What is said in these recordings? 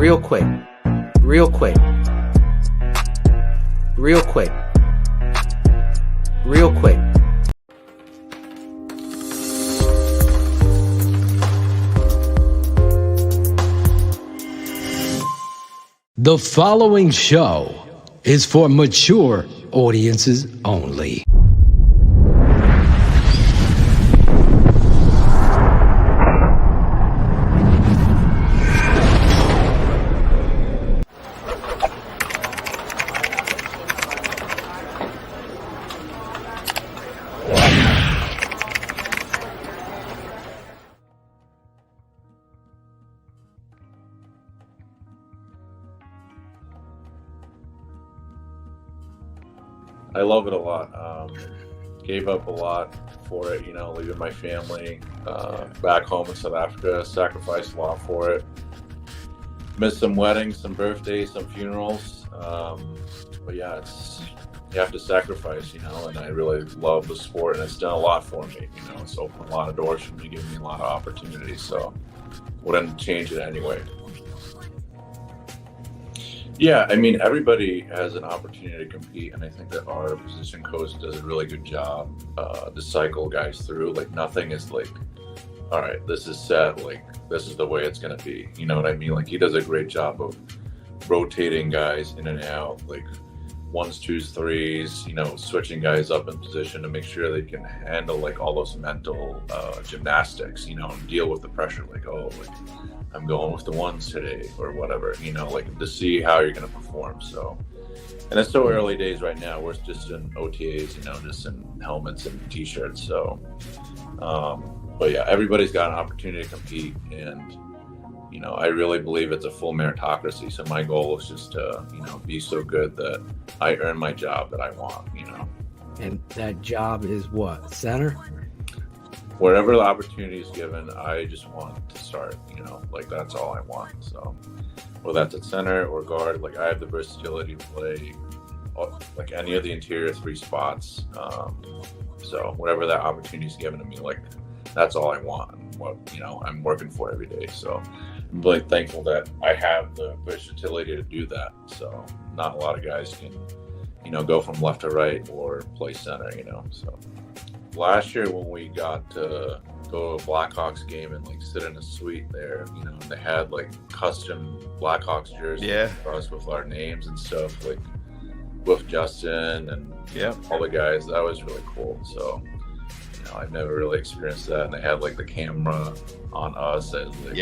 real quick, real quick, real quick, real quick. The following show is for mature audiences only. I love it a lot. Gave up a lot for it, leaving my family back home in South Africa, sacrificed a lot for it. Missed some weddings, some birthdays, some funerals. But yeah, you have to sacrifice, and I really love the sport, and it's done a lot for me. It's opened a lot of doors for me, given me a lot of opportunities, so wouldn't change it anyway. Yeah, everybody has an opportunity to compete, and I think that our position coach does a really good job to cycle guys through. Like, nothing is like, all right, this is set, like, this is the way it's going to be. You know what I mean? Like, he does a great job of rotating guys in and out, like ones, twos, threes, switching guys up in position to make sure they can handle, like, all those mental gymnastics, and deal with the pressure, like, oh, like, I'm going with the ones today or whatever, like, to see how you're going to perform. So, and it's so early days right now. We're just in OTAs, just in helmets and t-shirts. So, but yeah, everybody's got an opportunity to compete, and, I really believe it's a full meritocracy. So my goal is just to, be so good that I earn my job that I want, And that job is what? Center? Wherever the opportunity is given, I just want to start, like, that's all I want. So whether that's at center or guard, like, I have the versatility to play like any of the interior three spots. So whatever that opportunity is given to me, like, that's all I want, and what, I'm working for every day. So I'm really thankful that I have the versatility to do that. So not a lot of guys can, go from left to right or play center, so. Last year when we got to go to a Blackhawks game and, like, sit in a suite there, and they had, like, custom Blackhawks jerseys for us with our names and stuff, like with Justin and all the guys. That was really cool. So, I've never really experienced that. And they had, like, the camera on us. As, like,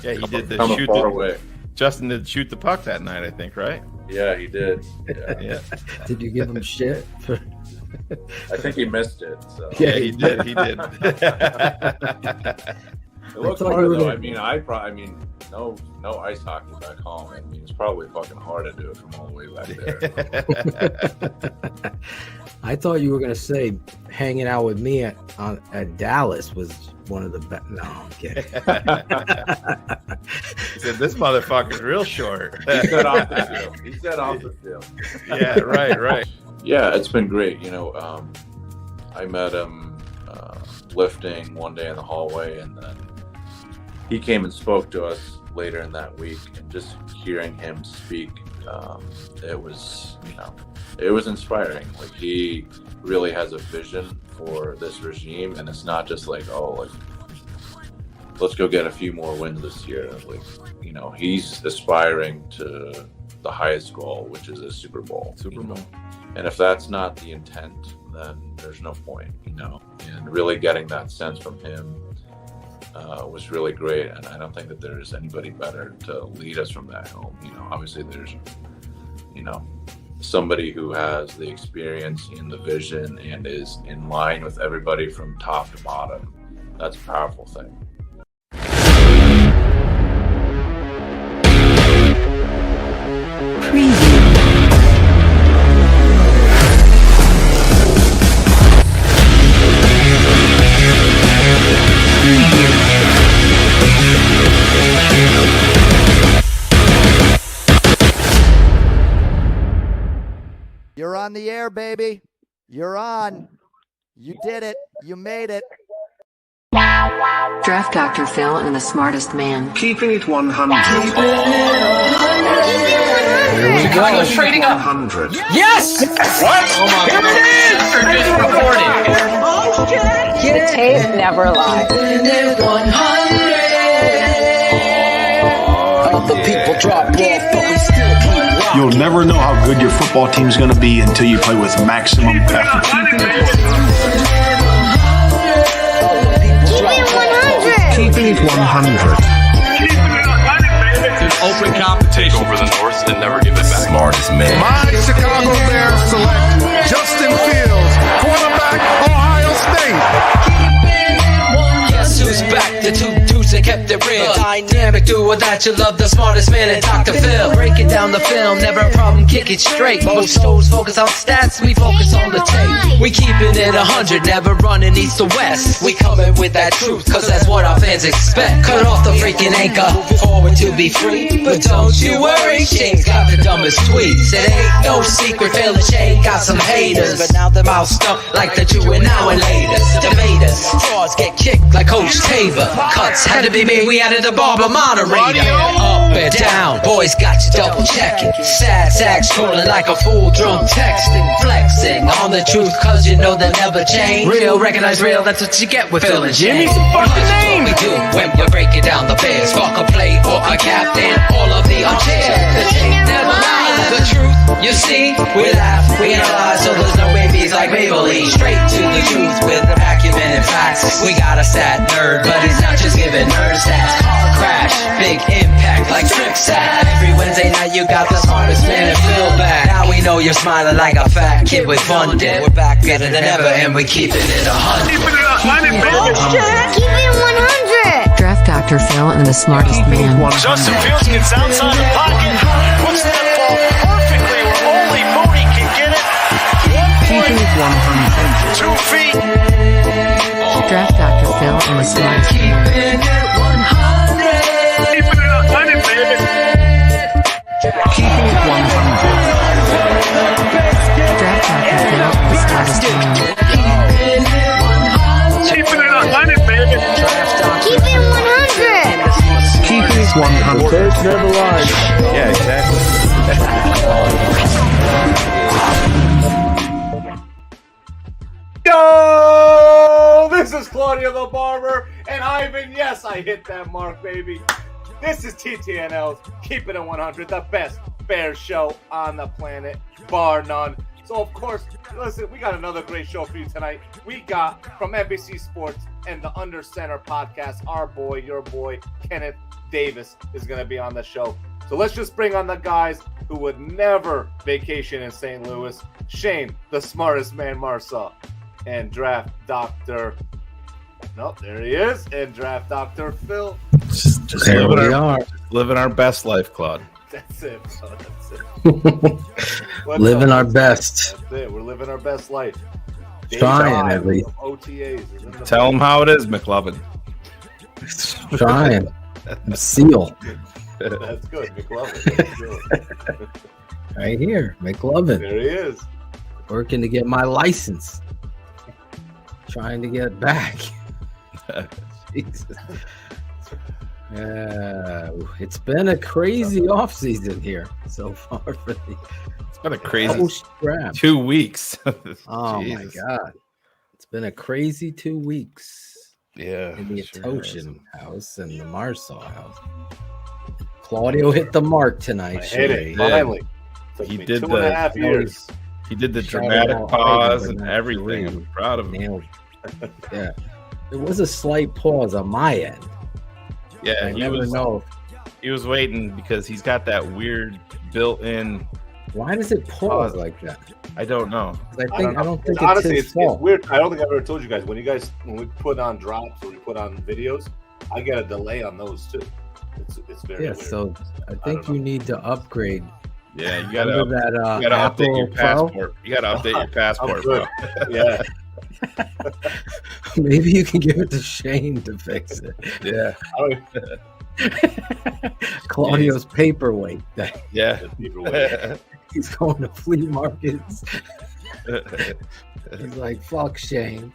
he did the shoot. Justin did shoot the puck that night, I think, right? Yeah, he did. Yeah. Did you give him shit? I think he missed it. So. Yeah, he did. He did. It looks hard though. No ice hockey back home. It's probably fucking hard to do it from all the way back there. I thought you were gonna say hanging out with me at Dallas was one of the best. No, I'm kidding. He said, "This motherfucker's real short." He said off the field. He said off the field. Yeah, right. Yeah, it's been great. I met him lifting one day in the hallway, and then he came and spoke to us later in that week. And just hearing him speak, it was inspiring. Like, he really has a vision for this regime, and it's not just like, oh, like, let's go get a few more wins this year. Like, he's aspiring to the highest goal, which is a Super Bowl. And if that's not the intent, then there's no point, and really getting that sense from him was really great. And I don't think that there's anybody better to lead us from that home. Obviously there's, somebody who has the experience and the vision and is in line with everybody from top to bottom. That's a powerful thing. You're on the air, baby. You're on. You did it. You made it. Draft Dr. Phil and the smartest man. Keeping it 100. Chicago's trading up. 100. Yes! What? Here it is! Or just reporting. The tape never lies. Other people drop off, but we still keep rocking. You'll never know how good your football team's going to be until you play with maximum effort. Keeping it 100. Open competition. Take over the North and never give it back. Smartest man. My Chicago Bears select Justin Fields, cornerback, Ohio State. Guess who's back? The two dudes that kept it real. Dynamic duo that you love, the smartest man in Dr. Phil. Breaking down the film, never a problem, kick it straight. Most shows focus on stats, we focus on the tape. We keeping it 100, never running east to west. We coming with that truth, cause that's what our fans expect. Cut off the freaking anchor, forward to be free. But don't you worry, Shane's got the dumbest tweets. It ain't no secret, Phil and Shane got some haters. But now them out stuck like the now-and-laters. Debaters, frauds get kicked like Coach Tabor. Cuts had to be made, we added the barber moderator. Up and down, boys got you double checking. Sad sacks trolling like a fool, drunk texting. Flexing on the truth, cause you know they never change. Real, recognize real, that's what you get with Phil and Shane. What we do when we're breaking down the Bears. Fuck a play or a captain, all of the unchair. The tape never lies. The truth, you see, we laugh, we analyze, so there's no babies like Maybelline. Straight to the truth with acumen and facts. We got a stat nerd, but he's not just giving nerd stats. Car crash, big impact like Trip Sack. Every Wednesday night you got the smartest man and Phil back. Now we know you're smiling like a fat kid with fun dip. We're back better than ever and we keeping it 100. Keep it 100. Draft Dr. Phil and the smartest man. Justin Fields gets outside the pocket, puts that ball perfectly where only Mooney can get it. Keeping it 100. 2 feet. Draft Dr. Phil and the smartest man. Keeping it 100, baby. Keeping it 100. Draft Dr. Phil and the smartest man. Keeping it 100, baby. Keep it 100. Keeping it 100. Birds never lie. Yeah, exactly. Yo, this is Claudia the Barber, and Ivan, yes, I hit that mark, baby. This is TTNL's Keep It at 100, the best Bears show on the planet, bar none. So, of course, listen, we got another great show for you tonight. We got, from NBC Sports and the Under Center podcast, our boy, your boy, Kenneth Davis is going to be on the show. So let's just bring on the guys who would never vacation in St. Louis. Shane, the smartest man, Marsaw, and Draft Dr. Nope, there he is. And Draft Dr. Phil. Just There living we our, are. living our best life, Claude. That's it. Bro. That's it. Living our best. That's it. We're living our best life. Trying, at least. OTAs. Is in the Tell them how it is, McLovin. Trying. Seal. That's good. McLovin. That's good. Right here. McLovin. There he is. Working to get my license. Trying to get back. Jesus. It's been a crazy offseason here so far for the It's been a crazy post-draft. 2 weeks. Oh my Jesus. God. It's been a crazy 2 weeks Yeah. in the sure Atoshin house and the Marsaw house. Claudio hit the mark tonight. I hit it. did. Finally. Took He me did 2.5 the- years. He did the Shout dramatic out pause Ivan, and but not everything. I'm three. proud of him. Nailed it. Yeah. It was a slight pause on my end. Yeah, I he never was know. he was waiting because he's got that weird built-in. Why does it pause like that? I don't know. 'Cause I don't think Honestly, it's his it's fault. weird. I don't think I've ever told you guys when we put on drops or we put on videos, I get a delay on those too. It's very Yeah, weird. so I think you need to upgrade. Yeah, you gotta, Under that you gotta update your Apple Pro. passport. You gotta update your I'm passport, bro. good. Yeah. Maybe you can give it to Shane to fix it. Yeah, I don't Claudio's paperweight. yeah. even He's going to flea markets. He's like, fuck Shane.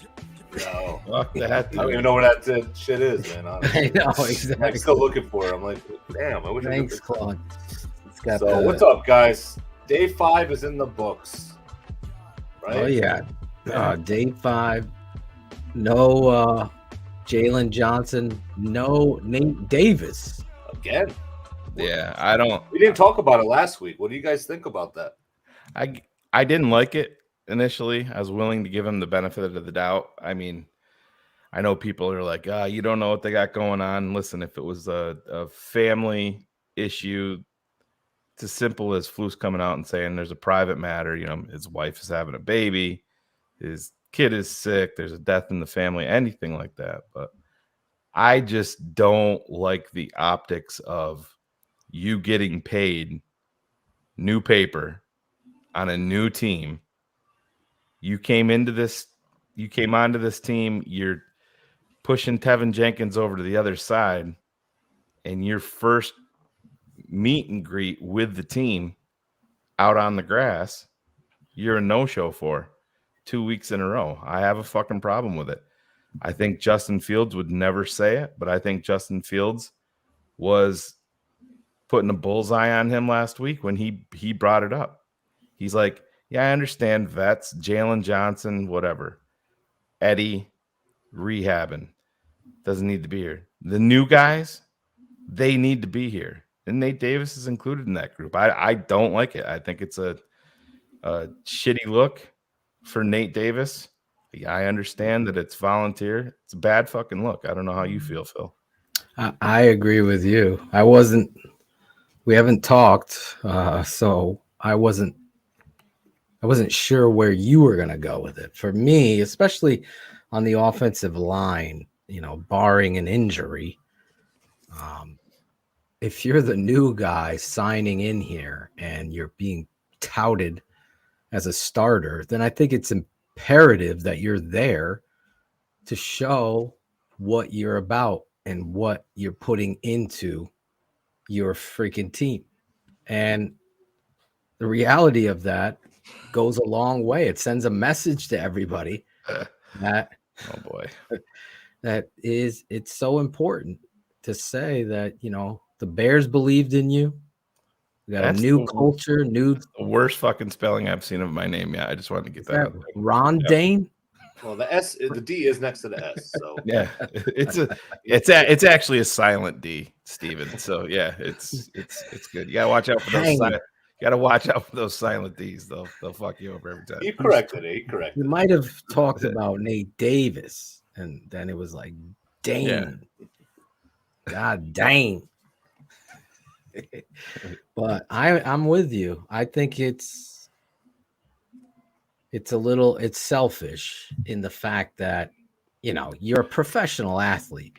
No. Fuck that. I don't even know where that shit is, man. Honestly. I know, exactly. I'm still looking for it. I'm like, damn, I wish Thanks, I could. Claude. Got So, what's up, guys? Day 5 is in the books. Right? Oh, yeah. Day 5. No Jalen Johnson. No Nate Davis. Again. Yeah, I don't. We didn't talk about it last week. What do you guys think about that? I didn't like it initially. I was willing to give him the benefit of the doubt. I mean, I know people are like, you don't know what they got going on. Listen, if it was a family issue, it's as simple as Flus coming out and saying there's a private matter. You know, his wife is having a baby, his kid is sick, there's a death in the family, anything like that. But I just don't like the optics of you getting paid new paper on a new team. You came onto this team, you're pushing Tevin Jenkins over to the other side, and your first meet and greet with the team out on the grass, you're a no-show for 2 weeks in a row. I have a fucking problem with it. I think Justin Fields would never say it, but I think Justin Fields was putting a bullseye on him last week when he brought it up. He's like, yeah, I understand vets, Jalen Johnson, whatever. Eddie, rehabbing. Doesn't need to be here. The new guys, they need to be here. And Nate Davis is included in that group. I don't like it. I think it's a shitty look for Nate Davis. Yeah, I understand that it's volunteer. It's a bad fucking look. I don't know how you feel, Phil. I agree with you. We haven't talked, so I wasn't sure where you were going to go with it. For me, especially on the offensive line, barring an injury, if you're the new guy signing in here and you're being touted as a starter, then I think it's imperative that you're there to show what you're about and what you're putting into your freaking team. And the reality of that goes a long way. It sends a message to everybody that, oh boy, it's so important to say that, the Bears believed in you. We got a new culture, the worst fucking spelling I've seen of my name yet. I just wanted to get that out there. Ron Dane? Well, the D is next to the S, so yeah, it's actually a silent D, Steven. So yeah, it's good. You gotta watch out for those. Watch out for those silent D's. They'll fuck you over every time. He corrected it. You might have talked about Nate Davis, and then it was like, dang, yeah. God dang. But I'm with you. I think it's selfish in the fact that, you're a professional athlete.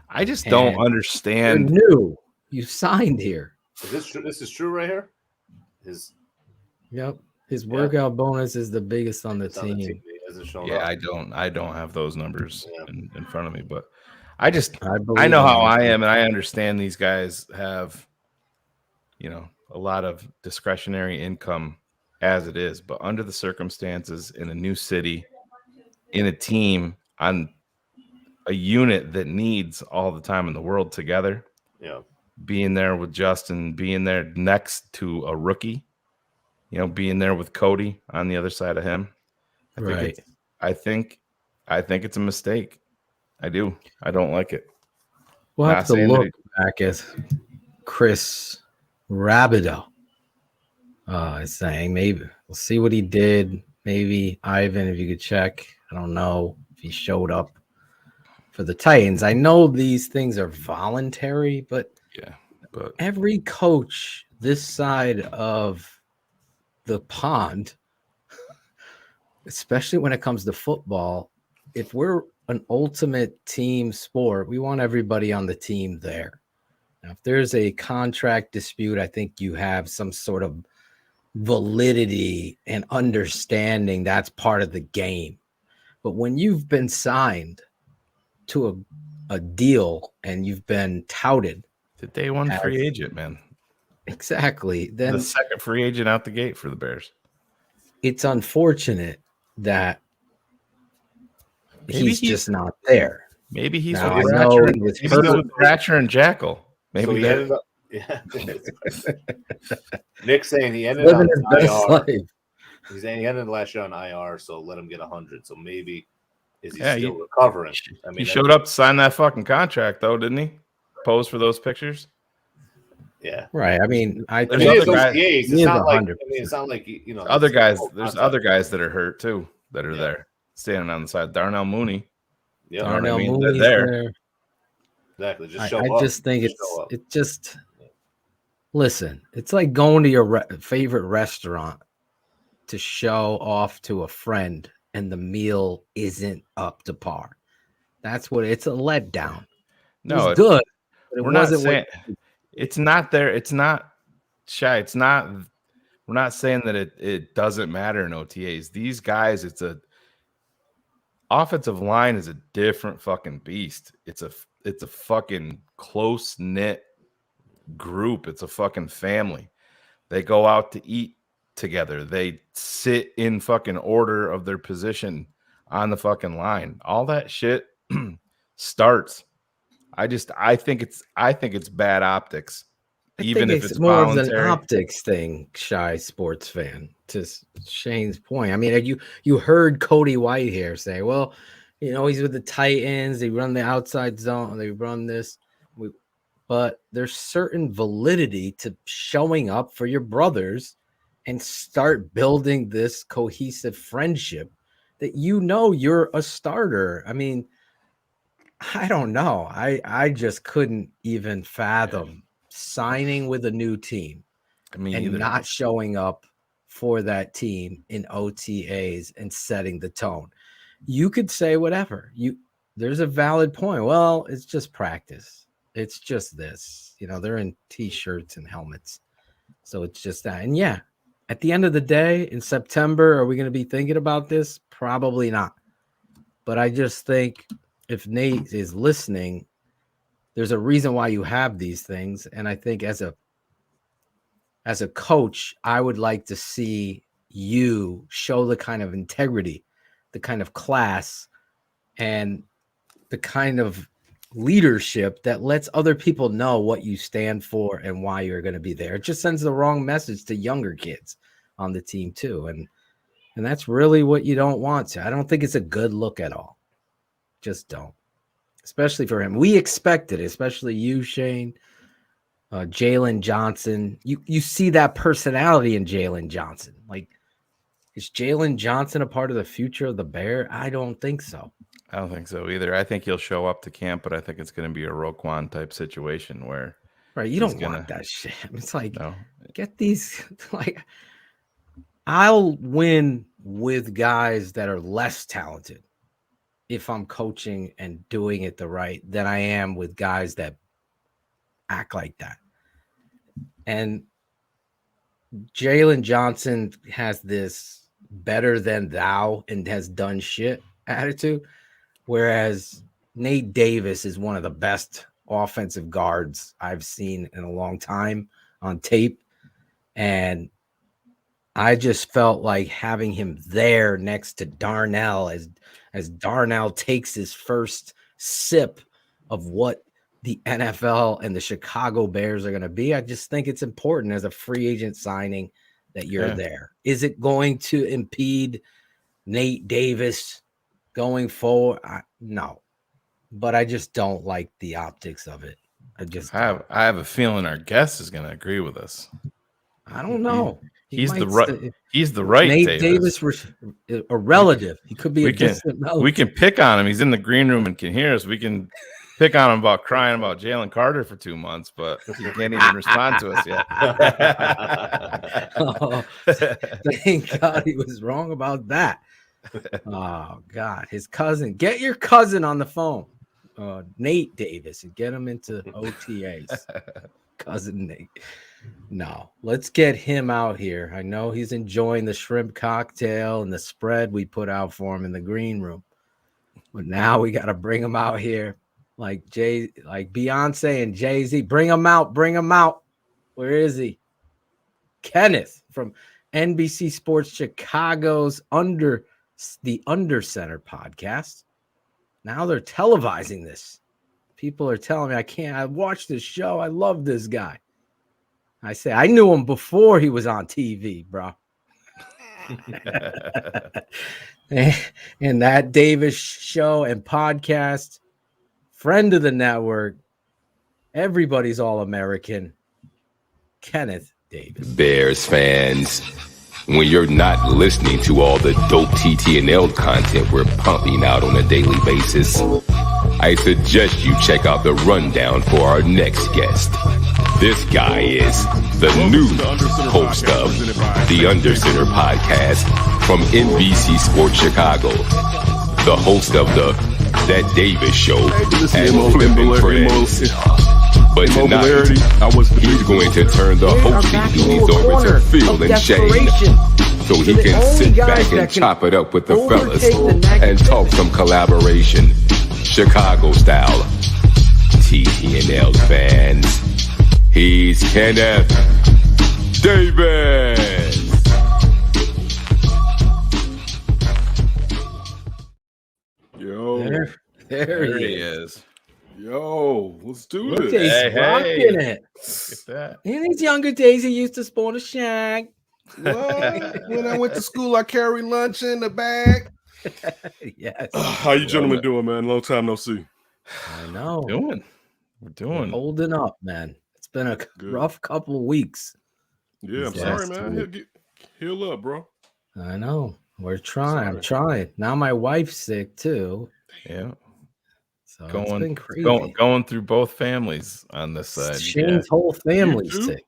I just don't understand. You're new. You signed here. Is this true? This is true right here? His workout bonus is the biggest on the team. Yeah, I don't have those numbers in front of me, but I know how I am, and I understand these guys have, a lot of discretionary income as it is, but under the circumstances in a new city, in a team, on a unit that needs all the time in the world together, being there with Justin, being there next to a rookie, being there with Cody on the other side of him, I think it's a mistake. I do. I don't like it. We'll have to look back at Chris Rabideau is saying. Maybe we'll see what he did. Maybe Ivan, if you could check. I don't know if he showed up for the Titans. I know these things are voluntary, but every coach this side of the pond, especially when it comes to football, if we're an ultimate team sport, we want everybody on the team there. Now, if there's a contract dispute, I think you have some sort of validity and understanding that's part of the game. But when you've been signed to a deal and you've been touted, the day one free agent, man. Exactly. Then the second free agent out the gate for the Bears. It's unfortunate that he's just not there. Maybe he's Now, with I know Thrasher, he was maybe hurt. he's with Thrasher and Jackal. Maybe So he that- ended up. Yeah. Nick's saying he ended Living on his best IR. life. He's saying he ended last year on IR, so let him get 100. So maybe is he Yeah, still recovering? I mean, he showed up to sign that fucking contract, though, didn't he? Pose for those pictures. Yeah, Right. I mean, I There's think other guys- OTAs, he it's is not like 100%. it's not like you know. Other it's guys, full there's contact. other guys that are hurt too that are there, standing on the side. Darnell Mooney. Yeah, You know what I Darnell mean? Mooney's They're there. exactly. Just I show up. just think Just show up. it just listen. It's like going to your favorite restaurant to show off to a friend, and the meal isn't up to par. That's what it's a letdown. No, it's good. But it we're not wasn't saying what, it's not there. It's not shy. It's not. We're not saying that it doesn't matter in OTAs. These guys, it's a offensive line is a different fucking beast. It's a fucking close knit group. It's a fucking family. They go out to eat together. They sit in fucking order of their position on the fucking line. All that shit starts. I think it's bad optics. Even if it's more voluntary. of an optics thing, shy sports fan. To Shane's point, I mean, you heard Cody White here say, "Well, you know, he's with the Titans. They run the outside zone. They run this." But there's certain validity to showing up for your brothers and start building this cohesive friendship that you know you're a starter. I mean, I don't know. I just couldn't even fathom signing with a new team and not showing up for that team in OTAs and setting the tone. You could say whatever. There's a valid point. Well, it's just practice. It's just this. You know, they're in t-shirts and helmets. So it's just that. And yeah, at the end of the day, in September, are we going to be thinking about this? Probably not. But I just think if Nate is listening, there's a reason why you have these things. And I think as a coach, I would like to see you show the kind of integrity, the kind of class, and the kind of leadership that lets other people know what you stand for and why you're going to be there. It just sends the wrong message to younger kids on the team too. And that's really what you don't want to. I don't think it's a good look at all. Just don't. Especially for him. We expected it, especially you, Shane, Jalen Johnson. You see that personality in Jalen Johnson. Like, is Jalen Johnson a part of the future of the Bear? I don't think so. I don't think so either. I think he'll show up to camp, but I think it's going to be a Roquan type situation where you don't want that shit. It's like, get these, like, I'll win with guys that are less talented if I'm coaching and doing it the right than I am with guys that act like that. And Jalen Johnson has this better than thou and has done shit attitude, whereas Nate Davis is one of the best offensive guards I've seen in a long time on tape. And I just felt like having him there next to Darnell as Darnell takes his first sip of what the NFL and the Chicago Bears are going to be. I just think it's important as a free agent signing that you're there. Is it going to impede Nate Davis going forward? No, but I just don't like the optics of it. I have a feeling our guest is going to agree with us. I don't know. He's the right Nate Davis a relative. He could be a distant relative. We can pick on him. He's in the green room and can hear us. We can pick on him about crying about Jalen Carter for 2 months, but he can't even respond to us yet. Thank God he was wrong about that. Oh God, his cousin. Get your cousin on the phone, Nate Davis, and get him into OTAs. Cousin Nate. No, let's get him out here. I know he's enjoying the shrimp cocktail and the spread we put out for him in the green room, but now we got to bring him out here, like Beyonce and Jay-Z. Bring him out. Bring him out. Where is he? Kenneth from NBC Sports Chicago's the Under Center podcast. Now they're televising this. People are telling me I watched this show. I love this guy. I say, I knew him before he was on TV, bro. And that Davis show and podcast, friend of the network, everybody's All-American, Kenneth Davis. Bears fans, when you're not listening to all the dope TTNL content we're pumping out on a daily basis, I suggest you check out the rundown for our next guest. This guy is the new host of the Undercenter podcast from NBC Sports Chicago, the host of the That Davis Show and Flippin' Friends. But tonight, he's going to turn the hosting duties over to Phil and Shane, so he can sit back and chop it up with the fellas and talk some collaboration, Chicago style. TTNL fans, he's Kenneth Davis. Yo, there he is. Yo, let's do Look, this. he's rocking it. Get that. In his younger days, he used to spawn a shack. What? When I went to school, I carried lunch in the bag. Yes. How you gentlemen doing, man? Long time no see. I know. We're doing. Holding up, man. It's been a rough couple of weeks. Yeah, I'm sorry, man. Heal up, bro. I know. We're trying. I'm trying. Now my wife's sick too. Yeah. So it's been crazy. Going through both families on this side. Shane's whole family's sick.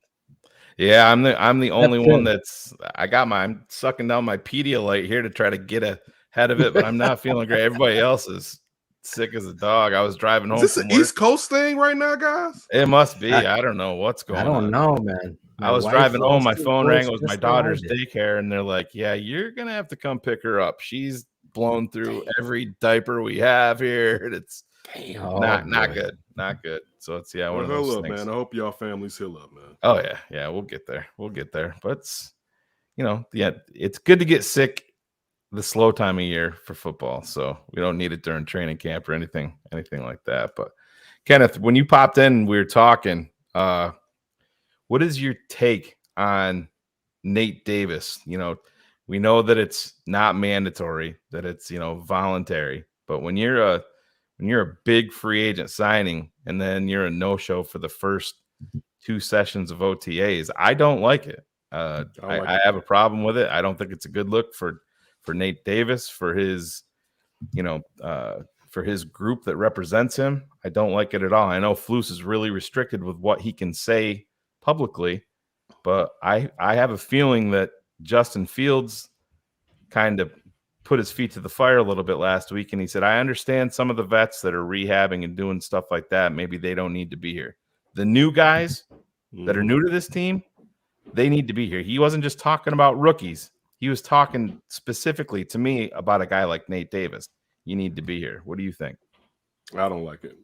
Yeah, I'm the only one I'm sucking down my Pedialyte here to try to get ahead of it, but I'm not feeling great. Everybody else is sick as a dog. I was driving home. Is this an East Coast thing right now, guys? It must be. I don't know what's going on. I don't know, man. I was driving home. My phone rang. It was my daughter's daycare, and they're like, "Yeah, you're gonna have to come pick her up. She's blown through every diaper we have here. It's not good, not good." So it's one of those heal up, things. man. I hope y'all families heal up, man. Oh yeah, we'll get there. But it's, it's good to get sick the slow time of year for football. So we don't need it during training camp or anything like that. But Kenneth, when you popped in, we were talking. What is your take on Nate Davis? We know that it's not mandatory, that it's voluntary. But when you're a big free agent signing and then you're a no-show for the first 2 sessions of OTAs, I don't like it. I have a problem with it. I don't think it's a good look for Nate Davis, for his group that represents him. I don't like it at all. I know Flus is really restricted with what he can say publicly, but I have a feeling that Justin Fields kind of put his feet to the fire a little bit last week, and he said, I understand some of the vets that are rehabbing and doing stuff like that. Maybe they don't need to be here. The new guys that are new to this team, they need to be here. He wasn't just talking about rookies. He was talking specifically to me about a guy like Nate Davis. You need to be here. What do you think? I don't like it.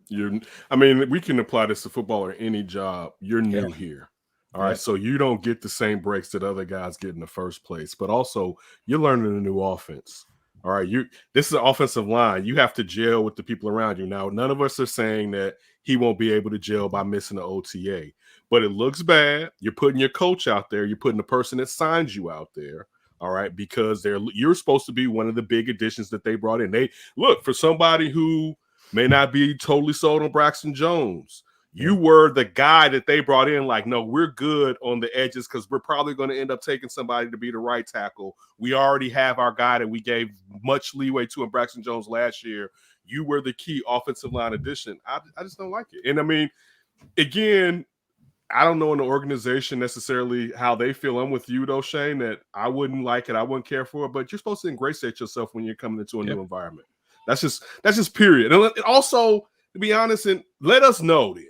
We can apply this to football or any job. You're new here. All right. So you don't get the same breaks that other guys get in the first place, but also you're learning a new offense. All right. This is an offensive line. You have to gel with the people around you. Now, none of us are saying that he won't be able to gel by missing the OTA, but it looks bad. You're putting your coach out there. You're putting the person that signs you out there. All right. Because you're supposed to be one of the big additions that they brought in. They look for somebody who may not be totally sold on Braxton Jones. You were the guy that they brought in, like, no, we're good on the edges because we're probably going to end up taking somebody to be the right tackle. We already have our guy that we gave much leeway to in Braxton Jones last year. You were the key offensive line addition. I just don't like it. And again, I don't know in the organization necessarily how they feel. I'm with you, though, Shane, that I wouldn't like it. I wouldn't care for it. But you're supposed to ingratiate yourself when you're coming into a new environment. That's just period. And also, to be honest, and let us know then.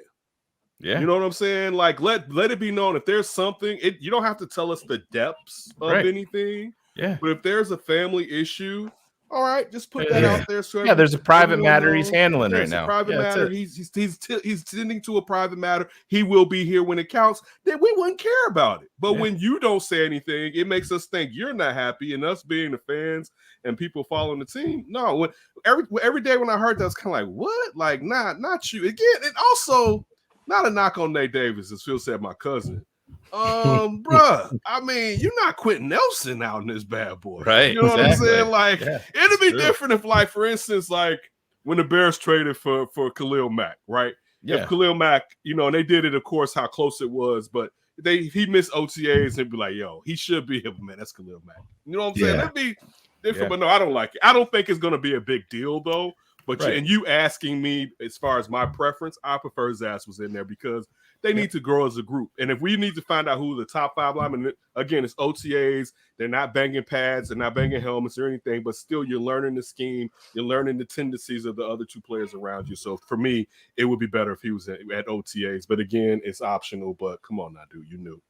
Yeah. You know what I'm saying? Like, let it be known if there's something, you don't have to tell us the depths of anything. Yeah. But if there's a family issue, All right, just put that out there. So there's a private matter knows. he's handling Yeah, right it's now. A private Yeah, matter. He's tending to a private matter. He will be here when it counts. Then we wouldn't care about it. But when you don't say anything, it makes us think you're not happy. And us being the fans and people following the team, no. Every day when I heard that, I was kind of like, what? Like, not you again. And also, not a knock on Nate Davis, as Phil said, my cousin. Bruh, I mean, you're not Quentin Nelson out in this bad boy, right? You know what I'm saying? Like, it'd be true. different if, like, for instance, like when the Bears traded for Khalil Mack, right? Yeah. If Khalil Mack, and they did it, of course, how close it was, but he missed OTAs and be like, yo, he should be here, man. That's Khalil Mack. You know what I'm saying? That'd be different, but no, I don't like it. I don't think it's gonna be a big deal though. But you asking me as far as my preference, I prefer Zaz was in there because they need to grow as a group. And if we need to find out who the top 5 linemen, again, it's OTAs. They're not banging pads. They're not banging helmets or anything. But still, you're learning the scheme. You're learning the tendencies of the other 2 players around you. So for me, it would be better if he was at OTAs. But again, it's optional. But come on now, dude. You knew.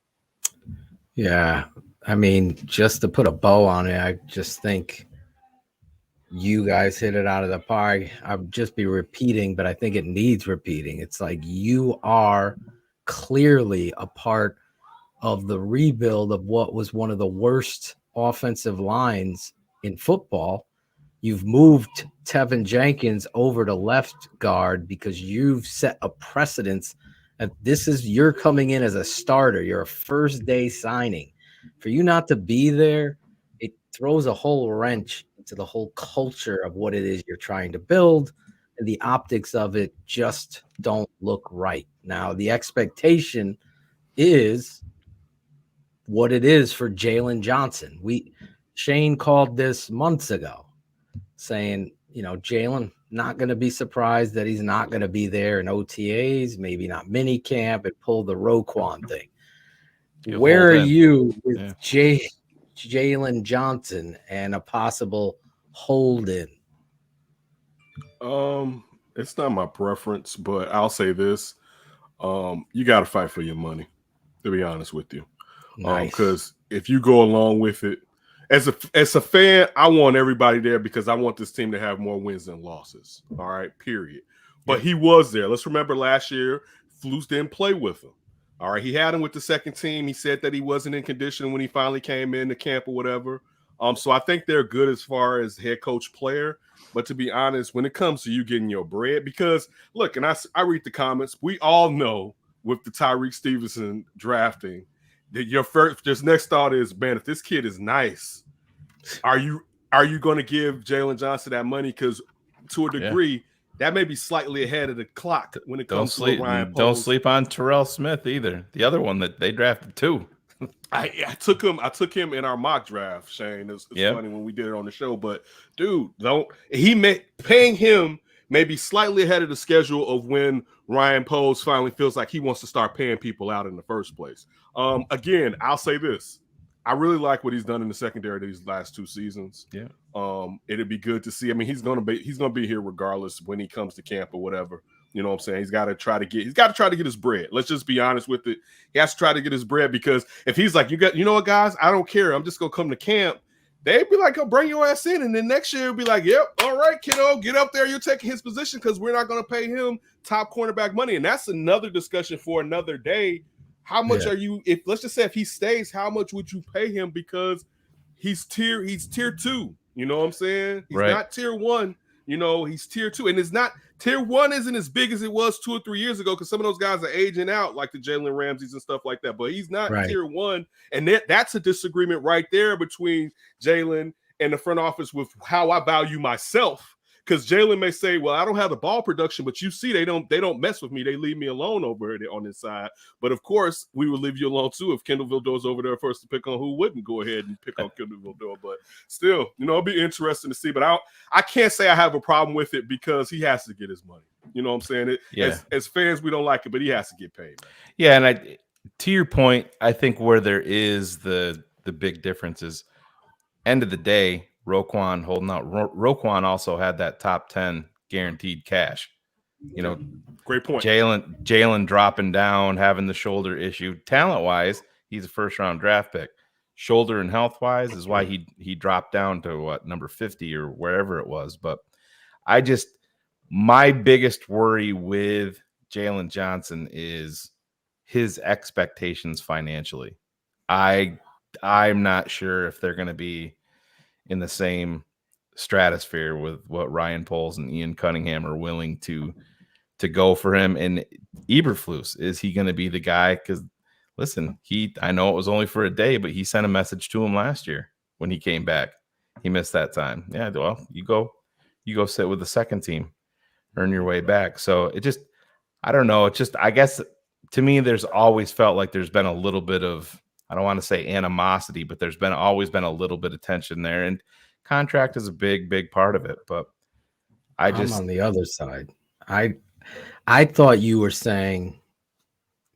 Yeah. I mean, just to put a bow on it, I just think you guys hit it out of the park. I'll just be repeating, but I think it needs repeating. It's like you are clearly a part of the rebuild of what was one of the worst offensive lines in football. You've moved Tevin Jenkins over to left guard because you've set a precedence. And you're coming in as a starter. You're a first day signing. For you not to be there, it throws a whole wrench into the whole culture of what it is you're trying to build. And the optics of it just don't look right. Now, the expectation is what it is for Jalen Johnson. Shane called this months ago, saying, Jalen, not going to be surprised that he's not going to be there in OTAs, maybe not mini camp, and pull the Roquan thing. Where are you with Jalen Johnson and a possible hold in? It's not my preference, but I'll say this. You got to fight for your money, to be honest with you. Nice. Because if you go along with it, as a fan, I want everybody there because I want this team to have more wins than losses. All right, period. But he was there. Let's remember last year, Flus didn't play with him. All right, he had him with the second team. He said that he wasn't in condition when he finally came into camp or whatever. So I think they're good as far as head coach player. But to be honest, when it comes to you getting your bread, because look, and I read the comments, we all know with the Tyreek Stevenson drafting that your next thought is, man, if this kid is nice, are you going to give Jalen Johnson that money? Because to a degree, that may be slightly ahead of the clock when it comes to Ryan Poles. Don't sleep on Terrell Smith either. The other one that they drafted too. I took him in our mock draft, Shane. It's funny when we did it on the show, but dude, paying him maybe slightly ahead of the schedule of when Ryan Poles finally feels like he wants to start paying people out in the first place. Again, I'll say this. I really like what he's done in the secondary these last 2 seasons. Yeah. It'd be good to see. I mean, he's gonna be here regardless when he comes to camp or whatever. You know what I'm saying? He's got to try to get his bread. Let's just be honest with it. He has to try to get his bread because if he's like, you know what, guys, I don't care. I'm just gonna come to camp. They'd be like, oh, bring your ass in. And then next year it'll be like, yep, all right, kiddo, get up there. You're taking his position because we're not going to pay him top cornerback money. And that's another discussion for another day. How much are you, let's just say if he stays, how much would you pay him? Because he's tier 2. You know what I'm saying? He's not tier 1. He's tier 2. And it's not, tier 1 isn't as big as it was 2 or 3 years ago because some of those guys are aging out, like the Jalen Ramseys and stuff like that. But he's not tier 1. And that's a disagreement right there between Jalen and the front office with how I value myself. Because Jalen may say, well, I don't have the ball production, but you see, they don't mess with me. They leave me alone over there on this side. But of course, we would leave you alone too if Kendall Vildore's over there first to pick on who wouldn't go ahead and pick on Kendall Vildore. But still, it'll be interesting to see. But I can't say I have a problem with it because he has to get his money. You know what I'm saying? As fans, we don't like it, but he has to get paid. Man. Yeah, and to your point, I think where there is the big difference is end of the day, Roquan holding out. Roquan also had that top 10 guaranteed cash. Great point. Jalen dropping down, having the shoulder issue. Talent-wise, he's a first-round draft pick. shoulder and health wise is why he dropped down to what, number 50 or wherever it was. But my biggest worry with Jalen Johnson is his expectations financially. I'm not sure if they're going to be in the same stratosphere with what Ryan Poles and Ian Cunningham are willing to go for him. And Eberflus, is he going to be the guy? Because listen, I know it was only for a day, but he sent a message to him last year when he came back. He missed that time. Yeah, well, you go sit with the second team, earn your way back. So I don't know. I guess to me, there's always felt like there's been a little bit of, I don't want to say animosity, but there's always been a little bit of tension there. And contract is a big, big part of it. But I'm on the other side. I thought you were saying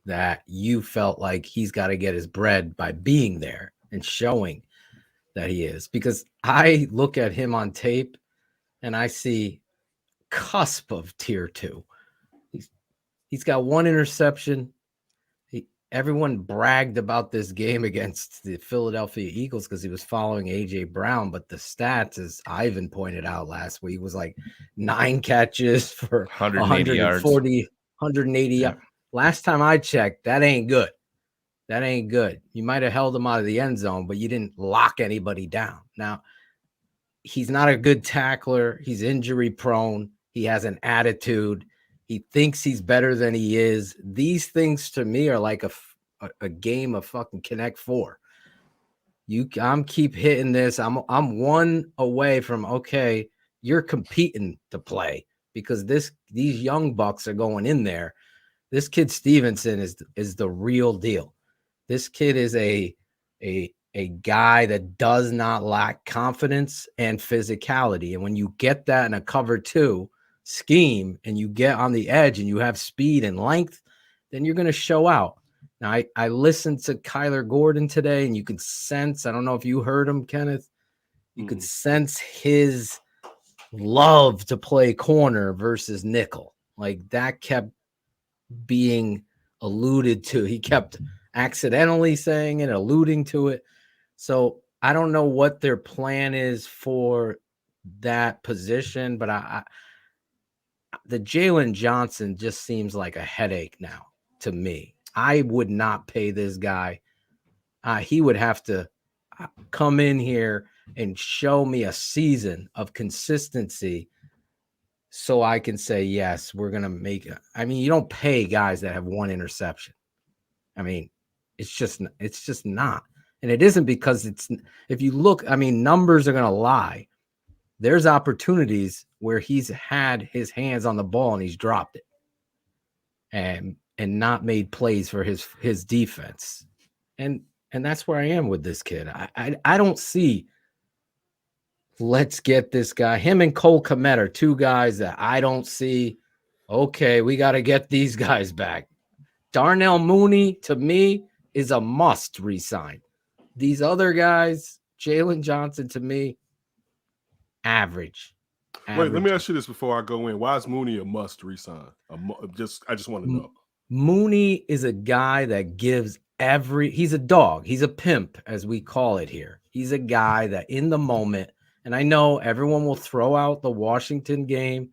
that you felt like he's got to get his bread by being there and showing that he is, because I look at him on tape and I see cusp of tier 2. He's got one interception. Everyone bragged about this game against the Philadelphia Eagles because he was following A.J. Brown, but the stats, as Ivan pointed out last week, was like 9 catches for 140 yards. 180 yards. Last time I checked, that ain't good. That ain't good. You might have held him out of the end zone, but you didn't lock anybody down. Now, he's not a good tackler. He's injury prone. He has an attitude. He thinks he's better than he is. These things to me are like a game of fucking Connect 4. I'm keep hitting this. I'm one away from, okay, you're competing to play, because these young bucks are going in there. This kid Stevenson is the real deal. This kid is a guy that does not lack confidence and physicality. And when you get that in a cover 2 scheme and you get on the edge and you have speed and length, then you're going to show out. Now, I listened to Kyler Gordon today, and you could sense, I don't know if you heard him, Kenneth, you could sense his love to play corner versus nickel. Like, that kept being alluded to. He kept accidentally saying it, alluding to it. So I don't know what their plan is for that position, but the Jalen Johnson just seems like a headache now to me. I would not pay this guy. He would have to come in here and show me a season of consistency so I can say, yes, we're going to make it. I mean, you don't pay guys that have 1 interception. I mean, it's just not. And it isn't because if you look, I mean, numbers are going to lie. There's opportunities where he's had his hands on the ball and he's dropped it and not made plays for his defense. And that's where I am with this kid. I don't see, let's get this guy. Him and Cole Kmet are 2 guys that I don't see, okay, we got to get these guys back. Darnell Mooney, to me, is a must resign. These other guys, Jalen Johnson, to me, average. Wait, let me ask you this before I go in. Why is Mooney a must resign? I just want to know. Mooney is a guy that gives he's a dog. He's a pimp, as we call it here. He's a guy that in the moment, and I know everyone will throw out the Washington game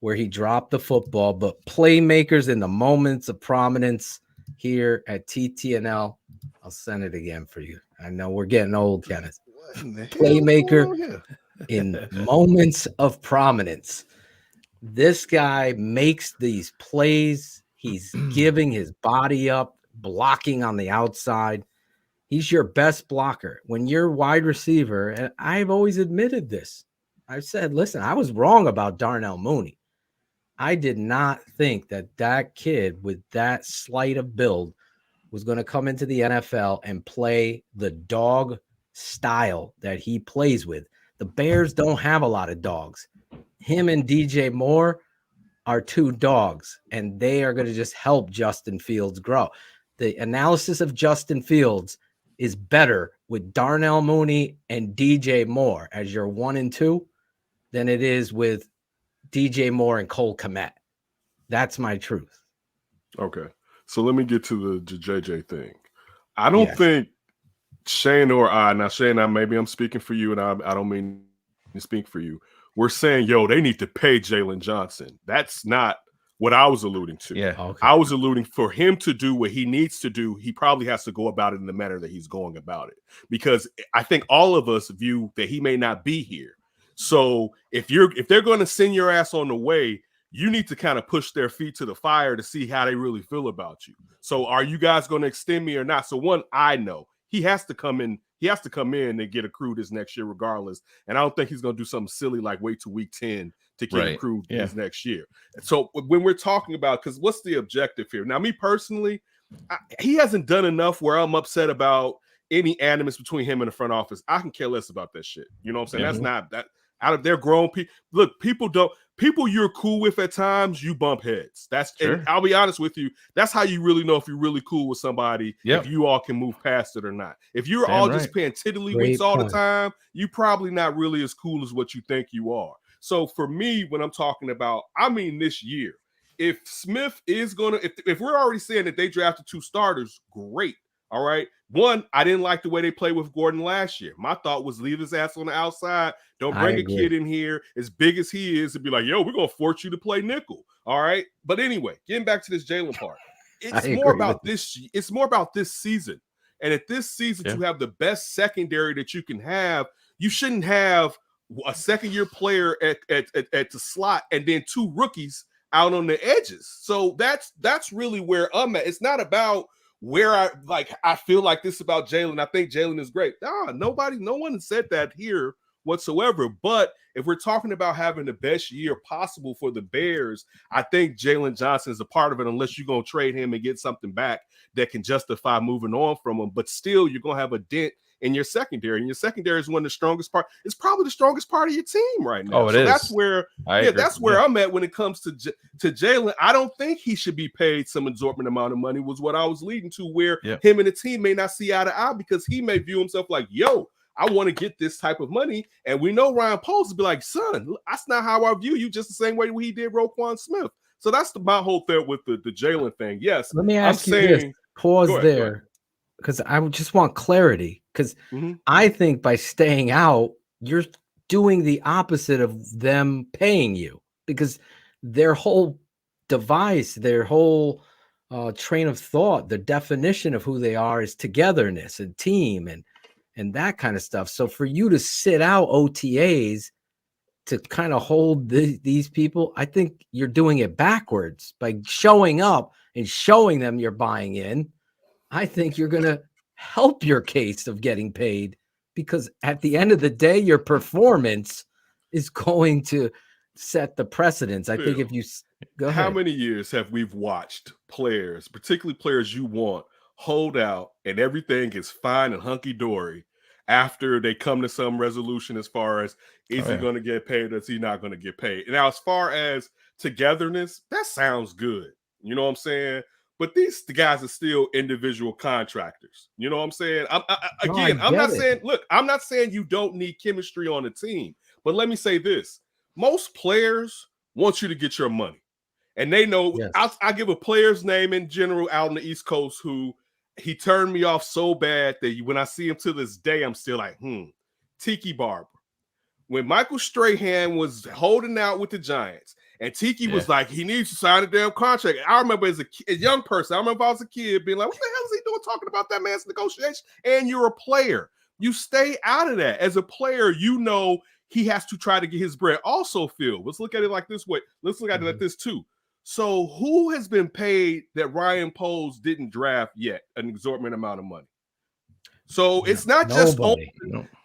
where he dropped the football, but playmakers in the moments of prominence here at TTNL, I'll send it again for you. I know we're getting old, Kenneth. Playmaker in moments of prominence. This guy makes these plays. He's giving his body up, blocking on the outside. He's your best blocker. When you're wide receiver, and I've always admitted this, I've said, listen, I was wrong about Darnell Mooney. I did not think that kid with that slight of build was going to come into the NFL and play the dog style that he plays with. The Bears don't have a lot of dogs. Him and DJ Moore are 2 dogs, and they are going to just help Justin Fields grow. The analysis of Justin Fields is better with Darnell Mooney and DJ Moore as your 1 and 2 than it is with DJ Moore and Cole Kmet. That's my truth. Okay. So let me get to the JJ thing. I don't think Shane or I, now Shane, maybe I'm speaking for you, and I don't mean to speak for you. We're saying, yo, they need to pay Jalen Johnson. That's not what I was alluding to. Yeah. Okay. I was alluding for him to do what he needs to do. He probably has to go about it in the manner that he's going about it, because I think all of us view that he may not be here. So if they're going to send your ass on the way, you need to kind of push their feet to the fire to see how they really feel about you. So are you guys going to extend me or not? So one, I know he has to come in. He has to come in and get accrued this next year regardless. And I don't think he's going to do something silly like wait till week 10 to get accrued this next year. So when we're talking about, because what's the objective here? Now, me personally, he hasn't done enough where I'm upset about any animus between him and the front office. I can care less about that shit. You know what I'm saying? That's not that out of their grown people. Look, people you're cool with at times, you bump heads. And I'll be honest with you, that's how you really know if you're really cool with somebody, if you all can move past it or not. If you're just paying tiddlywinks all the time, you probably not really as cool as what you think you are. So for me, when I'm talking about, I mean this year, if Smith is going to, if we're already saying that they drafted 2 starters, great. All right. One, I didn't like the way they played with Gordon last year. My thought was leave his ass on the outside. Don't bring a kid in here as big as he is and be like, yo, we're going to force you to play nickel. All right. But anyway, getting back to this Jalen part, it's more about this. It's more about this season. And at this season, you have the best secondary that you can have. You shouldn't have a second-year player at the slot and then 2 rookies out on the edges. So that's really where I'm at. It's not about where I feel like this about Jalen. I think Jalen is great. No one said that here whatsoever. But if we're talking about having the best year possible for the Bears, I think Jalen Johnson is a part of it, unless you're going to trade him and get something back that can justify moving on from him. But still, you're going to have a dent in your secondary, and your secondary is one of the strongest part. It's probably the strongest part of your team right now. Oh, it is. That's where, that's where I'm at when it comes to Jalen. I don't think he should be paid some exorbitant amount of money. Was what I was leading to, where him and the team may not see eye to eye, because he may view himself like, yo, I want to get this type of money, and we know Ryan Poles will be like, son, that's not how I view you. Just the same way he did Roquan Smith. So that's my whole thing with the Jalen thing. Yes, let me ask you this. Pause there, because I just want clarity. Because I think by staying out, you're doing the opposite of them paying you, because their whole device, their whole train of thought, the definition of who they are is togetherness and team and that kind of stuff. So for you to sit out OTAs to kind of hold these people, I think you're doing it backwards by showing up and showing them you're buying in. I think you're going to help your case of getting paid, because at the end of the day, your performance is going to set the precedence. I think if you go ahead. How many years have we watched players, particularly players you want, hold out and everything is fine and hunky-dory after they come to some resolution as far as is he going to get paid or is he not going to get paid? Now, as far as togetherness, that sounds good. You know what I'm saying? But the guys are still individual contractors. You know what I'm saying? I'm not saying you don't need chemistry on the team. But let me say this. Most players want you to get your money. And they know, I give a player's name in general out on the East Coast who he turned me off so bad that when I see him to this day, I'm still like, Tiki Barber. When Michael Strahan was holding out with the Giants, and Tiki was like, he needs to sign a damn contract. I remember as a young person, I remember if I was a kid being like, what the hell is he doing talking about that man's negotiation? And you're a player. You stay out of that. As a player, you know he has to try to get his bread. Also, Phil, let's look at it like this way. Let's look at it like this too. So who has been paid that Ryan Poles didn't draft yet an exorbitant amount of money? So it's not just on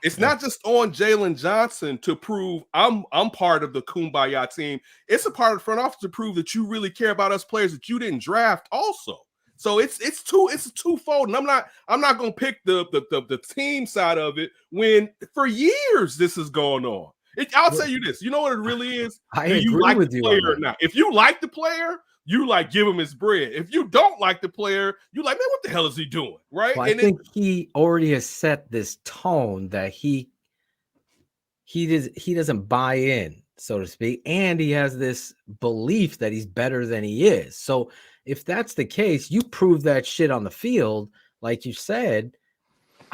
Jalen Johnson to prove I'm part of the Kumbaya team. It's a part of the front office to prove that you really care about us players that you didn't draft also. So it's twofold. And I'm not gonna pick the team side of it when for years this is going on. I'll tell you this. You know what it really is? I agree with you or not? If you like the player, you like give him his bread. If you don't like the player, you like, man, what the hell is he doing? Right? Well, I think he already has set this tone that he doesn't buy in, so to speak, and he has this belief that he's better than he is. So if that's the case, you prove that shit on the field, like you said.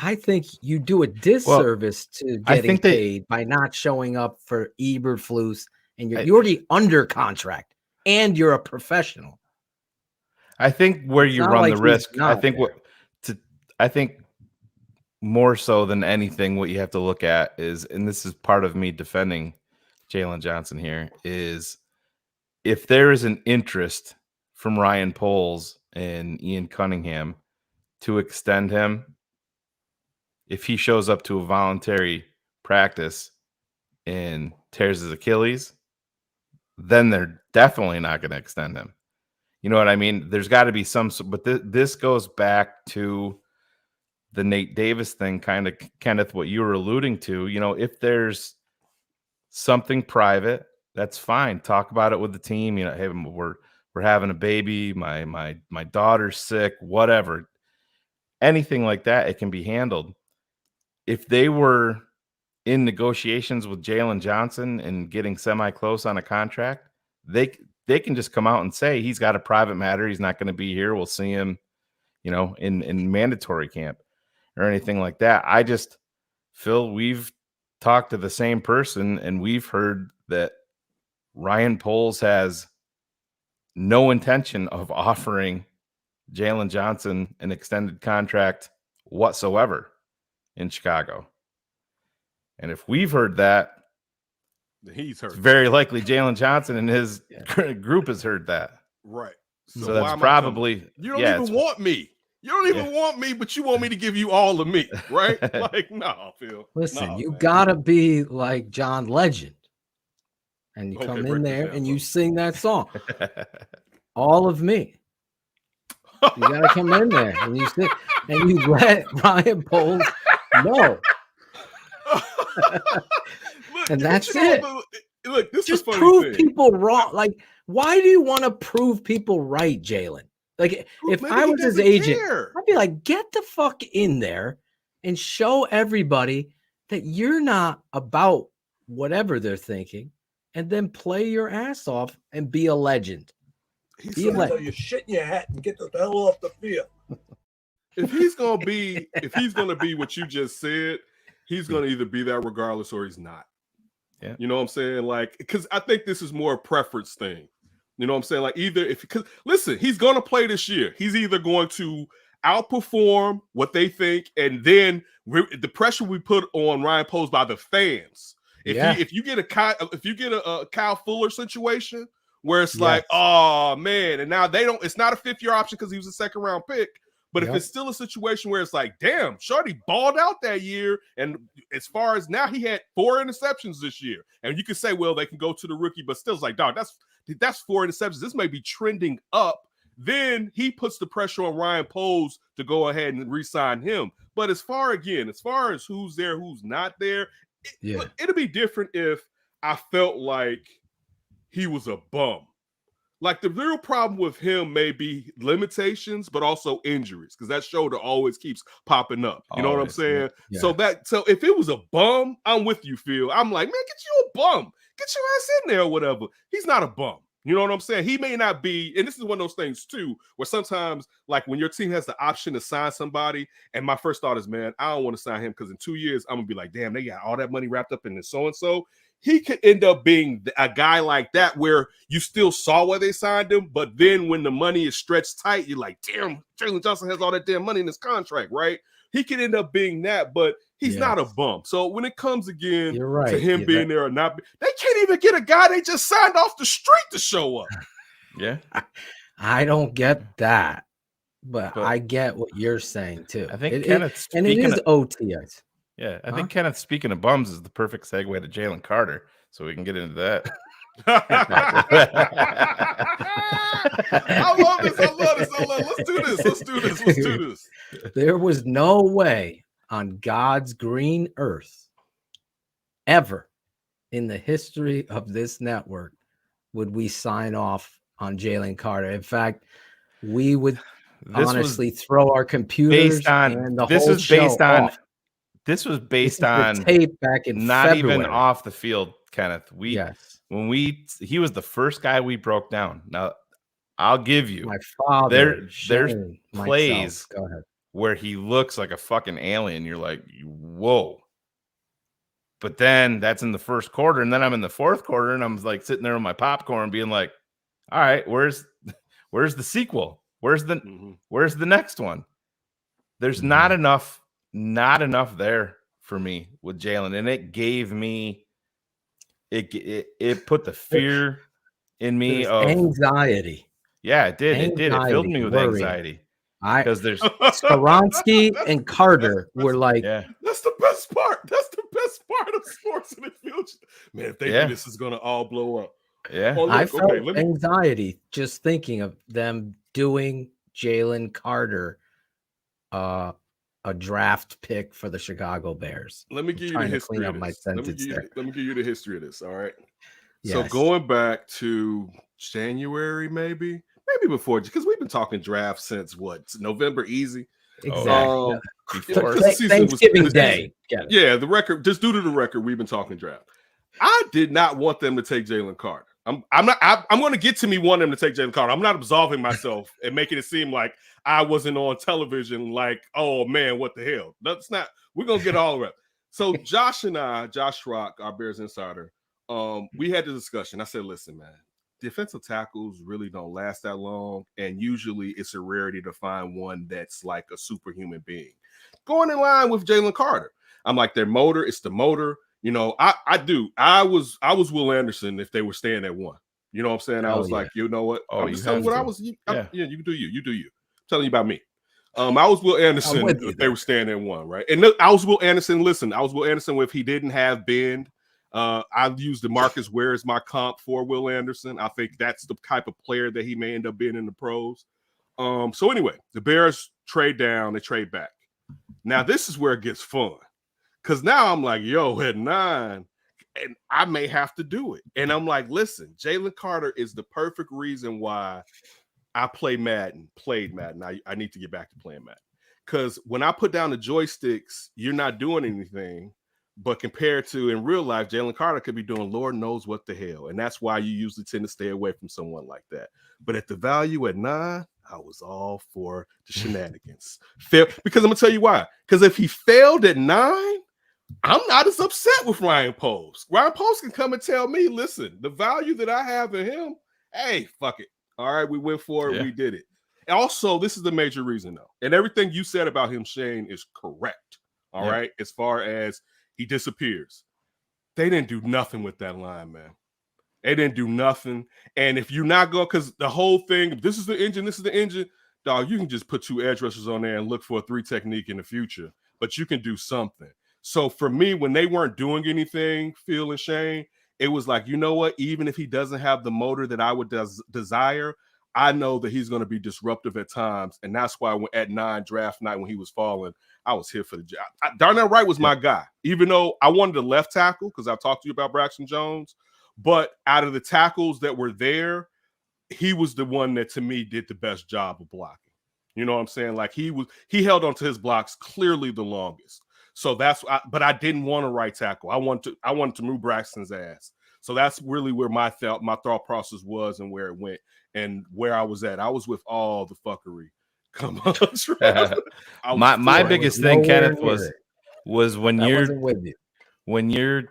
I think you do a disservice to getting paid by not showing up for Eberflus, and you're already under contract, and you're a professional. I think where you run the risk, I think more so than anything, what you have to look at is, and this is part of me defending Jalen Johnson here, is if there is an interest from Ryan Poles and Ian Cunningham to extend him, if he shows up to a voluntary practice and tears his Achilles, then they're definitely not going to extend him. You know what I mean? There's got to be some, but this goes back to the Nate Davis thing, kind of, Kenneth, what you were alluding to. You know, if there's something private, that's fine. Talk about it with the team. You know, hey, we're having a baby. My daughter's sick. Whatever, anything like that, it can be handled. If they were in negotiations with Jalen Johnson and getting semi-close on a contract, they can just come out and say he's got a private matter. He's not going to be here. We'll see him, you know, in mandatory camp or anything like that. I just, Phil, we've talked to the same person, and we've heard that Ryan Poles has no intention of offering Jalen Johnson an extended contract whatsoever in Chicago. And if we've heard that, he's heard. It's very likely Jalen Johnson and his group has heard that. Right. So that's probably you don't even want me. You don't even want me, but you want me to give you all of me, right? Like, no, Phil. Listen, you gotta be like John Legend, and you come in there and you sing that song, all of me. You gotta come in there and you sing, and you let Ryan Poles know. And that's it. Look, this just is prove people wrong. Like, why do you want to prove people right, Jalen? Like, if I was his agent, I'd be like, get the fuck in there and show everybody that you're not about whatever they're thinking, and then play your ass off and be a legend. Be a legend. So you shit in your hat and get the hell off the field. If he's gonna be what you just said, he's gonna either be that regardless or he's not. Yeah. You know what I'm saying? Like, because I think this is more a preference thing. You know what I'm saying? Like, because listen, he's gonna play this year. He's either going to outperform what they think, and then the pressure we put on Ryan Poles by the fans. If you get a Kyle Fuller situation where it's like, oh man, and now it's not a fifth-year option because he was a second-round pick. But if it's still a situation where it's like, damn, Shorty balled out that year, and as far as now, he had 4 interceptions this year. And you can say, well, they can go to the rookie, but still, it's like, dog, that's 4 interceptions. This may be trending up. Then he puts the pressure on Ryan Poles to go ahead and re-sign him. But as far as who's there, who's not there, it'll be different if I felt like he was a bum. Like, the real problem with him may be limitations, but also injuries, because that shoulder always keeps popping up. You know what I'm saying? Yeah. So if it was a bum, I'm with you, Phil. I'm like, man, get you a bum. Get your ass in there or whatever. He's not a bum. You know what I'm saying? He may not be, and this is one of those things too, where sometimes, like, when your team has the option to sign somebody, and my first thought is, man, I don't want to sign him because in 2 years, I'm going to be like, damn, they got all that money wrapped up in this so-and-so. He could end up being a guy like that where you still saw where they signed him, but then when the money is stretched tight, you're like, damn, Jalen Johnson has all that damn money in his contract, right? He could end up being that, but he's not a bum. So when it comes again to him being there or not, they can't even get a guy they just signed off the street to show up. Yeah. I don't get that, but I get what you're saying too. I think it is OTAs. Yeah, I think Kenneth, speaking of bums, is the perfect segue to Jalen Carter, so we can get into that. I love this. Let's do this. There was no way on God's green earth ever in the history of this network would we sign off on Jalen Carter. In fact, we would honestly throw our computers and the whole show off. This was based on tape back in not February. Even off the field, Kenneth. He was the first guy we broke down. Now, I'll give you my father. There's plays Go ahead. where he looks like a fucking alien. You're like, whoa. But then that's in the first quarter, and then I'm in the fourth quarter, and I'm like sitting there with my popcorn, being like, "All right, where's the sequel? Where's the next one?" There's not enough there for me with Jalen, and it gave me it put the fear in me of anxiety. Yeah, it did. It filled me with anxiety. Because there's Skoronsky and Carter were like, that's the best part. That's the best part of sports in the future. Man, if they do this, is going to all blow up. Yeah, I felt anxiety just thinking of them doing Jalen Carter a draft pick for the Chicago Bears. Let me give you the history of this. Let me give you the history of this. All right. Yes. So going back to January, maybe before, because we've been talking draft since November, easy. Exactly. Thanksgiving Day. Yeah, the record, just due to the record, we've been talking draft. I did not want them to take Jalen Carter. I'm going to get to me wanting them to take Jalen Carter. I'm not absolving myself and making it seem like I wasn't on television like, oh man, what the hell? That's not, we're going to get all around. So Josh Rock, our Bears insider, we had the discussion. I said, listen, man, defensive tackles really don't last that long, and usually it's a rarity to find one that's like a superhuman being. Going in line with Jalen Carter, I'm like, their motor, it's the motor. You know, I was Will Anderson if they were staying at one. You know what I'm saying? I was like, you know what? I'm just telling you what I was. You do you. I'm telling you about me. I was Will Anderson if they were staying at one, right? And I was Will Anderson. Listen, I was Will Anderson if he didn't have Bend. I've used DeMarcus Ware as my comp for Will Anderson. I think that's the type of player that he may end up being in the pros. So anyway, the Bears trade down, they trade back. Now this is where it gets fun, because now I'm like, yo, at 9, and I may have to do it. And I'm like, listen, Jalen Carter is the perfect reason why I played Madden. I need to get back to playing Madden, because when I put down the joysticks, you're not doing anything. But compared to in real life, Jalen Carter could be doing Lord knows what the hell. And that's why you usually tend to stay away from someone like that. But at the value at 9, I was all for the shenanigans. Because I'm going to tell you why. Because if he failed at 9, I'm not as upset with Ryan Post. Ryan Post can come and tell me, listen, the value that I have in him, hey, fuck it. All right, we went for it. Yeah. We did it. And also, this is the major reason, though. And everything you said about him, Shane, is correct. All right, as far as he disappears. They didn't do nothing with that line, man. They didn't do nothing. And if you're not going, because the whole thing, this is the engine, dog, you can just put 2 edge rushers on there and look for a 3 technique in the future. But you can do something. So for me, when they weren't doing anything, Phil and Shane, it was like, you know what? Even if he doesn't have the motor that I would desire, I know that he's going to be disruptive at times. And that's why at 9 draft night when he was falling, I was here for the job. Darnell Wright was my guy, even though I wanted a left tackle because I talked to you about Braxton Jones. But out of the tackles that were there, he was the one that to me did the best job of blocking. You know what I'm saying? Like he held onto his blocks clearly the longest. So but I didn't want a right tackle. I wanted to move Braxton's ass. So that's really where my thought process was and where it went and where I was at. I was with all the fuckery. Come on. my biggest thing, Kenneth, was when you're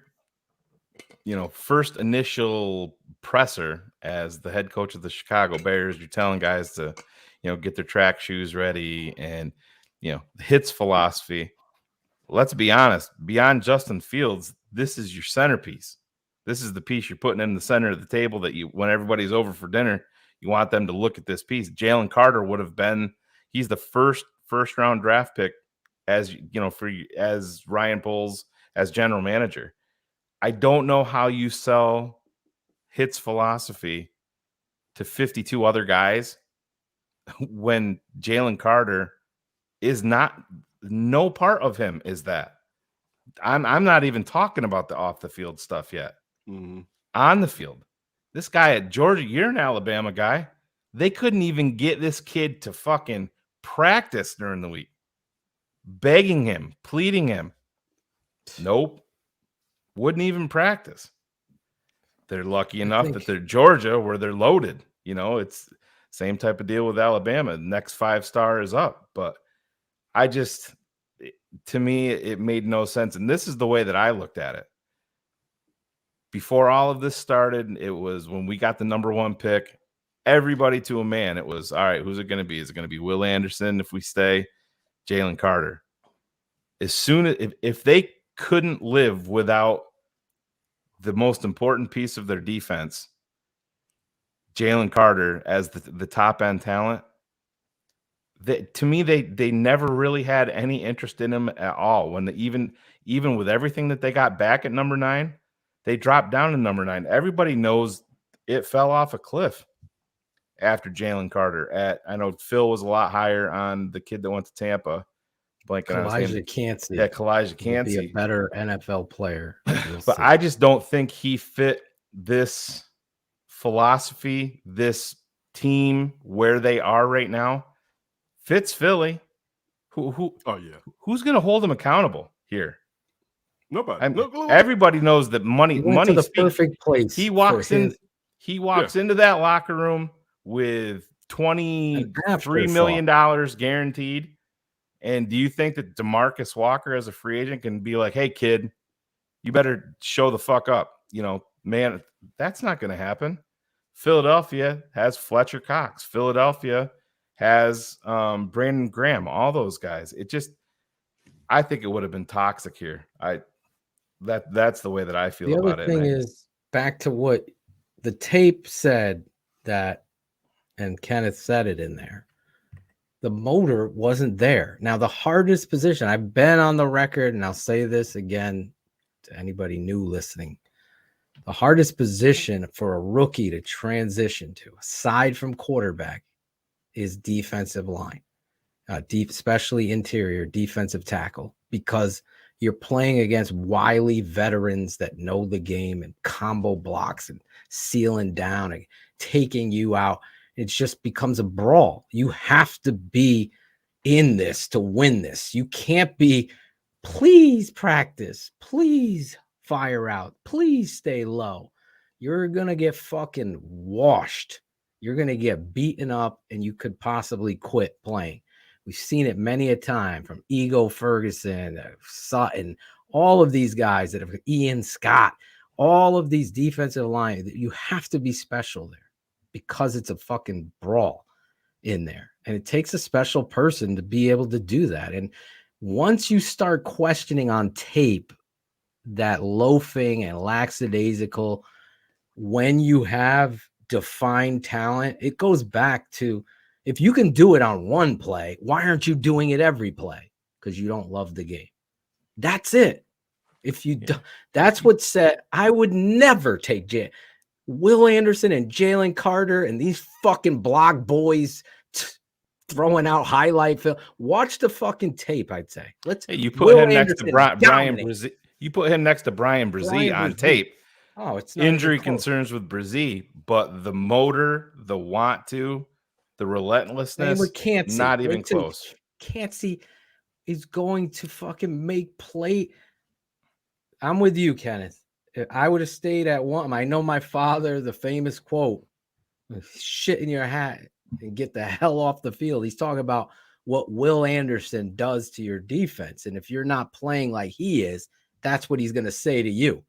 first initial presser as the head coach of the Chicago Bears, you're telling guys to, get their track shoes ready and, the hits philosophy. Let's be honest, beyond Justin Fields, this is your centerpiece. This is the piece you're putting in the center of the table that when everybody's over for dinner, you want them to look at this piece. Jalen Carter would have been, he's the first round draft pick as Ryan Poles as general manager. I don't know how you sell hits philosophy to 52 other guys when Jalen Carter is no part of him is that. I'm not even talking about the off the field stuff yet. Mm-hmm. On the field, this guy at Georgia, you're an Alabama guy. They couldn't even get this kid to fucking practice during the week. Begging him, pleading him. Nope. Wouldn't even practice. They're lucky enough that they're Georgia where they're loaded. It's same type of deal with Alabama. Next 5-star is up. But to me, it made no sense. And this is the way that I looked at it. Before all of this started, it was when we got the number 1 pick, everybody to a man. It was, all right, who's it going to be? Is it going to be Will Anderson if we stay? Jalen Carter. As soon as, if they couldn't live without the most important piece of their defense, Jalen Carter as the top end talent, to me, they never really had any interest in him at all. When even with everything that they got back at number 9, they dropped down to number 9. Everybody knows it fell off a cliff after Jalen Carter. I know Phil was a lot higher on the kid that went to Tampa. Elijah Cansey. Yeah, Elijah Cansey. Be a better NFL player. But I just don't think he fit this philosophy, this team where they are right now. Fits Philly. Oh yeah. Who's going to hold him accountable here? Nobody. Everybody knows that money. Money the speaks. Perfect place. He walks in. He walks into that locker room with $23 million guaranteed. And do you think that DeMarcus Walker as a free agent can be like, hey, kid, you better show the fuck up? Man, that's not going to happen. Philadelphia has Fletcher Cox. Philadelphia has Brandon Graham, all those guys. I think it would have been toxic here. That's the way that I feel about it. The other thing is, back to what the tape said, that, and Kenneth said it in there, the motor wasn't there. Now, the hardest position, I've been on the record, and I'll say this again to anybody new listening, the hardest position for a rookie to transition to, aside from quarterback, is defensive line, especially interior defensive tackle, because you're playing against wily veterans that know the game and combo blocks and sealing down and taking you out. It just becomes a brawl. You have to be in this to win this. You can't be, please practice, please fire out, please stay low. You're going to get fucking washed. You're going to get beaten up, and you could possibly quit playing. We've seen it many a time from Ego Ferguson, Sutton, all of these guys that have Ian Scott, all of these defensive line. You have to be special there because it's a fucking brawl in there. And it takes a special person to be able to do that. And once you start questioning on tape that loafing and lackadaisical, when you have defined talent, it goes back to, if you can do it on one play, why aren't you doing it every play? Because you don't love the game. That's it. If you do, that's what said. I would never take Will Anderson and Jalen Carter and these fucking block boys throwing out highlight film. Watch the fucking tape. I'd say you put him next to Brian Brzee. You put him next to Brian Brzee on tape. Oh, it's not injury concerns with Brzee, but the motor, the want to, the relentlessness, not even close. Cansey is going to fucking make play. I'm with you, Kenneth. If I would have stayed at one, I know my father, the famous quote, shit in your hat and get the hell off the field. He's talking about what Will Anderson does to your defense. And if you're not playing like he is, that's what he's going to say to you.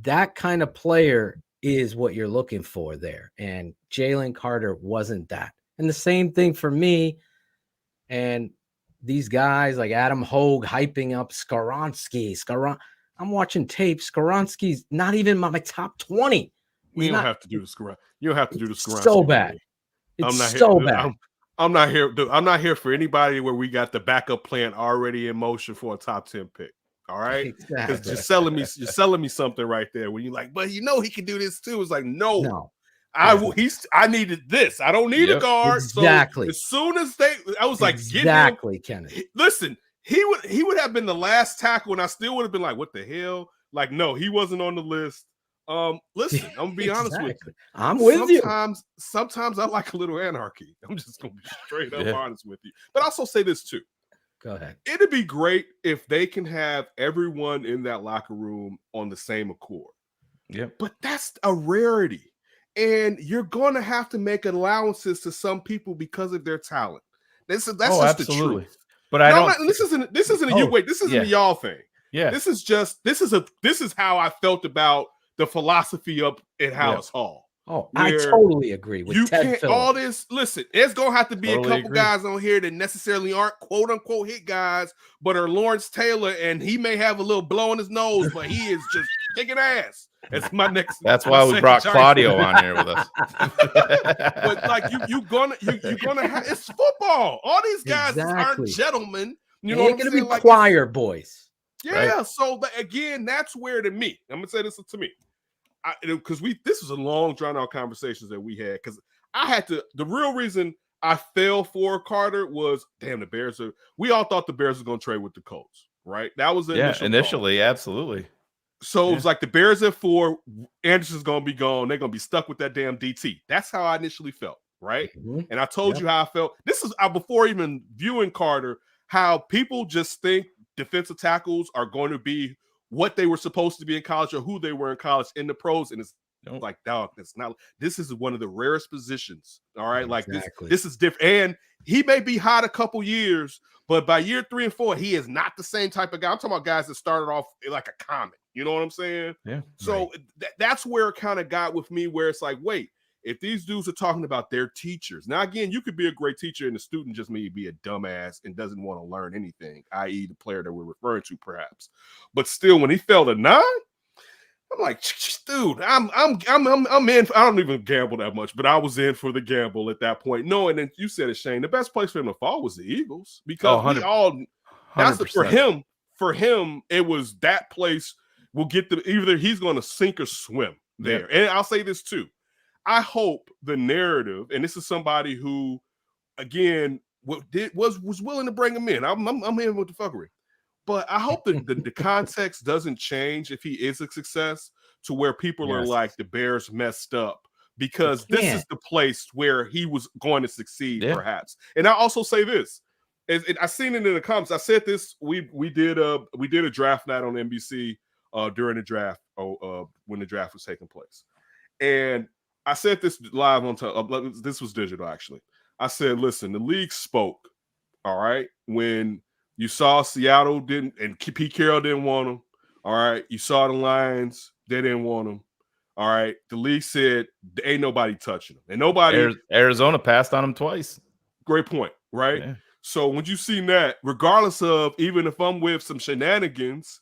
That kind of player is what you're looking for there. And Jalen Carter wasn't that. And the same thing for me. And these guys like Adam Hogue hyping up Skoronski. I'm watching tape. Skoronski's not even my top 20. You don't have to do the Skoronski. You don't have to do the Skoronski. So bad. It's so bad. I'm not here. I'm not here for anybody where we got the backup plan already in motion for a top 10 pick. All right, because exactly. you're selling me something right there. When you're like, but he can do this too. It's like, no. I needed this. I don't need a guard. Exactly. So as soon as I was like, exactly, Kenneth. Listen, he would have been the last tackle, and I still would have been like, what the hell? Like, no, he wasn't on the list. Listen, I'm gonna be honest with you. I'm with you. Sometimes I like a little anarchy. I'm just gonna be straight up honest with you. But I'll also say this too. Go ahead. It'd be great if they can have everyone in that locker room on the same accord. Yeah. But that's a rarity. And you're going to have to make allowances to some people because of their talent. That's just the truth. But I don't. This isn't a you wait. This isn't a y'all thing. Yeah. This is how I felt about the philosophy up at House Hall. Oh, I totally agree with Ted can't Phillips. all this. Listen, there's gonna have to be a couple guys on here that necessarily aren't quote unquote hit guys, but are Lawrence Taylor, and he may have a little blow in his nose, but he is just kicking ass. That's my next. That's why we brought Claudio on here with us. But like you're gonna have it's football. All these guys aren't gentlemen. You know, they're gonna be choir boys. Yeah. Right? So, but again, that's where to me. I'm gonna say this to me. Because this was a long drawn out conversations that we had, because I had to, the real reason I fell for Carter was, damn, the Bears we all thought the Bears were going to trade with the Colts, right? That was the initially, absolutely. So it was like the Bears at 4, Anderson's going to be gone, they're going to be stuck with that damn DT. That's how I initially felt, right? And I told you how I felt. This is before even viewing Carter, how people just think defensive tackles are going to be what they were supposed to be in college or who they were in college in the pros. And it's like, dog, it's not. This is one of the rarest positions. All right. Like this is different. And he may be hot a couple years, but by year 3 and 4, he is not the same type of guy. I'm talking about guys that started off like a comet. You know what I'm saying? Yeah. So that's where it kind of got with me, where it's like, wait, if these dudes are talking about their teachers, now again, you could be a great teacher and the student just may be a dumbass and doesn't want to learn anything, i.e. the player that we're referring to perhaps. But still, when he fell to 9, I'm like, dude, I'm in. I don't even gamble that much, but I was in for the gamble at that point. No, and then you said it, Shane. The best place for him to fall was the Eagles, because we all. That's for him. For him, it was that place. Will get the either he's going to sink or swim there. Yeah. And I'll say this too. I hope the narrative, and this is somebody who, again, was willing to bring him in. I'm in with the fuckery, but I hope that the context doesn't change if he is a success to where people are like, the Bears messed up, because this is the place where he was going to succeed, perhaps. And I also say this, I seen it in the comments. I said this. We did a draft night on NBC during the draft, when the draft was taking place, and I said this live on this was digital actually. I said, listen, the league spoke, all right, when you saw Seattle didn't, and Pete Carroll didn't want him, all right, you saw the Lions, they didn't want him, all right, the league said ain't nobody touching him, and nobody. Arizona passed on him twice. Great point, right? Yeah. So when you see that, regardless of, even if I'm with some shenanigans,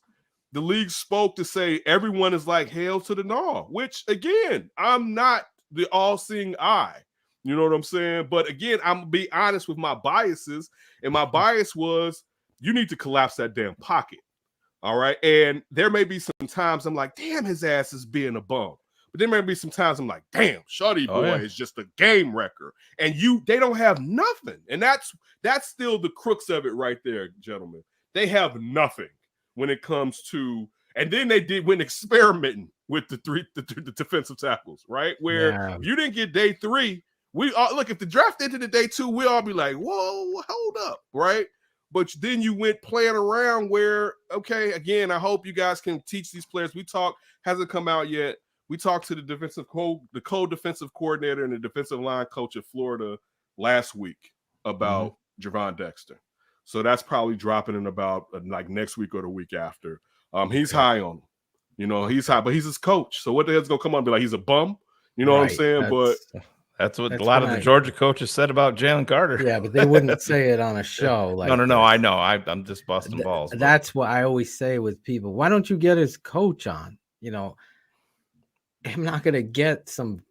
the league spoke to say everyone is like, hail to the gnaw, which again, I'm not the all-seeing eye. You know what I'm saying? But again, I'm gonna be honest with my biases, and my bias was, you need to collapse that damn pocket. All right. And there may be some times I'm like, damn, his ass is being a bum. But there may be some times I'm like, damn, Shorty boy is just a game wrecker. And they don't have nothing. And that's still the crux of it right there, gentlemen. They have nothing when it comes to, and then they went experimenting with the defensive tackles, right? Where if you didn't get day 3, we all look, if the draft ended at day 2, we all be like, whoa, hold up, right? But then you went playing around where, okay, again, I hope you guys can teach these players. Hasn't come out yet. We talked to the co-defensive coordinator and the defensive line coach of Florida last week about Javon Dexter. So that's probably dropping in about like next week or the week after. He's high on him. You know, he's high, but he's his coach. So what the hell's going to come on and be like, he's a bum? You know what I'm saying? That's what a lot of the Georgia coaches said about Jalen Carter. Yeah, but they wouldn't say it on a show. Like no. I know. I'm just busting balls. That's what I always say with people. Why don't you get his coach on? You know, I'm not going to get some,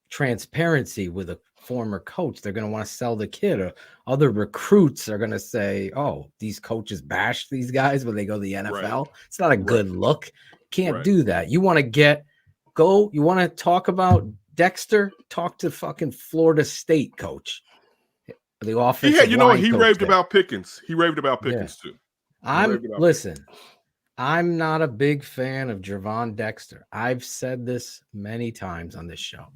transparency with a former coach. They're going to want to sell the kid, or other recruits are going to say, oh, these coaches bash these guys when they go to the NFL. Right. It's not a good look. Can't do that. You want to you want to talk about Dexter, talk to fucking Florida State coach. The offensive he raved about Pickens. He raved about Pickens too. I'm not a big fan of Javon Dexter. I've said this many times on this show.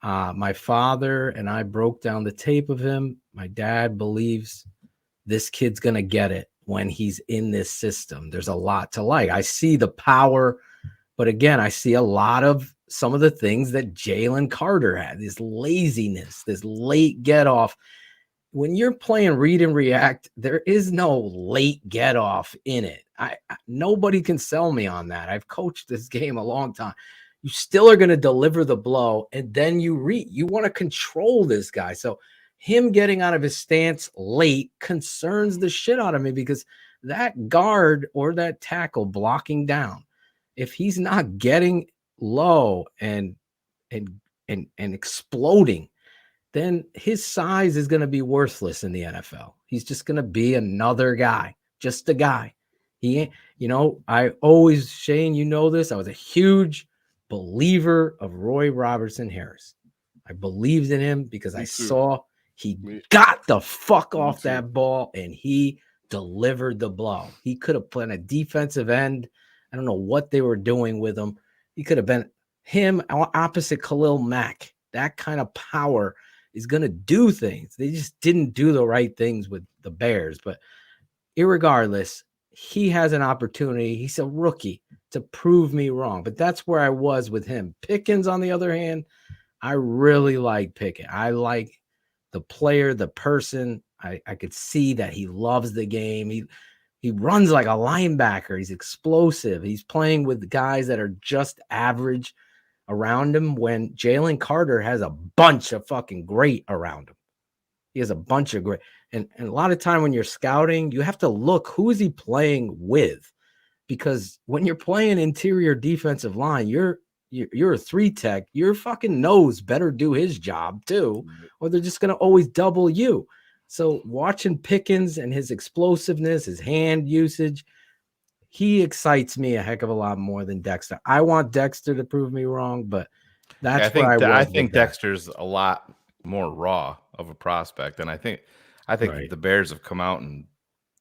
My father and I broke down the tape of him. My dad believes this kid's going to get it when he's in this system. There's a lot to like. I see the power, but again, I see a lot of some of the things that Jalen Carter had, this laziness, this late get off. when you're playing read and react, there is no late get off in it. Nobody can sell me on that. I've coached this game a long time. You still are going to deliver the blow, and then you want to control this guy. So him getting out of his stance late concerns the shit out of me, because that guard or that tackle blocking down, if he's not getting low and exploding, then his size is going to be worthless in the NFL. He's just going to be another guy, just a guy. He ain't, I always, Shane, you know this, I was a huge believer of Roy Robertson Harris. I believed in him because I saw he got the fuck off that ball and he delivered the blow. He could have played a defensive end. I don't know what they were doing with him. He could have been him opposite Khalil Mack. That kind of power is going to do things. They just didn't do the right things with the Bears. But irregardless, he has an opportunity. He's a rookie to prove me wrong. But that's where I was with him. Pickens, on the other hand, I really like Pickens. I like the player, the person. I could see that he loves the game. He runs like a linebacker. He's explosive. He's playing with guys that are just average around him, when Jalen Carter has a bunch of fucking great around him. He has a bunch of great. And a lot of time when you're scouting, you have to look, who is he playing with? Because when you're playing interior defensive line, you're a 3 tech. Your fucking nose better do his job too, or they're just going to always double you. So watching Pickens and his explosiveness, his hand usage, he excites me a heck of a lot more than Dexter. I want Dexter to prove me wrong, but that's I think Dexter's a lot more raw of a prospect, and I think the Bears have come out and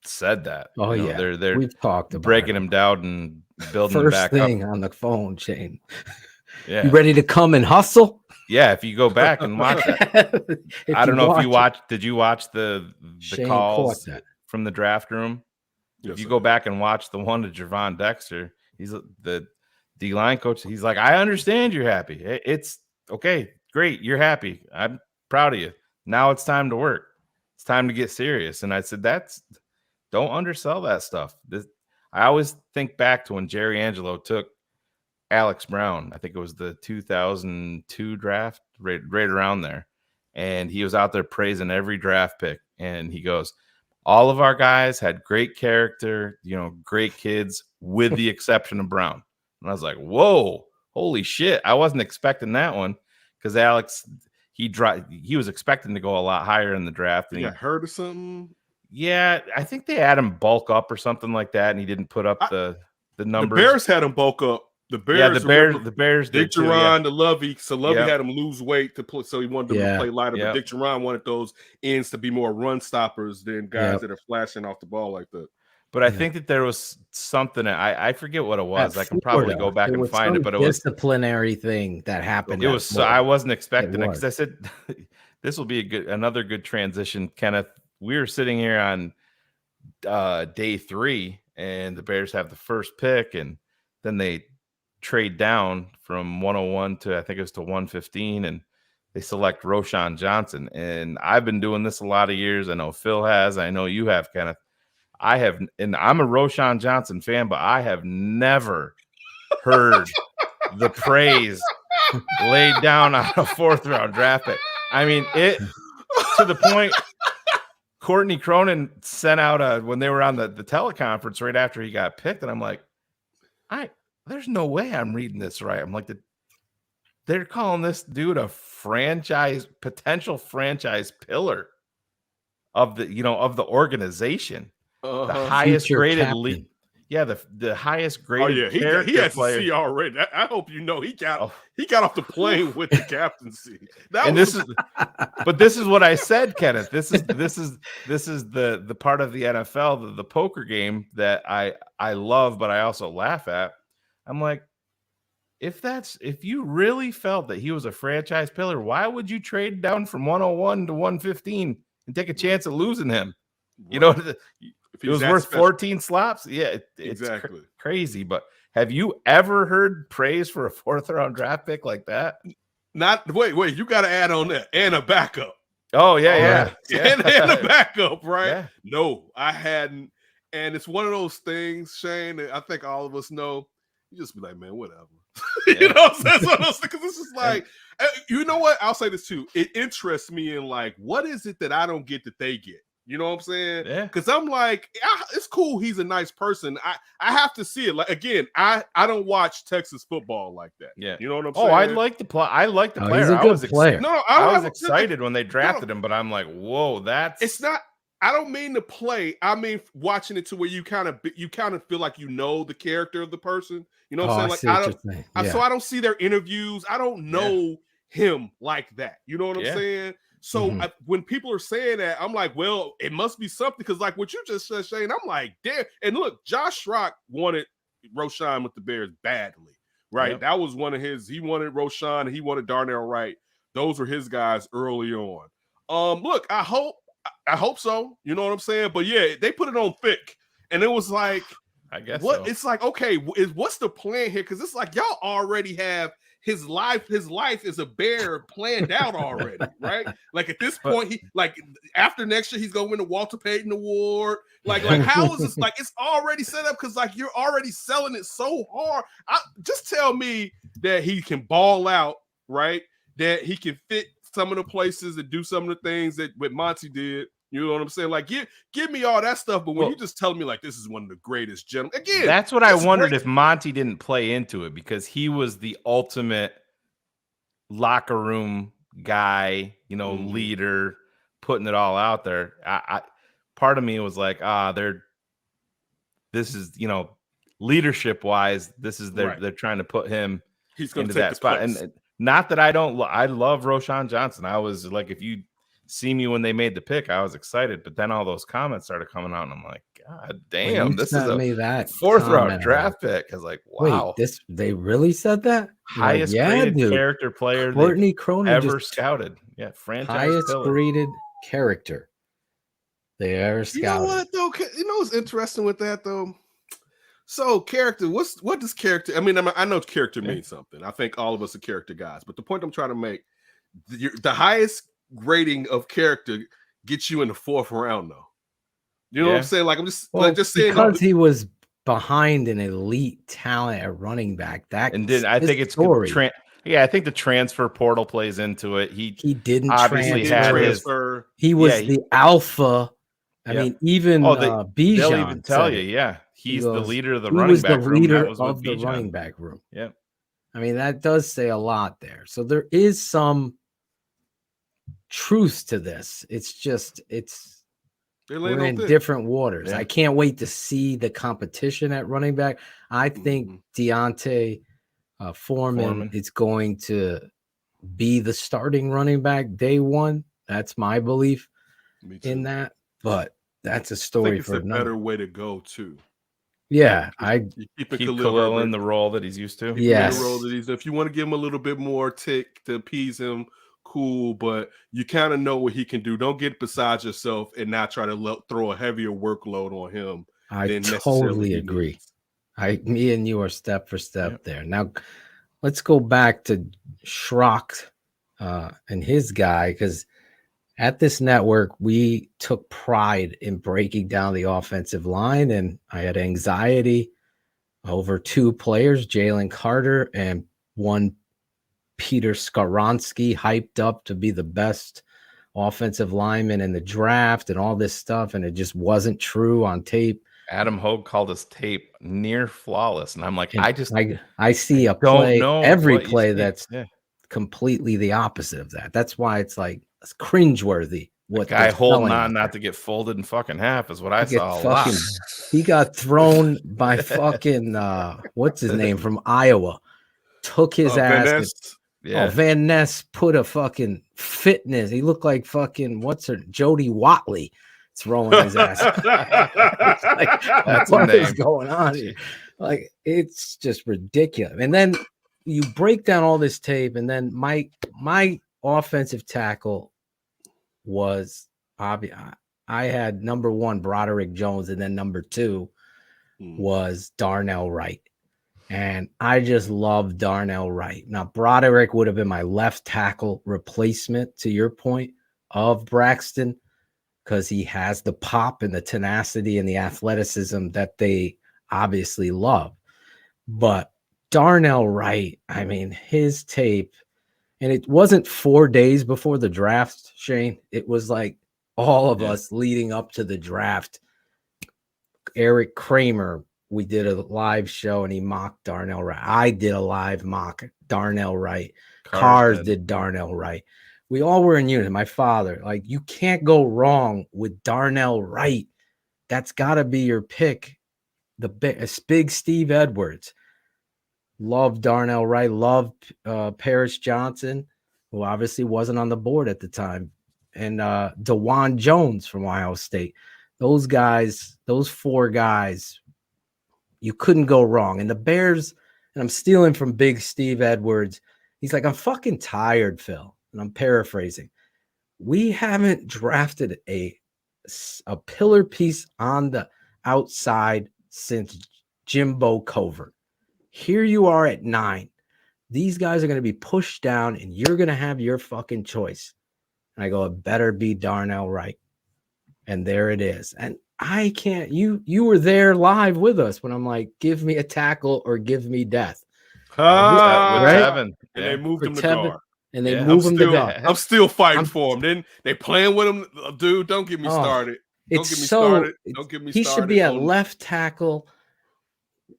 said that. Oh, they're we've talked about breaking him down and building him back up. First thing on the phone, Shane. Yeah, you ready to come and hustle? Yeah, if you go back and watch that. I don't know if you watched. Did you watch the calls from the draft room? If you go back and watch the one to Javon Dexter, he's the D-line coach. He's like, I understand you're happy. It's okay. Great. You're happy. I'm proud of you. Now it's time to work. It's time to get serious. And I said, don't undersell that stuff. I always think back to when Jerry Angelo took Alex Brown. I think it was the 2002 draft, right around there. And he was out there praising every draft pick. And he goes, all of our guys had great character, great kids, with the exception of Brown. And I was like, whoa, holy shit. I wasn't expecting that one, because Alex, he was expecting to go a lot higher in the draft. And he got hurt or something? Yeah, I think they had him bulk up or something like that, and he didn't put up the numbers. The Bears had him bulk up. The Bears did Dick too, Duran to Lovey. So Lovey had him lose weight to play, so he wanted them to play lighter. Yep. But Dick Duran wanted those ends to be more run stoppers than guys that are flashing off the ball like that. But I think that there was something, I forget what it was. I can probably go back and find it, but it was disciplinary thing that happened. It was so I wasn't expecting it, because I said this will be another good transition, Kenneth. We were sitting here on day 3, and the Bears have the first pick, and then they trade down from 101 to, I think it was to 115, and they select Roshon Johnson. And I've been doing this a lot of years. I know Phil has. I know you have, Kenneth. I have, and I'm a Roshon Johnson fan, but I have never heard the praise laid down on a 4th-round draft pick. I mean, it to the point Courtney Cronin sent out when they were on the teleconference right after he got picked, and I'm like, there's no way I'm reading this right. I'm like, they're calling this dude a potential franchise pillar of the organization. The highest graded league. Yeah, the highest graded character he has player. to see already. I hope you know he got off the plane with the captaincy. This is what I said, Kenneth. This is the part of the NFL, the poker game that I love, but I also laugh at. I'm like, if you really felt that he was a franchise pillar, why would you trade down from 101 to 115 and take a chance at losing him? Right. It was worth 14 slops. Yeah, it's exactly crazy. But have you ever heard praise for a 4th-round draft pick like that? Wait, you got to add on that and a backup. Oh yeah. And the backup, right? Yeah. No, I hadn't. And it's one of those things, Shane, that I think all of us know. You just be like, man, whatever. You know what I'm saying? It's one of those things, because this is like, you know what? I'll say this too. It interests me in like, what is it that I don't get that they get? You know what I'm saying? Yeah. Because I'm like, it's cool. He's a nice person. I have to see it. Like, again, I don't watch Texas football like that. Yeah. You know what I'm saying? Oh, I like the play. I like the player. He's a good player. No, I was excited when they drafted him, but I'm like, whoa, that's. It's not. I don't mean to play. I mean watching it to where you kind of feel like you know the character of the person. You know what I'm saying? Like so I don't see their interviews. I don't know him like that. You know what I'm saying? So when people are saying that, I'm like, well, it must be something, because like what you just said, Shane, I'm like, damn. And look, Josh Schrock wanted Roshon with the Bears badly, right? Yep. That was one of his. He wanted Roshon and he wanted Darnell Wright. Those were his guys early on. Look, I hope so. You know what I'm saying? But yeah, they put it on thick, and it was like, I guess what? so. It's like, okay, what's the plan here? Because it's like y'all already have his life is a Bear planned out already, right? Like at this point, he like after next year he's gonna win the Walter Payton Award. Like how is this? Like it's already set up, because like you're already selling it so hard. Just tell me that he can ball out, right? That he can fit some of the places and do some of the things that what Monty did. You know what I'm saying? Like, give me all that stuff. But when you just tell me like this is one of the greatest gentlemen, again, that's what I wondered if Monty didn't play into it, because he was the ultimate locker room guy, you know, leader, putting it all out there. I part of me was like, this is, you know, leadership wise, this is they're trying to put him into that spot. And not that I love Roshon Johnson. I was like, if you see me when they made the pick, I was excited, but then all those comments started coming out, and I'm like, God damn, this is a fourth round draft pick. I was like, wow, wait, they really said that? Highest graded character player Courtney Cronin ever scouted. Yeah, franchise highest pillar. graded character they ever scouted. You know what though? You know what's interesting with that though? So character, what does character? I mean, I know character means something. I think all of us are character guys, but the point I'm trying to make, the highest rating of character gets you in the fourth round, though. You know what I'm saying? Like I'm just saying, because he was behind an elite talent at running back. I think it's story. I think the transfer portal plays into it. He didn't obviously transfer. He was the alpha. I mean, even Bijan. They'll even tell you, he's the leader of the running back room. He was the leader of the running back room. Yeah, I mean that does say a lot there. So there is some truth to this. It's just we're in different waters. I can't wait to see the competition at running back. I think Deontay Foreman is going to be the starting running back day one. That's my belief in that. But that's a story for another. Better way to go too. Yeah, you keep Khalil in the role that he's used to. Yes, if you want to give him a little bit more tick to appease him, cool. But you kind of know what he can do. Don't get beside yourself and not try to throw a heavier workload on him. I totally agree. Me and you are step for step there. Now, let's go back to Schrock and his guy, because at this network, we took pride in breaking down the offensive line, and I had anxiety over two players, Jalen Carter and one Peter Skoronsky, hyped up to be the best offensive lineman in the draft and all this stuff, and it just wasn't true on tape. Adam Hogue called his tape near flawless, and I'm like, I see a play, every play that's completely the opposite of that. That's why it's like it's cringeworthy. What guy holding on not to get folded in fucking half is what I saw a lot. He got thrown by fucking what's his name from Iowa. Took his ass. Van Ness put a fucking fitness. He looked like fucking Jody Watley throwing his ass. Like, what is going on here? Like, it's just ridiculous. And then you break down all this tape, and then my offensive tackle was obvious. I had number one Broderick Jones, and then number two was Darnell Wright. And I just love Darnell Wright. Now, Broderick would have been my left tackle replacement, to your point, of Braxton because he has the pop and the tenacity and the athleticism that they obviously love. But Darnell Wright, I mean, his tape, and it wasn't 4 days before the draft, Shane. It was like all of us leading up to the draft. Eric Kramer, we did a live show and he mocked Darnell Wright. I did a live mock Darnell Wright. Cars did Darnell Wright. We all were in unison. My father, like, you can't go wrong with Darnell Wright. That's got to be your pick. The big Steve Edwards. Love Darnell Wright. Love Paris Johnson, who obviously wasn't on the board at the time. And DeJuan Jones from Ohio State. Those guys, those 4 guys, you couldn't go wrong. And the Bears, and I'm stealing from big Steve Edwards. He's like, I'm fucking tired, Phil. And I'm paraphrasing. We haven't drafted a pillar piece on the outside since Jimbo Covert. Here you are at 9. These guys are going to be pushed down and you're going to have your fucking choice. And I go, it better be Darnell Wright. And there it is. And I can't, you were there live with us when I'm like, give me a tackle or give me death. Right? And they moved him to Tevin, guard. And they move him to guard. I'm still fighting for him. Then they playing with him. Dude, don't get me started. Don't get me started. Don't get me He started. should be at left tackle.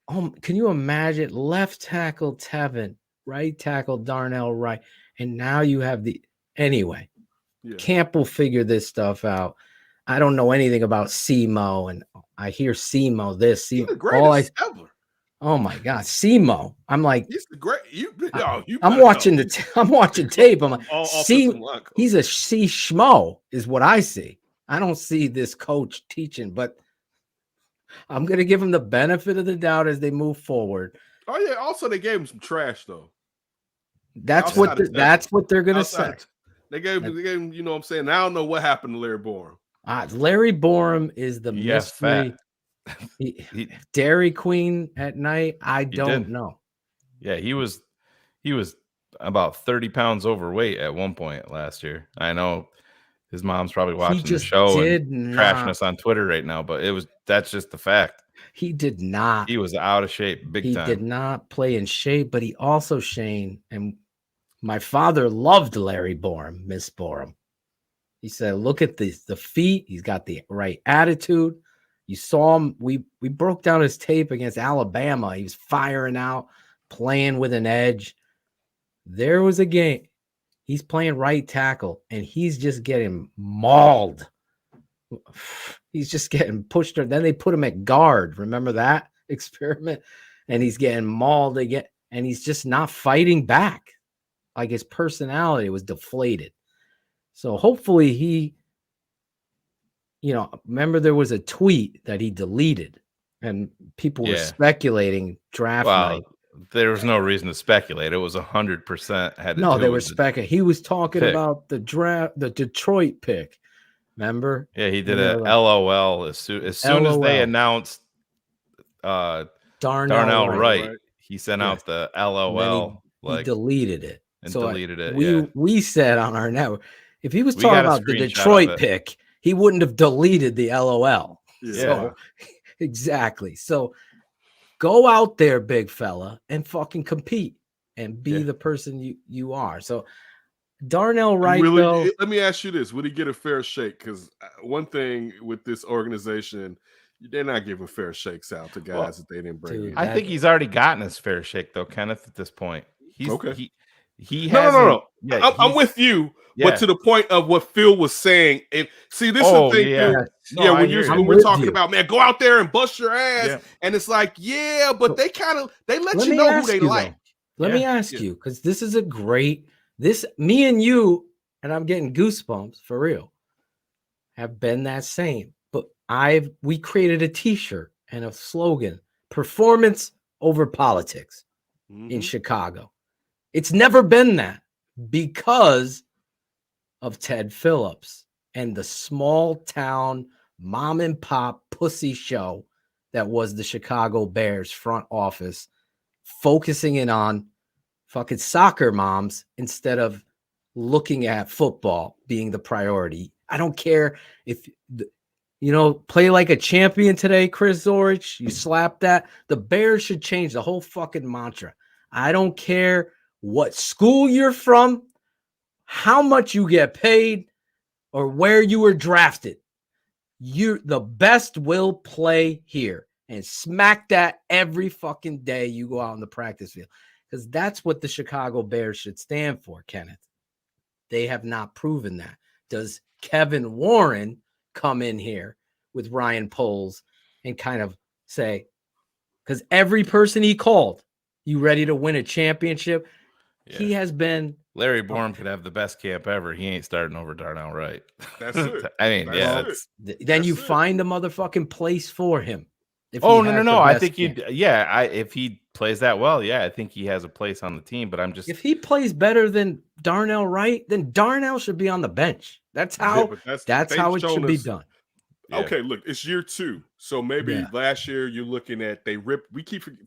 Can you imagine left tackle Tevin, right tackle Darnell Wright, and now you have anyway. Yeah. Camp will figure this stuff out. I don't know anything about SEMO, and I hear SEMO this. He's the greatest ever. Oh my God, SEMO! I'm like, he's the great. I'm watching I'm watching tape. I'm like, he's a C schmo, is what I see. I don't see this coach teaching, but I'm going to give him the benefit of the doubt as they move forward. Oh yeah. Also, they gave him some trash though. That's what they're going to say. They gave him. You know what I'm saying? I don't know what happened to Larry Borum. Larry Borum is the mystery. Dairy Queen at night. I don't know. Yeah, he was about 30 pounds overweight at one point last year. I know his mom's probably watching the show and trashing us on Twitter right now, but that's just the fact. He did not. He was out of shape big time. He did not play in shape, but he also, Shane, and my father loved Larry Borum, Miss Borum. He said, look at the feet. He's got the right attitude. You saw him. We broke down his tape against Alabama. He was firing out, playing with an edge. There was a game. He's playing right tackle, and he's just getting mauled. He's just getting pushed. Then they put him at guard. Remember that experiment? And he's getting mauled again, and he's just not fighting back. Like his personality was deflated. So hopefully he, remember there was a tweet that he deleted, and people were speculating draft night. There was no reason to speculate. It was 100%. No, they were speculating. He was talking about the draft, the Detroit pick. Remember? Yeah, he did a LOL as soon as they announced Darnell Wright. He sent out the LOL. He deleted it. And deleted it. We said on our network, if he was talking about the Detroit pick, he wouldn't have deleted the LOL. Yeah. So, exactly. So go out there, big fella, and fucking compete and be the person you are. So Darnell Wright, let me ask you this. Would he get a fair shake? Because one thing with this organization, they're not giving fair shakes out to guys that they didn't bring in. I think he's already gotten his fair shake, though, Kenneth, at this point. No. Yeah, I'm with you, but to the point of what Phil was saying, and see, this is the thing. When we're talking about, man, go out there and bust your ass, and it's like, but they let you know who they like. Let me ask you, because this is me and you, and I'm getting goosebumps for real, have been that same. But we created a T-shirt and a slogan: performance over politics in Chicago. It's never been that because of Ted Phillips and the small town mom and pop pussy show that was the Chicago Bears front office, focusing in on fucking soccer moms instead of looking at football being the priority. I don't care if, play like a champion today, Chris Zorich. You slap that. The Bears should change the whole fucking mantra. I don't care what school you're from, how much you get paid, or where you were drafted. The best will play here, and smack that every fucking day you go out on the practice field, because that's what the Chicago Bears should stand for, Kenneth. They have not proven that. Does Kevin Warren come in here with Ryan Poles and kind of say, because every person he called, you ready to win a championship? Yeah. He has been. Larry Borum could have the best camp ever. He ain't starting over Darnell Wright. That's it. I mean, then you find a motherfucking place for him. No. I think if he plays that well, I think he has a place on the team. But if he plays better than Darnell Wright, then Darnell should be on the bench. That's how that's how it should be done. Yeah. Okay, look, it's year 2, so maybe last year you're looking at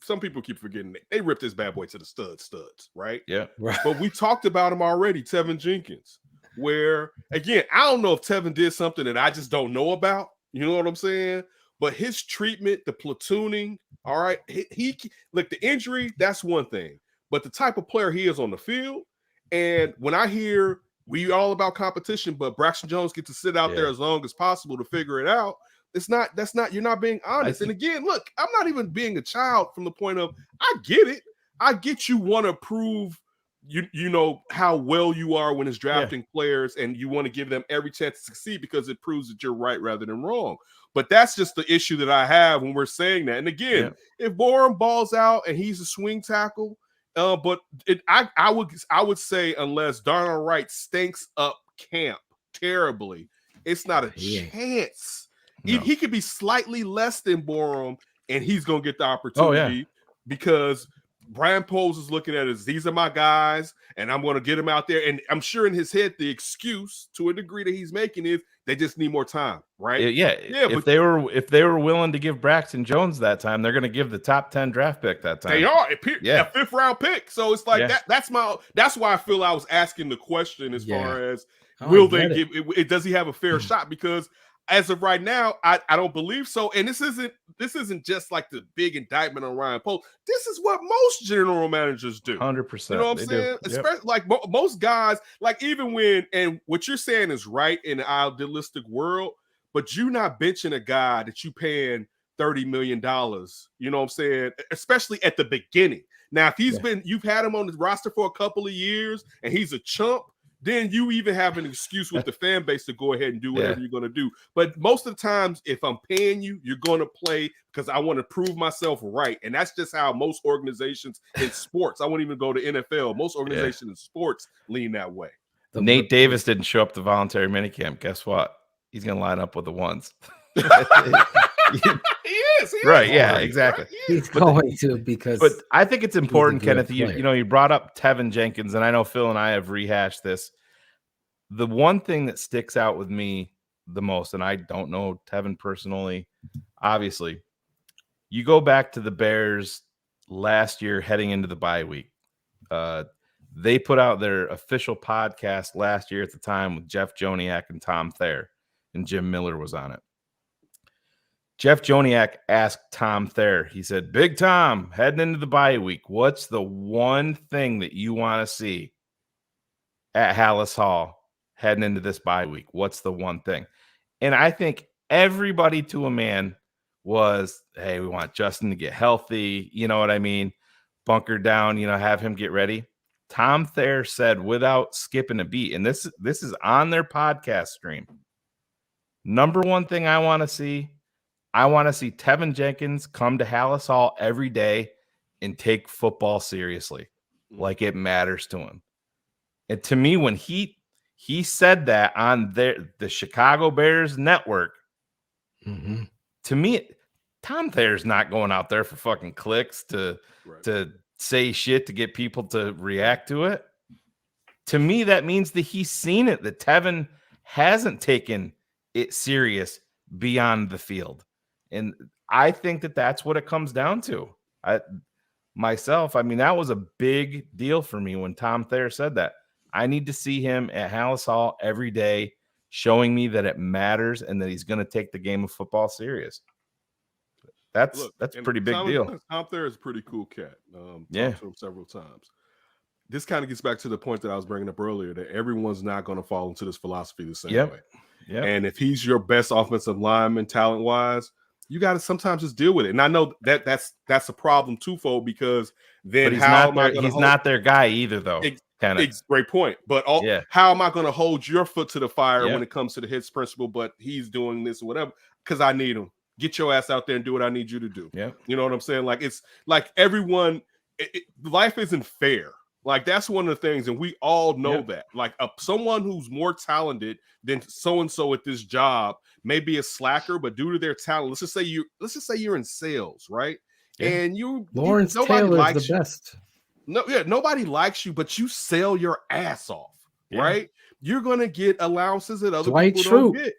some people keep forgetting they ripped this bad boy to the studs, right? Yeah, right. But we talked about him already, Tevin Jenkins. Where again, I don't know if Tevin did something that I just don't know about. You know what I'm saying? But his treatment, the platooning, all right, he look, the injury, that's one thing, but the type of player he is on the field, and when I hear. We all about competition, but Braxton Jones gets to sit out there as long as possible to figure it out. You're not being honest. And again, look, I'm not even being a child from the point of, I get it. I get you want to prove you know how well you are when it's drafting players, and you want to give them every chance to succeed because it proves that you're right rather than wrong. But that's just the issue that I have when we're saying that. And again, if Borum balls out and he's a swing tackle, but I would say unless Darnell Wright stinks up camp terribly, it's not a chance. No. He could be slightly less than Borum, and he's gonna get the opportunity because Brian Poles is looking at it as these are my guys, and I'm gonna get him out there. And I'm sure in his head the excuse to a degree that he's making is they just need more time, right? Yeah. If they were willing to give Braxton Jones that time, they're going to give the top 10 draft pick that time. They are a 5th round pick. So it's like that's why I feel I was asking the question as far as will they give it? Does he have a fair shot? Because as of right now, I don't believe so. And this isn't just like the big indictment on Ryan Poles. This is what most general managers do. 100%. You know what I'm saying? Especially like most guys, like even when, and what you're saying is right in the idealistic world, but you're not benching a guy that you paying $30 million. You know what I'm saying? Especially at the beginning. Now, if you've had him on the roster for a couple of years and he's a chump, then you even have an excuse with the fan base to go ahead and do whatever you're going to do. But most of the times, if I'm paying you, you're going to play because I want to prove myself right. And that's just how most organizations in sports, I won't even go to NFL, most organizations in sports lean that way. Nate Davis didn't show up to voluntary minicamp. Guess what? He's going to line up with the ones. He is. Right. Yeah, exactly. He's going to because. But I think it's important, Kenneth. You brought up Tevin Jenkins, and I know Phil and I have rehashed this. The one thing that sticks out with me the most, and I don't know Tevin personally, obviously, you go back to the Bears last year heading into the bye week. They put out their official podcast last year at the time with Jeff Joniak and Tom Thayer, and Jim Miller was on it. Jeff Joniak asked Tom Thayer, he said, Big Tom, heading into the bye week, what's the one thing that you want to see at Hallis Hall heading into this bye week? What's the one thing? And I think everybody to a man was, hey, we want Justin to get healthy. You know what I mean? Bunker down, have him get ready. Tom Thayer said without skipping a beat, and this is on their podcast stream, number one thing I want to see Tevin Jenkins come to Hallis Hall every day and take football seriously, like it matters to him. And to me, when he said that on the Chicago Bears network, to me, Tom Thayer's not going out there for fucking clicks to say shit to get people to react to it. To me, that means that he's seen it, that Tevin hasn't taken it serious beyond the field. And I think that that's what it comes down to. That was a big deal for me when Tom Thayer said that. I need to see him at Hallis Hall every day, showing me that it matters and that he's going to take the game of football serious. That's a pretty big deal. Tom Thayer is a pretty cool cat. Yeah. Talked to him several times. This kind of gets back to the point that I was bringing up earlier, that everyone's not going to fall into this philosophy the same way. Yeah. And if he's your best offensive lineman talent-wise, you got to sometimes just deal with it. And I know that's a problem twofold, because then he's not their guy either, though. Great point. But how am I going to hold your foot to the fire when it comes to the hits principle, but he's doing this or whatever? Because I need him. Get your ass out there and do what I need you to do. Yeah. You know what I'm saying? Like, it's like everyone, life isn't fair. Like, that's one of the things, and we all know that. Like, someone who's more talented than so-and-so at this job may be a slacker, but due to their talent, let's just say you're in sales, right? Yeah. And Lawrence Taylor's the best. Nobody likes you, but you sell your ass off, right? You're gonna get allowances that other people don't get.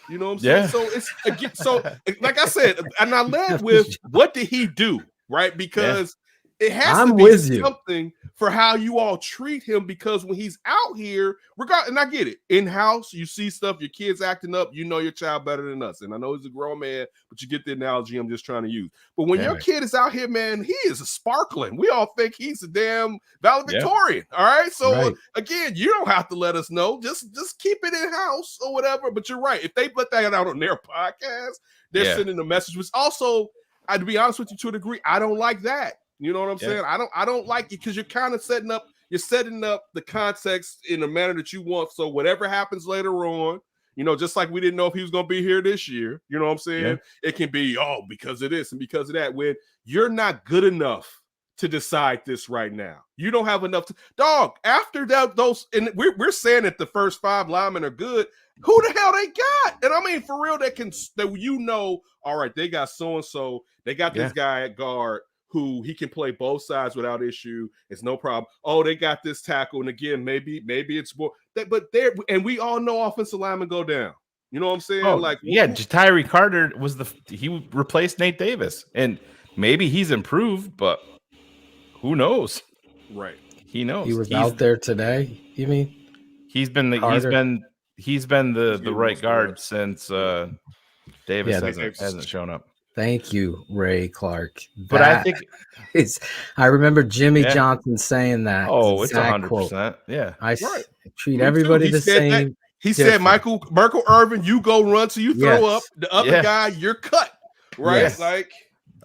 You know what I'm saying? Yeah. So like I said, and I led with what did he do, right? Because it has to be something for how you all treat him, because when he's out here, and I get it, in-house, you see stuff, your kid's acting up, you know your child better than us. And I know he's a grown man, but you get the analogy I'm just trying to use. But when your kid is out here, man, he is a sparkling. We all think he's a damn valedictorian. All right. So again, you don't have to let us know. Just keep it in-house or whatever. But you're right. If they put that out on their podcast, they're sending a message, which also, to be honest with you, to a degree, I don't like that. You know what I'm saying? I don't like it, because you're kind of setting up the context in a manner that you want. So whatever happens later on, you know, just like we didn't know if he was going to be here this year, you know what I'm saying? It can be, because of this and because of that, when you're not good enough to decide this right now. You don't have enough after that, and we're saying that the first 5 linemen are good. Who the hell they got? And I mean, for real, all right, they got so-and-so, they got this guy at guard who he can play both sides without issue. It's no problem. Oh, they got this tackle. And again, maybe it's more, but and we all know offensive linemen go down. You know what I'm saying? Tyree Carter he replaced Nate Davis, and maybe he's improved, but who knows? Right. He knows. He was out there today. You mean? He's been the right guard since Davis hasn't shown up. Thank you, Ray Clark. But I think I remember Jimmy Johnson saying that. Oh, it's 100%. Yeah. I treat everybody the same. He said, Michael Irvin, you go run till you throw up. The other guy, you're cut. Right? Yes. Like,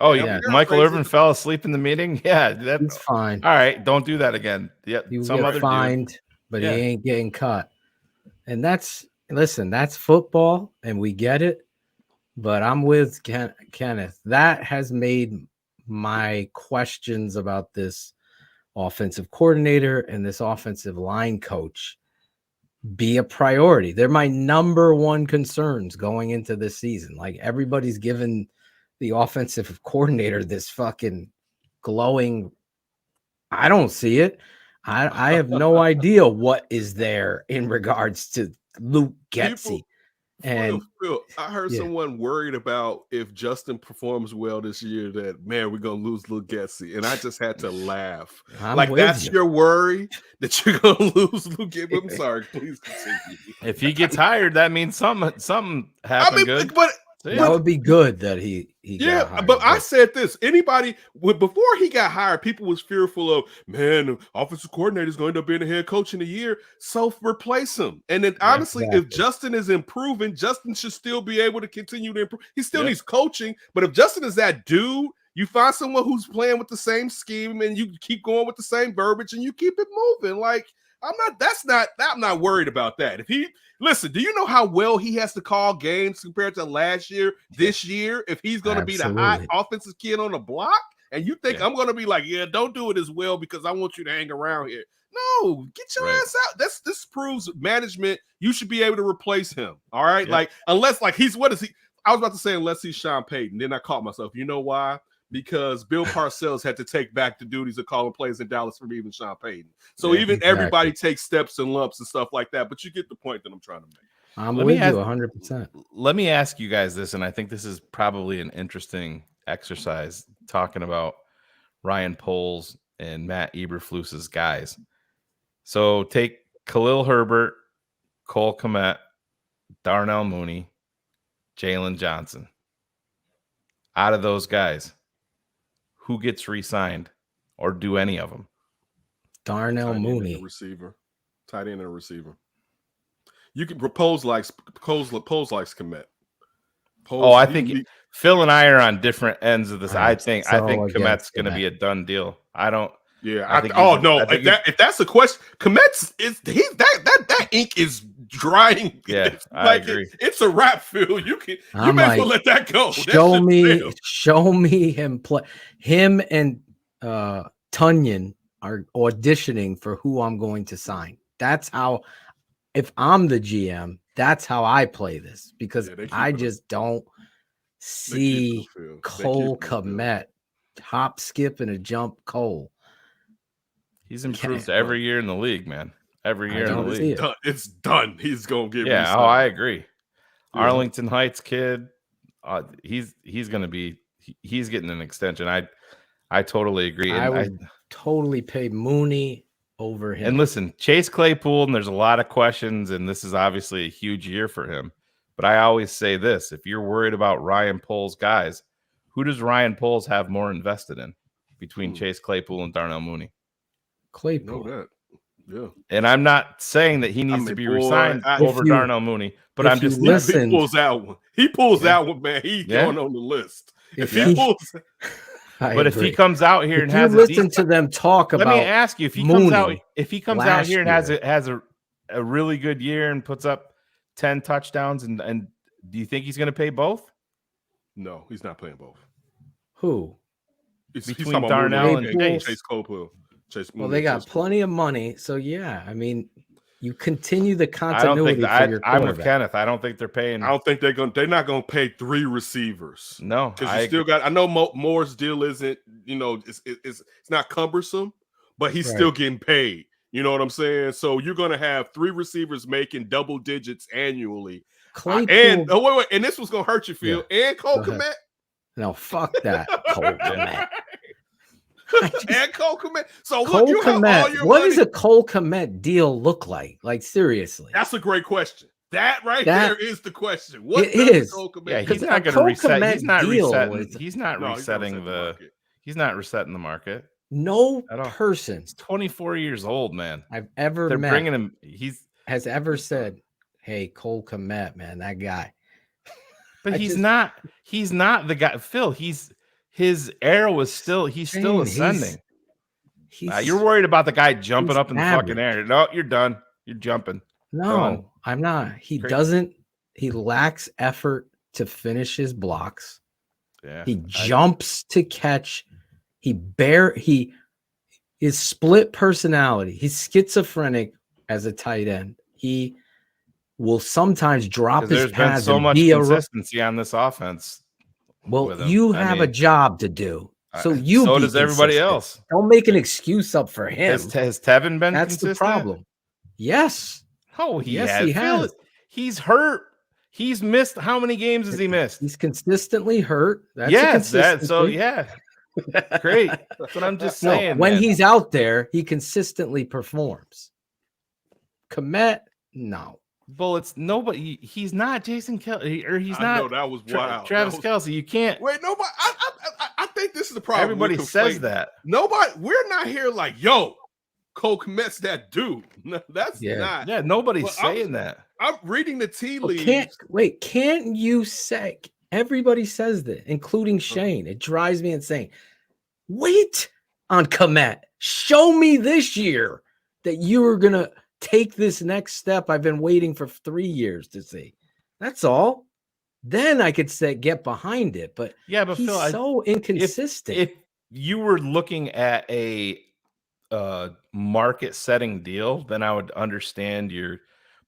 Michael Irvin fell asleep in the meeting. Yeah, that's fine. All right, don't do that again. Yeah, he will get fined, but he ain't getting cut. And that's football, and we get it. But I'm with Kenneth. That has made my questions about this offensive coordinator and this offensive line coach be a priority. They're my number one concerns going into this season. Like, everybody's given the offensive coordinator this fucking glowing. I don't see it. I have no idea what is there in regards to Luke Getsy. And Phil, I heard someone worried about if Justin performs well this year, that, man, we're going to lose Luke Getsy. And I just had to laugh. That's your worry, that you're going to lose Luke Getsy? I'm sorry. Please continue. If he gets hired, that means something happened good. But that would be good that he got hired. But I said this. Anybody, before he got hired, people was fearful of, man, the offensive coordinator is going to end up being the head coach in a year, so replace him. And then honestly, if Justin is improving, Justin should still be able to continue to improve. He still needs coaching, but if Justin is that dude, you find someone who's playing with the same scheme, and you keep going with the same verbiage, and you keep it moving. Like, I'm not worried about that. Listen, do you know how well he has to call games compared to last year, this year, if he's going to be the hot offensive kid on the block? And you think I'm going to be like, don't do it as well because I want you to hang around here. No, get your ass out. This proves management. You should be able to replace him. All right. Yeah. Like, unless what is he? I was about to say, unless he's Sean Payton. Then I caught myself. You know why? Because Bill Parcells had to take back the duties of calling plays in Dallas from even Sean Payton. So everybody takes steps and lumps and stuff like that. But you get the point that I'm trying to make. I'm with you 100%. Let me ask you guys this, and I think this is probably an interesting exercise, talking about Ryan Poles and Matt Eberflus's guys. So take Khalil Herbert, Cole Kmet, Darnell Mooney, Jalen Johnson. Out of those guys, who gets re-signed, or do any of them? Darnell Mooney, receiver, tight end and a receiver. You can propose like Kmet. I think Phil and I are on different ends of this. I think so Kmet's going to be a done deal. I don't. Yeah. If that's the question, Kmet's that ink is drying. Yeah, I agree. It's a wrap, Phil. You may as well let that go. Show me him play. Him and Tunyon are auditioning for who I'm going to sign. That's how. If I'm the GM, that's how I play this, because I just don't see Cole Kmet hop, skip, and a jump. Cole. He's improved every year in the league, man. Every year in the league. It's done. He's going to get re-signed. I agree. Yeah. Arlington Heights kid, he's going to be he's getting an extension. I totally agree. I would totally pay Mooney over him. And listen, Chase Claypool, and there's a lot of questions, and this is obviously a huge year for him. But I always say this: if you're worried about Ryan Poles guys, who does Ryan Poles have more invested in between Chase Claypool and Darnell Mooney? Claypool. Know that. Yeah. And I'm not saying that he needs to be resigned over Darnell Mooney, but I'm just listening. He pulls out one. He pulls out one, man. He's going on the list. If he pulls. But if he comes out here and has listen to them talk about, let me ask you: if he comes out here and has a really good year and puts up 10 touchdowns, and do you think he's going to pay both? No, he's not playing both. Who? Between Darnell and Chase Claypool. Well, they got plenty of money, so yeah. I mean, you continue the continuity for your quarterback. I'm with Kenneth. I don't think they're paying. I don't think they're not going to pay 3 receivers. No, because you still got. I know Moore's deal isn't. It's not cumbersome, but he's still getting paid. You know what I'm saying? So you're going to have 3 receivers making double digits annually. Claypool, and this was going to hurt you, Phil. Yeah. And Cole Kmet. No, fuck that, Cole Kmet. And Cole Kmet. So Cole Kmet. What does a Cole Kmet deal look like? Like, seriously, that's a great question. That there is the question. What it is? Cole Kmet? Yeah, he's not going to reset. He's not resetting. He's not resetting the. He's not resetting the market. No person. He's 24 years old, man. I've ever They're met. Bringing him. Has ever said, "Hey, Cole Kmet, man, that guy." But he's not the guy. Phil, his arrow is still. He's still ascending. You're worried about the guy jumping up in the fucking air. No, you're done. You're jumping. No, I'm not. He doesn't. He lacks effort to finish his blocks. Yeah, he jumps to catch. He is split personality. He's schizophrenic as a tight end. He will sometimes drop his pass. There's been so much consistency on this offense. Well, you have a job to do. So does everybody else. Don't make an excuse up for him. Has Tevin been That's consistent? The problem. Yes. Oh, he has. He's hurt. He's missed. How many games has he missed? He's consistently hurt. That's so yeah. Great. That's what I'm just saying. When he's out there, he consistently performs. Kmet, no. Bullets, nobody. He's not Jason Kelce, or he's not. No, that was wild. Travis Kelce. You can't. Wait, nobody. I think this is the problem. Everybody says that. Nobody. We're not here like, yo, Cole Kmet's that dude. No, that's not. Yeah, nobody's saying that. I'm reading the tea leaves. Can't you say? Everybody says that, including Shane. It drives me insane. Wait on Kmet. Show me this year that you were gonna take this next step I've been waiting for 3 years to see. That's all. Then I could say get behind it. But yeah, but he's Phil, so inconsistent. If you were looking at a market setting deal, then I would understand your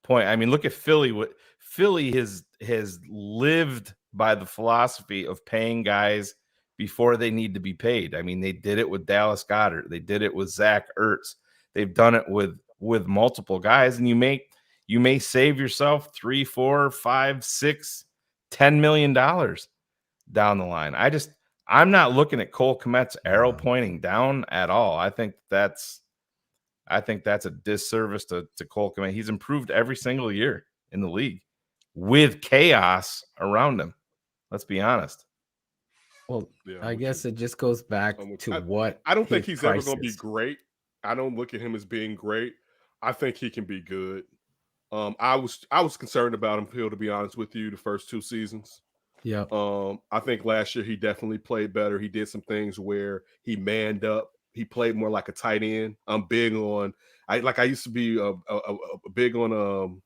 point. I mean, look at Philly. What Philly has lived by the philosophy of paying guys before they need to be paid. I mean, they did it with Dallas Goedert. They did it with Zach Ertz. They've done it with multiple guys, and you may save yourself $3, $4, $5, $6, $10 million down the line. I'm not looking at Cole Kmet's arrow pointing down at all. I think that's I think that's a disservice to Cole Kmet. He's improved every single year in the league with chaos around him. Let's be honest. Well, I guess it just goes back to what I don't think he's ever price going to be is. great. I don't look at him as being great. I think he can be good. I was concerned about him, Phil, to be honest with you, the first 2 seasons. Yeah. I think last year he definitely played better. He did some things where he manned up. He played more like a tight end. I'm big on. I used to be big on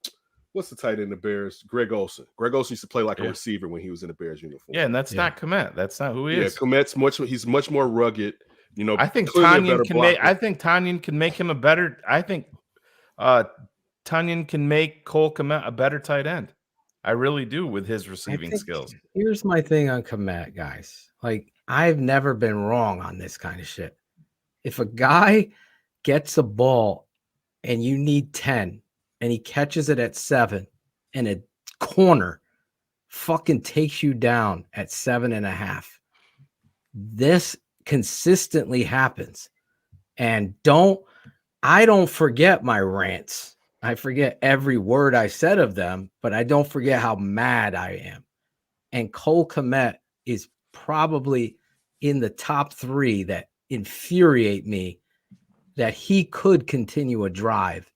what's the tight end the Bears? Greg Olsen. Greg Olsen used to play like a receiver when he was in the Bears uniform. Yeah, and that's not Kmet. That's not who he is. Yeah, Kmet's he's much more rugged. You know, I think Tanyan can make him a better. I think Tanyan can make Cole Kmet a better tight end. I really do with his receiving skills. Here's my thing on Kmet, guys. Like, I've never been wrong on this kind of shit. If a guy gets a ball and you need 10 and he catches it at 7 and a corner fucking takes you down at 7.5, this consistently happens. And I don't forget my rants. I forget every word I said of them, but I don't forget how mad I am. And Cole Kmet is probably in the top 3 that infuriate me, that he could continue a drive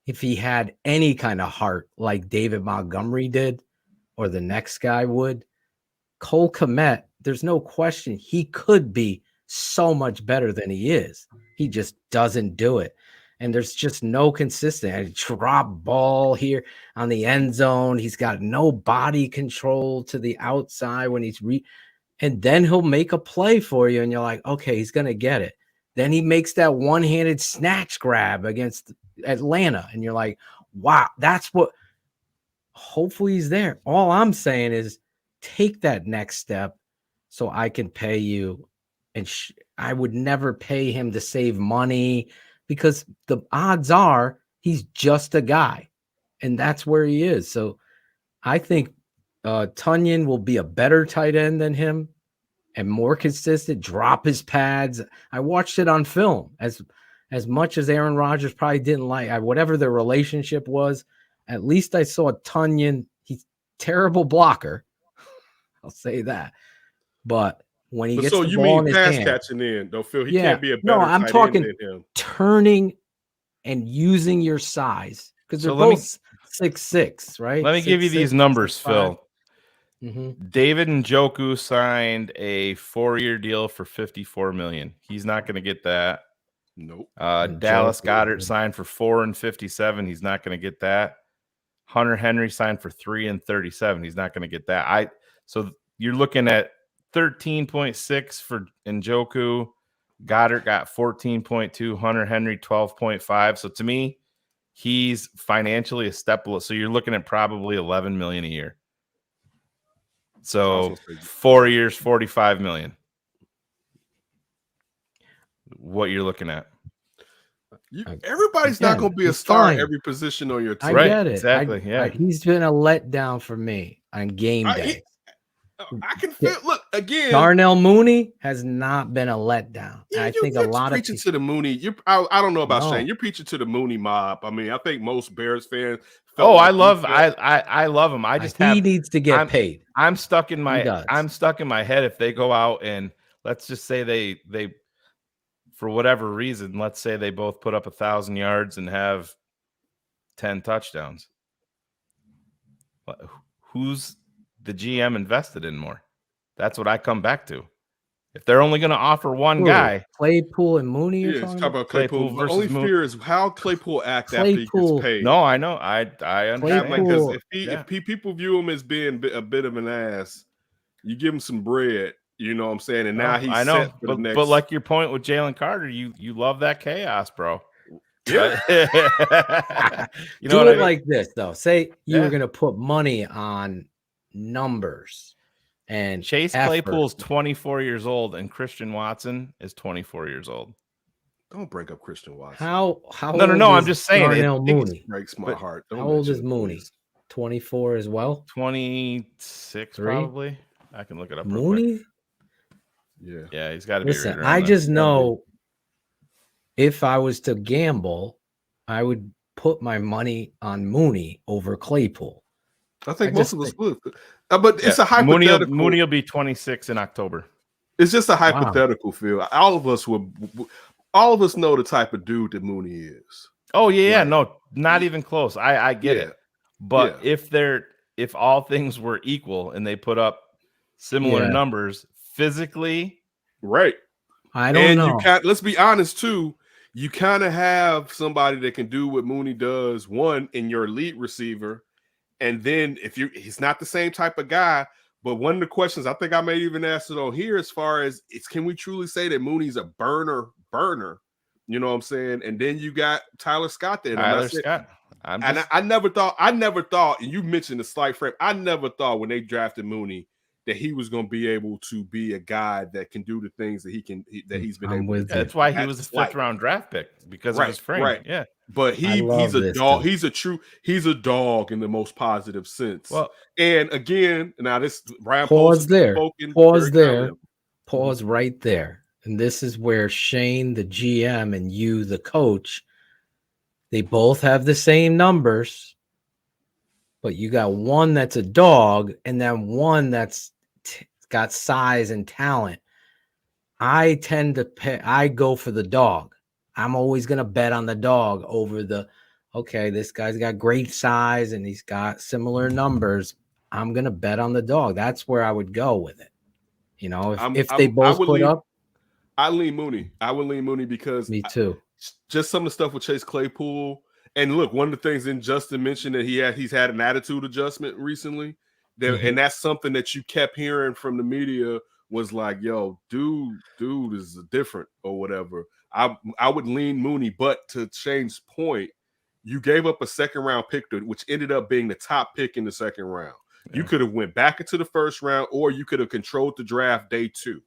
if he had any kind of heart like David Montgomery did or the next guy would. Cole Kmet, there's no question he could be so much better than he is. He just doesn't do it. And there's just no consistency. Drop ball here on the end zone. He's got no body control to the outside when he's and then he'll make a play for you, and you're like, okay, he's gonna get it. Then he makes that one-handed snatch grab against Atlanta, and you're like, wow, that's what. Hopefully he's there. All I'm saying is take that next step so I can pay you. And I would never pay him to save money, because the odds are he's just a guy, and that's where he is. So I think Tanyan will be a better tight end than him and more consistent, drop his pads. I watched it on film. As much as Aaron Rodgers probably didn't like whatever their relationship was, at least I saw Tanyan. He's terrible blocker. I'll say that. But when he gets the ball in his hand, catching in, though, Phil, he can't be a better I'm tight talking end than him. Turning and using your size, because they're both 6'6", right? Let me give you these numbers, 6'5". Phil. Mm-hmm. David Njoku signed a 4-year deal for $54 million. He's not going to get that. Nope. Dallas Goedert signed for $4 and $57. He's not going to get that. Hunter Henry signed for $3 and $37. He's not going to get that. So you're looking at 13.6 for Njoku. Goddard got 14.2. Hunter Henry 12.5. So to me, he's financially a step below. So you're looking at probably $11 million a year. So 4 years, $45 million. What you're looking at? Everybody's not going to be a star at every position on your team. I get it. Exactly. He's been a letdown for me on game day. I can feel. Look again. Darnell Mooney has not been a letdown. I think a lot of preaching to the Mooney. I don't know about Shane. You're preaching to the Mooney mob. I mean, I think most Bears fans. I love him. I just he needs to get paid. I'm stuck in my head. If they go out and let's just say they for whatever reason, let's say they both put up 1,000 yards and have 10 touchdowns. Who's the GM invested in more? That's what I come back to. If they're only going to offer one guy, Claypool and Mooney. Yeah, talk about Claypool. The only fear is how Claypool after he gets paid. No, I know. I understand. Because if people view him as being a bit of an ass, you give him some bread. You know what I'm saying? And now he's set for the next. But like your point with Jalen Carter, you love that chaos, bro. Yeah. You know, do it like this though. Say you were going to put money on numbers. And Chase Claypool's 24 years old, and Christian Watson is 24 years old. Don't break up Christian Watson. How no, I'm just saying it breaks my heart. How old is Mooney? 24 as well? 26 probably. I can look it up. Mooney? Yeah. Yeah, he's got to be. Listen, I just know if I was to gamble, I would put my money on Mooney over Claypool. I think most of us would. But it's a Mooney hypothetical. will be 26 in October. It's just a hypothetical feel. All of us know the type of dude that Mooney is. Oh yeah, no, not even close. I get it. But if all things were equal and they put up similar numbers physically, right? I don't know. Let's be honest too. You kind of have somebody that can do what Mooney does. One in your elite receiver, and then he's not the same type of guy. But one of the questions I think I may even ask it on here, as far as can we truly say that Mooney's a burner? You know what I'm saying? And then you got Tyler Scott there. I never thought, and you mentioned the slight frame. I never thought when they drafted Mooney that he was going to be able to be a guy that can do the things that he's been able to do. That's why he was a fifth-round draft pick, because of his frame. Right. Yeah. But he's a dog. He's a dog in the most positive sense. Well, and again, now this Brian Pause there. Pause right there. And this is where Shane, the GM, and you, the coach, they both have the same numbers, but you got one that's a dog and then one that's got size and talent. I tend to I go for the dog. I'm always going to bet on the dog over this guy's got great size and he's got similar numbers. I'm going to bet on the dog. That's where I would go with it. You know, if they both put up. I lean Mooney. I would lean Mooney because me too. Just some of the stuff with Chase Claypool. And look, one of the things that Justin mentioned that he's had an attitude adjustment recently. And that's something that you kept hearing from the media was like, yo, dude is different or whatever. I would lean Mooney, but to Shane's point, you gave up a second-round pick, which ended up being the top pick in the second round. Yeah. You could have went back into the first round, or you could have controlled the draft day 2.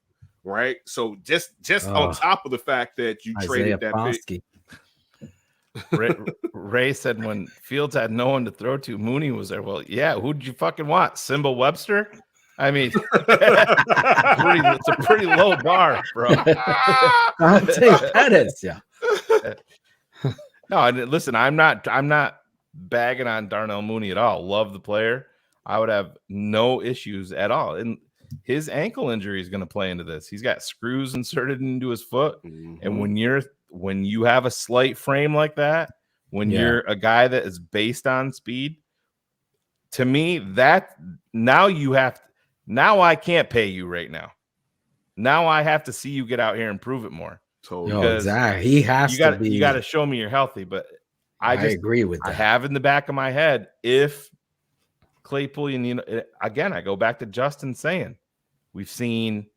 Right, so just on top of the fact that you traded that pick. Ray said when Fields had no one to throw to, Mooney was there. Well, yeah, who'd you fucking want? Simba Webster? I mean, it's a pretty low bar, bro. I'll take Pettis, yeah. No, listen, I'm not bagging on Darnell Mooney at all. Love the player. I would have no issues at all. And his ankle injury is going to play into this. He's got screws inserted into his foot. And when you have a slight frame like that, when you're a guy that is based on speed, to me, that now I can't pay you right now. Now I have to see you get out here and prove it more. Totally. Exactly. He has to be. You got to show me you're healthy. But I agree with that. I have in the back of my head, if Claypool, again, I go back to Justin saying we've seen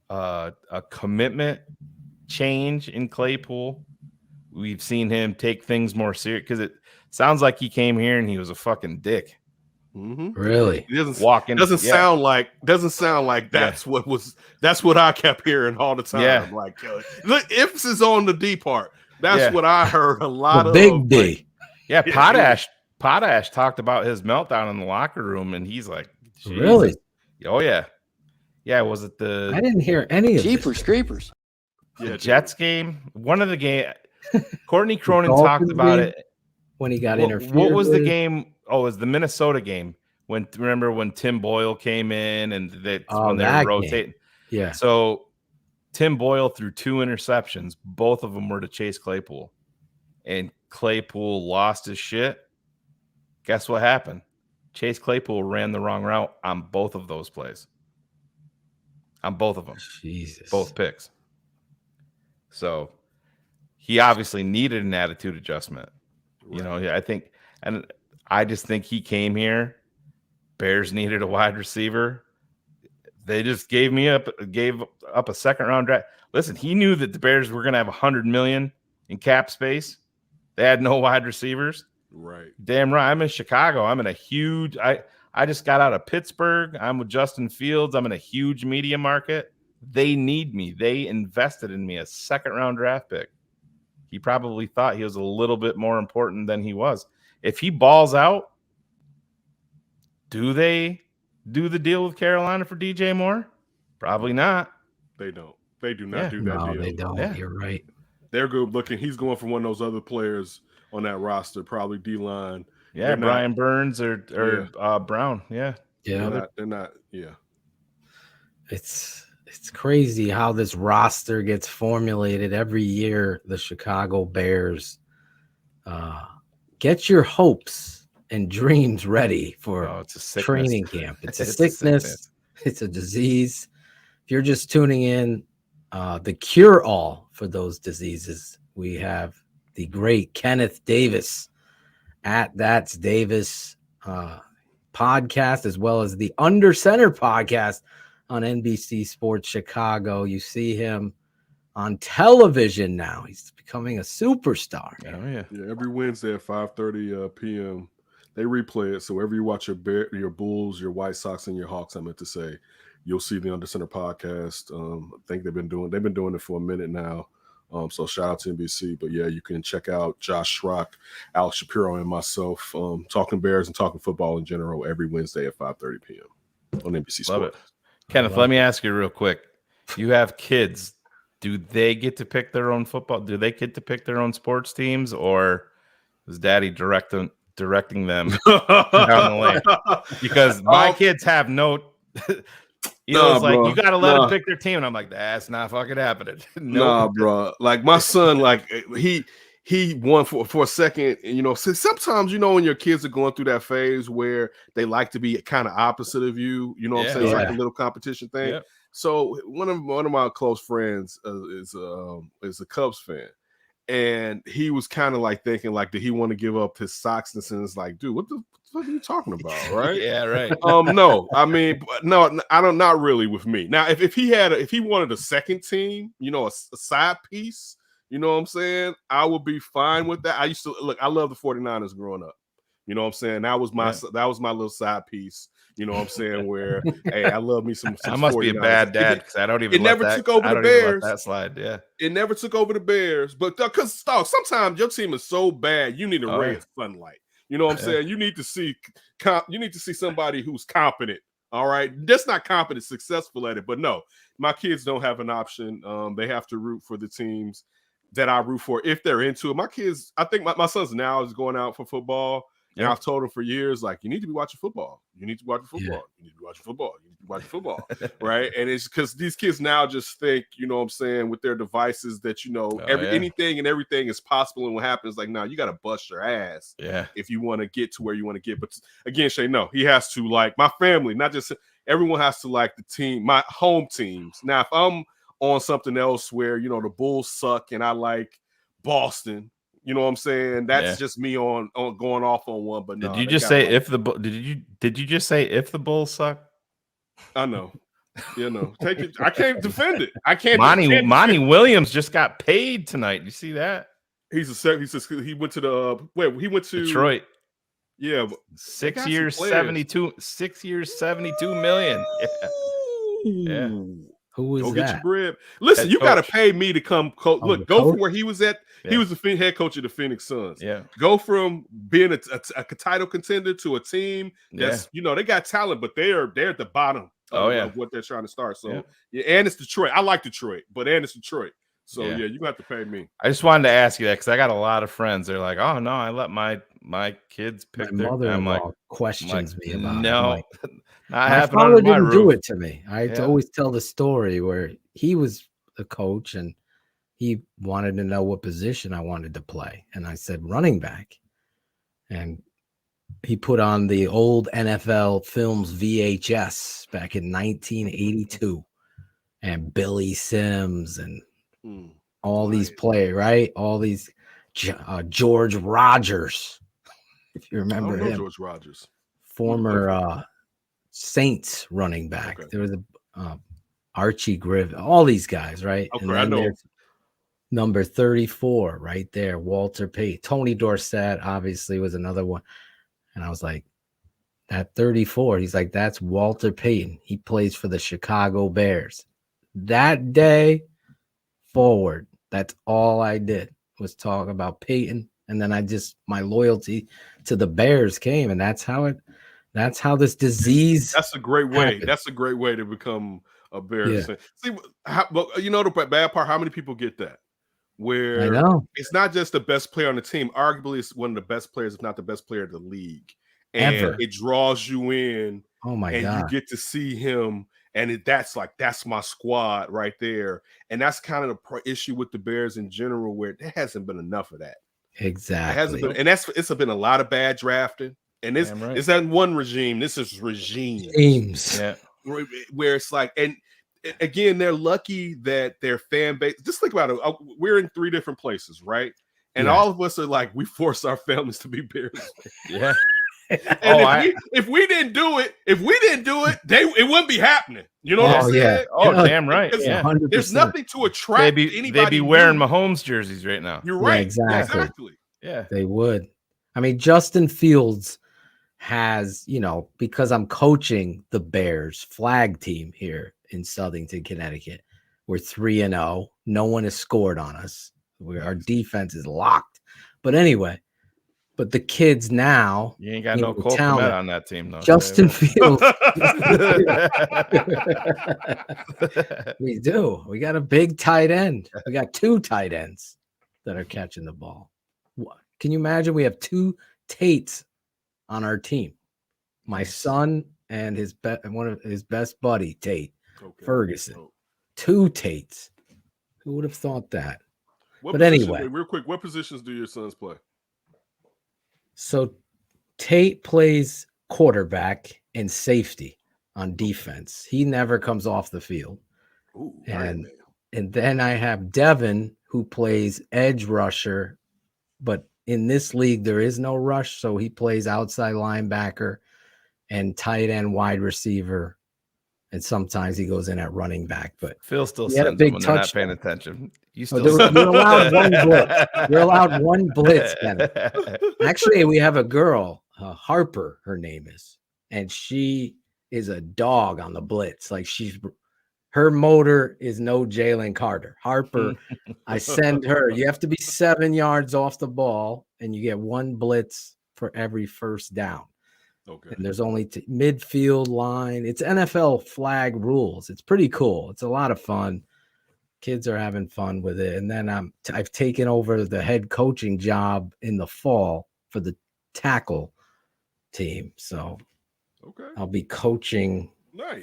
a commitment change in Claypool. We've seen him take things more serious because it sounds like he came here and he was a fucking dick. Really? It doesn't sound like that's what I kept hearing all the time. Yeah. Like, look, emphasis on the D part. That's what I heard a lot of. Big D. Yeah, Potash talked about his meltdown in the locker room, and he's like, Jesus. Really? Oh yeah. Yeah, was it the I didn't hear any of Jeepers Creepers. The Jets game? One of the game Courtney Cronin talked about it when he got interfered. What was the game? Oh, it was the Minnesota game. Remember when Tim Boyle came in and when they were rotating? Game. Yeah. So Tim Boyle threw 2 interceptions. Both of them were to Chase Claypool. And Claypool lost his shit. Guess what happened? Chase Claypool ran the wrong route on both of those plays. On both of them. Jesus. Both picks. So he obviously needed an attitude adjustment. Right. You know, I just think he came here. Bears needed a wide receiver. They just gave up a second round draft. Listen, he knew that the Bears were going to have $100 million in cap space. They had no wide receivers. Right. Damn right. I'm in Chicago. I'm in a huge. I just got out of Pittsburgh. I'm with Justin Fields. I'm in a huge media market. They need me. They invested in me, a second round draft pick. He probably thought he was a little bit more important than he was. If he balls out, do they do the deal with Carolina for DJ Moore? Probably not. They don't. They do not do that deal. They don't. Yeah. You're right. they're good looking. He's going for one of those other players on that roster, probably D-line. Yeah, They're Brian not, Burns or Brown. Yeah. Yeah. they're not. Yeah. It's crazy how this roster gets formulated every year. The Chicago Bears get your hopes and dreams ready for it's a training camp. It's a sickness. It's a disease. If you're just tuning in, the cure-all for those diseases, we have the great Kenneth Davis at That's Davis podcast, as well as the Under Center podcast on NBC Sports Chicago. You see him on television now. He's becoming a superstar. Oh yeah. Yeah, every Wednesday at 5:30 p.m. they replay it. So wherever you watch your Bulls, your White Sox, and your Hawks, I meant to say, you'll see the Under Center podcast. I think they've been doing it for a minute now. So shout out to NBC. But yeah, you can check out Josh Schrock, Alex Shapiro, and myself talking Bears and talking football in general every Wednesday at 5:30 p.m. on NBC Sports. Love it. Kenneth, let me ask you real quick. You have kids. Do they get to pick their own football? Do they get to pick their own sports teams, or is Daddy directing them down the lane? Because my kids have no. It's like, you got to let them pick their team, and I'm like, that's not fucking happening. Nah, bro. Like my son, like he won for a second. And, sometimes when your kids are going through that phase where they like to be kind of opposite of you. You know what I'm saying? It's like a little competition thing. Yeah. So one of my close friends is a Cubs fan, and he was kind of like thinking, like, did he want to give up his Soxness? And it's like, dude, what the fuck are you talking about, right? Yeah, right. No, I mean, no, I don't. Not really with me. Now, if he wanted a second team, a side piece, you know what I'm saying, I would be fine with that. I used to look. I love the 49ers growing up. You know what I'm saying? That was my little side piece. You know what I'm saying? Where, hey, I love me some I must 49ers. Be a bad dad because I don't even. It never took over the Bears. That slide, yeah. It never took over the Bears, but because sometimes your team is so bad, you need a ray of sunlight. You know what I'm saying? You need to see somebody who's competent. All right, that's not competent, successful at it. But no, my kids don't have an option. They have to root for the teams that I root for if they're into it. My kids, I think my son's now is going out for football. And I've told him for years, like, you need to be watching football. You need to watch football. Yeah. You need to be watching football. You need to be watching football. Right. And it's because these kids now just think, you know what I'm saying, with their devices that, anything and everything is possible. And what happens, like, now you got to bust your ass. Yeah. If you want to get to where you want to get. But again, Shay, no, he has to like my family, not just everyone has to like the team, my home teams. Now, if I'm on something else where, the Bulls suck and I like Boston, you know what I'm saying? That's just me on going off on one. But did you just say if the did you just say if the Bulls suck? I know. Take it. I can't defend it. I can't. Monty Williams just got paid tonight. You see that? He went to he went to Detroit. Yeah, 6 years, 72. 6 years, 72 million. Yeah. Who was go that? Get your bread. Listen, you got to pay me to come. Go from where he was at. Yeah. He was the head coach of the Phoenix Suns. Yeah. Go from being a title contender to a team that's they got talent, but they're at the bottom of what they're trying to start. So and it's Detroit. I like Detroit, but it's Detroit. So you have to pay me. I just wanted to ask you that because I got a lot of friends. They're like, "Oh no, I let my kids pick my their." Mother-in-law questions me about no. My father didn't do it to me. I always tell the story where he was the coach and he wanted to know what position I wanted to play. And I said, running back. And he put on the old NFL films VHS back in 1982 and Billy Sims and all these players, right? All these George Rogers, if you remember him. George Rogers. Former Saints running back. Okay. There was a Archie Griffin, all these guys, right? Okay, and then I know. Number 34 right there, Walter Payton. Tony Dorsett obviously was another one. And I was like, that 34, he's like, that's Walter Payton. He plays for the Chicago Bears. That day forward, that's all I did was talk about Payton. And then my loyalty to the Bears came, and that's how this disease. That's a great way. happened. That's a great way to become a Bears fan. See, the bad part, how many people get that? where I know. it's not just the best player on the team. Arguably, it's one of the best players, if not the best player of the league. And Ever. it draws you in. Oh my and God. you get to see him. And that's my squad right there. And that's kind of the issue with the Bears in general, where there hasn't been enough of that. Exactly. It hasn't been, and it's been a lot of bad drafting. And this that one regime. This is regimes. Yeah. Where it's like, and again, they're lucky that their fan base. Just think about it. We're in 3 different places, right? And all of us are like, we force our families to be Bears. Yeah. And if we didn't do it, it wouldn't be happening. You know what I'm saying? Damn right. Yeah. There's nothing to attract anybody. They'd be wearing Mahomes jerseys right now. You're right. Yeah, exactly. Yeah. They would. I mean, Justin Fields has, because I'm coaching the Bears flag team here in Southington, Connecticut. We're 3-0. No one has scored on us. Our defense is locked. But anyway, the kids now. You ain't got no Cole Kmet on that team, though. Justin Fields. We do. We got a big tight end. We got 2 tight ends that are catching the ball. Can you imagine? We have 2 Tates on our team. My son and one of his best buddy, Tate Ferguson. 2 Tates. Who would have thought that? Anyway, real quick, what positions do your sons play? So Tate plays quarterback and safety on defense. He never comes off the field. Ooh, and then I have Devin, who plays edge rusher, but in this league there is no rush, so he plays outside linebacker and tight end, wide receiver, and sometimes he goes in at running back. But Phil still sends them when they're not paying attention. You still you're allowed 1 blitz. You're allowed 1 blitz, Kenneth. Actually, we have a girl, Harper, her name is, and she is a dog on the blitz. Like her motor is no Jalen Carter. Harper, I send her. You have to be 7 yards off the ball, and you get 1 blitz for every first down. Okay. And there's only midfield line. It's NFL flag rules. It's pretty cool. It's a lot of fun. Kids are having fun with it. And then I've taken over the head coaching job in the fall for the tackle team. So I'll be coaching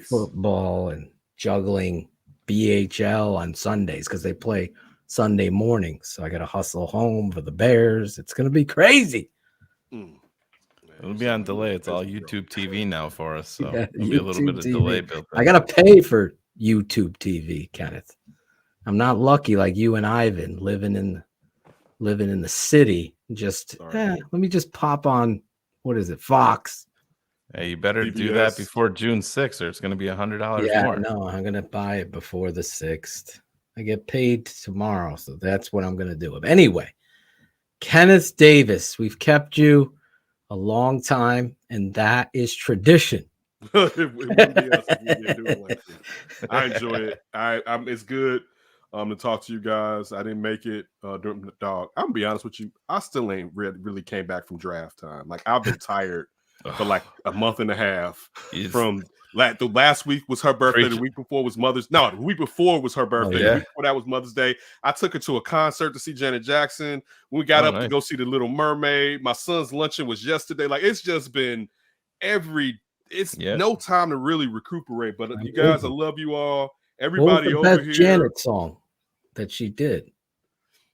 football and juggling BHL on Sundays because they play Sunday mornings. So I got to hustle home for the Bears. It's going to be crazy. It'll be on delay. It's all YouTube TV now for us. So there'll be a little bit of delay built in. I got to pay for YouTube TV, Kenneth. I'm not lucky like you and Ivan living in the city. Let me just pop on, what is it, Fox. Hey, you better do that before June 6th or it's going to be $100 more. No, I'm going to buy it before the 6th. I get paid tomorrow, so that's what I'm going to do. Anyway, Kenneth Davis, we've kept you a long time, and that is tradition. It wouldn't be us if we didn't do it like this. I enjoy it. It's good to talk to you guys. I didn't make it during the dog. I'm gonna be honest with you. I still ain't really came back from draft time. Like I've been tired for like a month and a half. From the last week was her birthday. The week before was the week before was her birthday. The week before that was Mother's Day. I took her to a concert to see Janet Jackson. We got up to go see The Little Mermaid. My son's luncheon was yesterday. Like it's just been no time to really recuperate. But you guys, I love you all. Everybody what was the over best here. Janet song that she did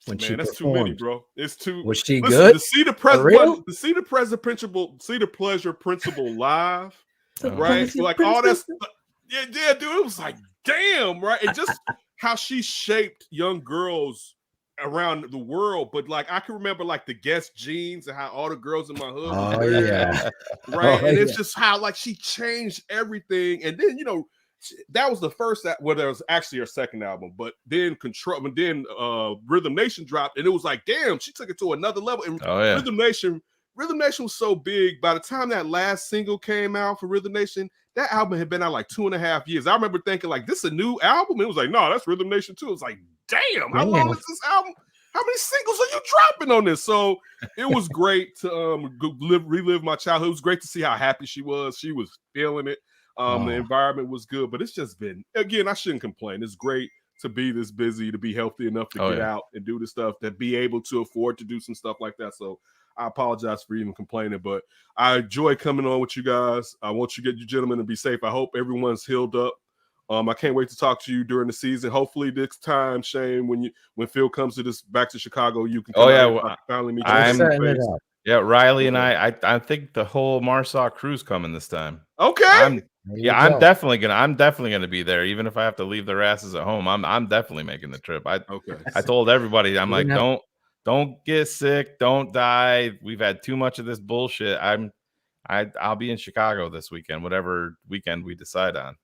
when she that's performed? too many, bro. It's too. Was she good? To see the pleasure principle live, right? Like all that. Yeah, dude. It was like, damn, right? And just how she shaped young girls around the world. But like, I can remember like the Guess jeans and how all the girls in my hood. Right. And it's just how like she changed everything. And then that was the first there was actually her second album, but then Rhythm Nation dropped, and it was like, damn, she took it to another level. And Rhythm Nation was so big. By the time that last single came out for Rhythm Nation, that album had been out like 2.5 years. I remember thinking like, this is a new album. It was like, no, that's Rhythm Nation too. It was like, damn, how long is this album? How many singles are you dropping on this? So it was great to relive my childhood. It was great to see how happy she was. She was feeling it. The environment was good, but it's just been, again, I shouldn't complain. It's great to be this busy, to be healthy enough to get out and do the stuff, to be able to afford to do some stuff like that. So I apologize for even complaining, but I enjoy coming on with you guys. I want you gentlemen to be safe. I hope everyone's healed up. I can't wait to talk to you during the season. Hopefully this time, Shane, when Phil comes back to Chicago, you can finally meet you. Yeah, Riley and I think the whole Marsaw crew's coming this time. Okay. I'm definitely gonna be there, even if I have to leave their asses at home. I'm definitely making the trip. I told everybody, I'm like, don't get sick, don't die. We've had too much of this bullshit. I'll be in Chicago this weekend, whatever weekend we decide on.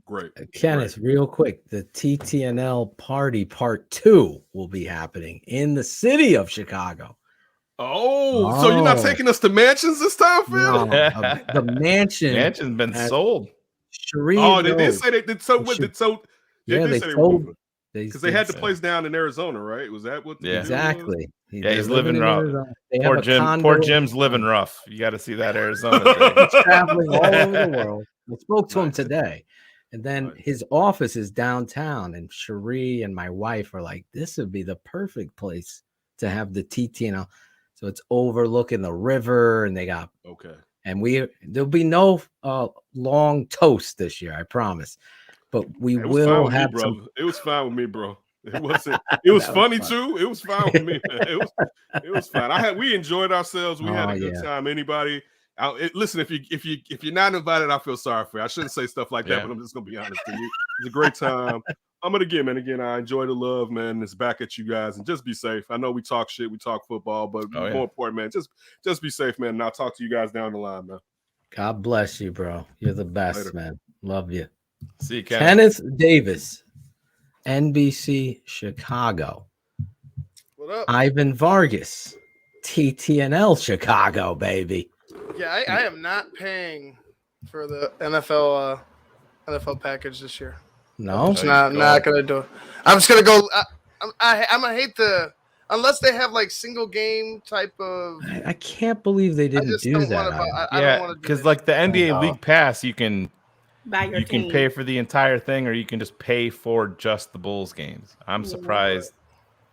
Great. Kenneth, real quick, the TTNL party part 2 will be happening in the city of Chicago. Oh, so you're not taking us to mansions this time, Phil? No, the mansion's been sold. They did say they did so. They sold because they had the place down in Arizona, right? Was that what? Exactly. He's living rough. Poor Jim's living rough. You got to see that Arizona thing. He's traveling all over the world. I spoke to him today, and then his office is downtown. And Cherie and my wife are like, "This would be the perfect place to have the TTNL." So it's overlooking the river, and they got and there'll be no long toast this year, I promise. But we will have some. It was fine with me, bro. It wasn't. It was funny too. It was fine with me, man. It was fine. We enjoyed ourselves. We had a good time. Anybody? Listen, if you're not invited, I feel sorry for you. I shouldn't say stuff like that, but I'm just gonna be honest with you. It's a great time. I'm gonna again. I enjoy the love, man. It's back at you guys, and just be safe. I know we talk shit, we talk football, but more important, man, just be safe, man. And I'll talk to you guys down the line, man. God bless you, bro. You're the best, Later. man. Love you. See you, Kenneth Davis, NBC Chicago. What up? Ivan Vargas, TTNL Chicago, baby. Yeah, I am not paying for the NFL package this year. No, I'm not gonna do it. I'm just gonna go. I'm gonna hate unless they have like single game type of. I can't believe they didn't do that. Because like the NBA League Pass, you can can pay for the entire thing, or you can just pay for just the Bulls games. I'm surprised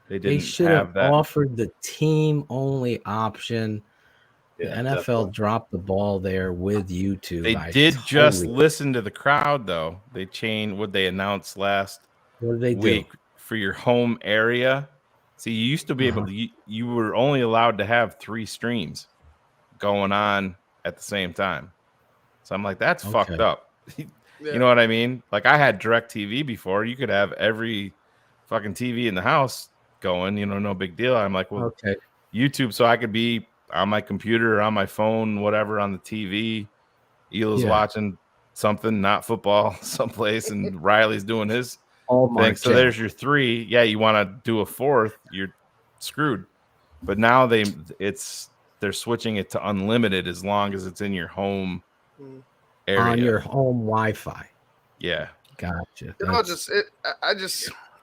they didn't. They should have offered the team only option. The NFL dropped the ball there with YouTube. They did just listen to the crowd, though. They changed what they announced last week for your home area. See, you used to be able to, you were only allowed to have 3 streams going on at the same time. So I'm like, that's fucked up. You know what I mean? Like, I had DirecTV before. You could have every fucking TV in the house going, no big deal. I'm like, well, YouTube, so I could be on my computer or on my phone, whatever, on the TV. Elo's watching something, not football, someplace, and Riley's doing his thing. So there's your 3. Yeah, you want to do a 4th, you're screwed. But now they're switching it to unlimited as long as it's in your home area. On your home Wi-Fi. Yeah. Gotcha.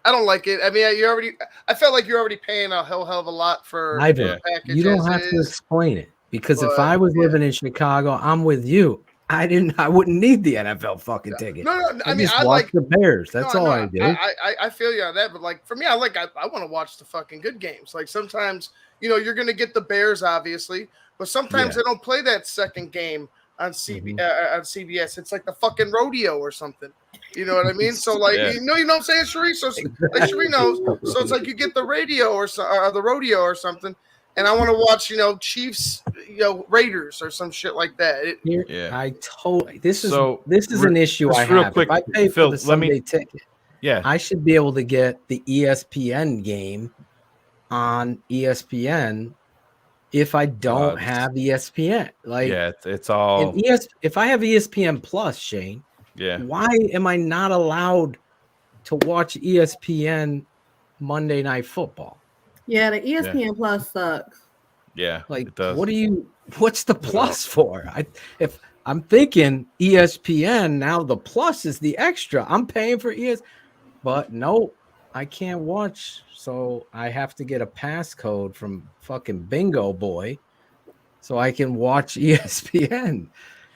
I don't like it. I mean, I felt like you're already paying a hell of a lot for the package. You don't have to explain it, because if I was living in Chicago, I'm with you. I wouldn't need the NFL fucking ticket. No. I mean, just watch the Bears. That's all I do. I feel you on that, but like for me, I want to watch the fucking good games. Like sometimes, you're gonna get the Bears, obviously, but sometimes they don't play that second game on CBS. It's like the fucking rodeo or something. You know what I mean? So like, you know what I'm saying, Cherie? So like Cherie knows. So it's like you get the radio or the rodeo or something, and I want to watch, Chiefs, Raiders or some shit like that. This is an issue I have. Quick, if I pay Phil, for the Sunday ticket, I should be able to get the ESPN game on ESPN. If I don't have ESPN, it's all. If I have ESPN Plus, Shane, why am I not allowed to watch ESPN Monday Night Football? Yeah, the ESPN Plus sucks. Yeah, like it does. What's the plus for? If I'm thinking ESPN now, the plus is the extra. I'm paying for but no, I can't watch. So I have to get a passcode from fucking Bingo Boy so I can watch ESPN.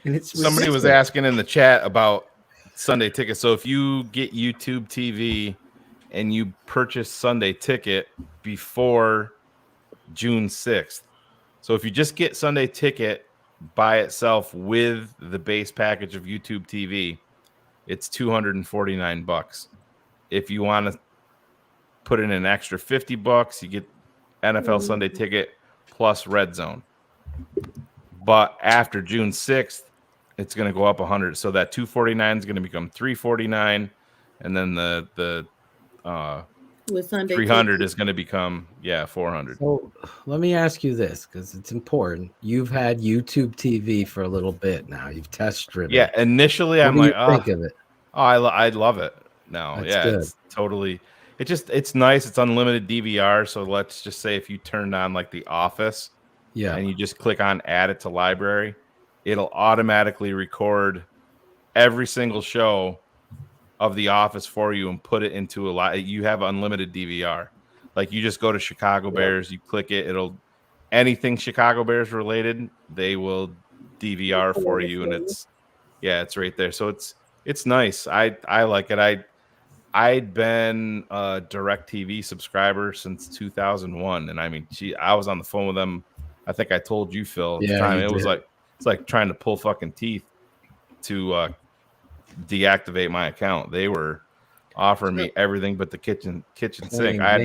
And it's somebody was asking in the chat about Sunday tickets. So if you get YouTube TV and you purchase Sunday Ticket before June 6th. So if you just get Sunday Ticket by itself with the base package of YouTube TV, it's $249. If you want to put in an extra $50, you get NFL Sunday Ticket plus Red Zone. But after June 6th, it's going to go up 100. So that $249 is going to become $349, and then the with Sunday 300 is going to become $400. So let me ask you this, because it's important. You've had YouTube TV for a little bit now. You've test driven. Yeah, initially I'm like, think of it? Oh, I love it now. That's yeah, good. it's totally. It's nice. It's unlimited DVR. So let's just say if you turned on like The Office, and you just click on Add it to Library, it'll automatically record every single show of The Office for you and put it into you have unlimited DVR. Like you just go to Chicago Bears, you click it, anything Chicago Bears related, they will DVR for you, and it's right there. So it's nice. I like it. I'd been a DirecTV subscriber since 2001, and I mean, I was on the phone with them. I think I told you, Phil, at the time. It was it's like trying to pull fucking teeth to deactivate my account. They were offering me everything but the kitchen sink. I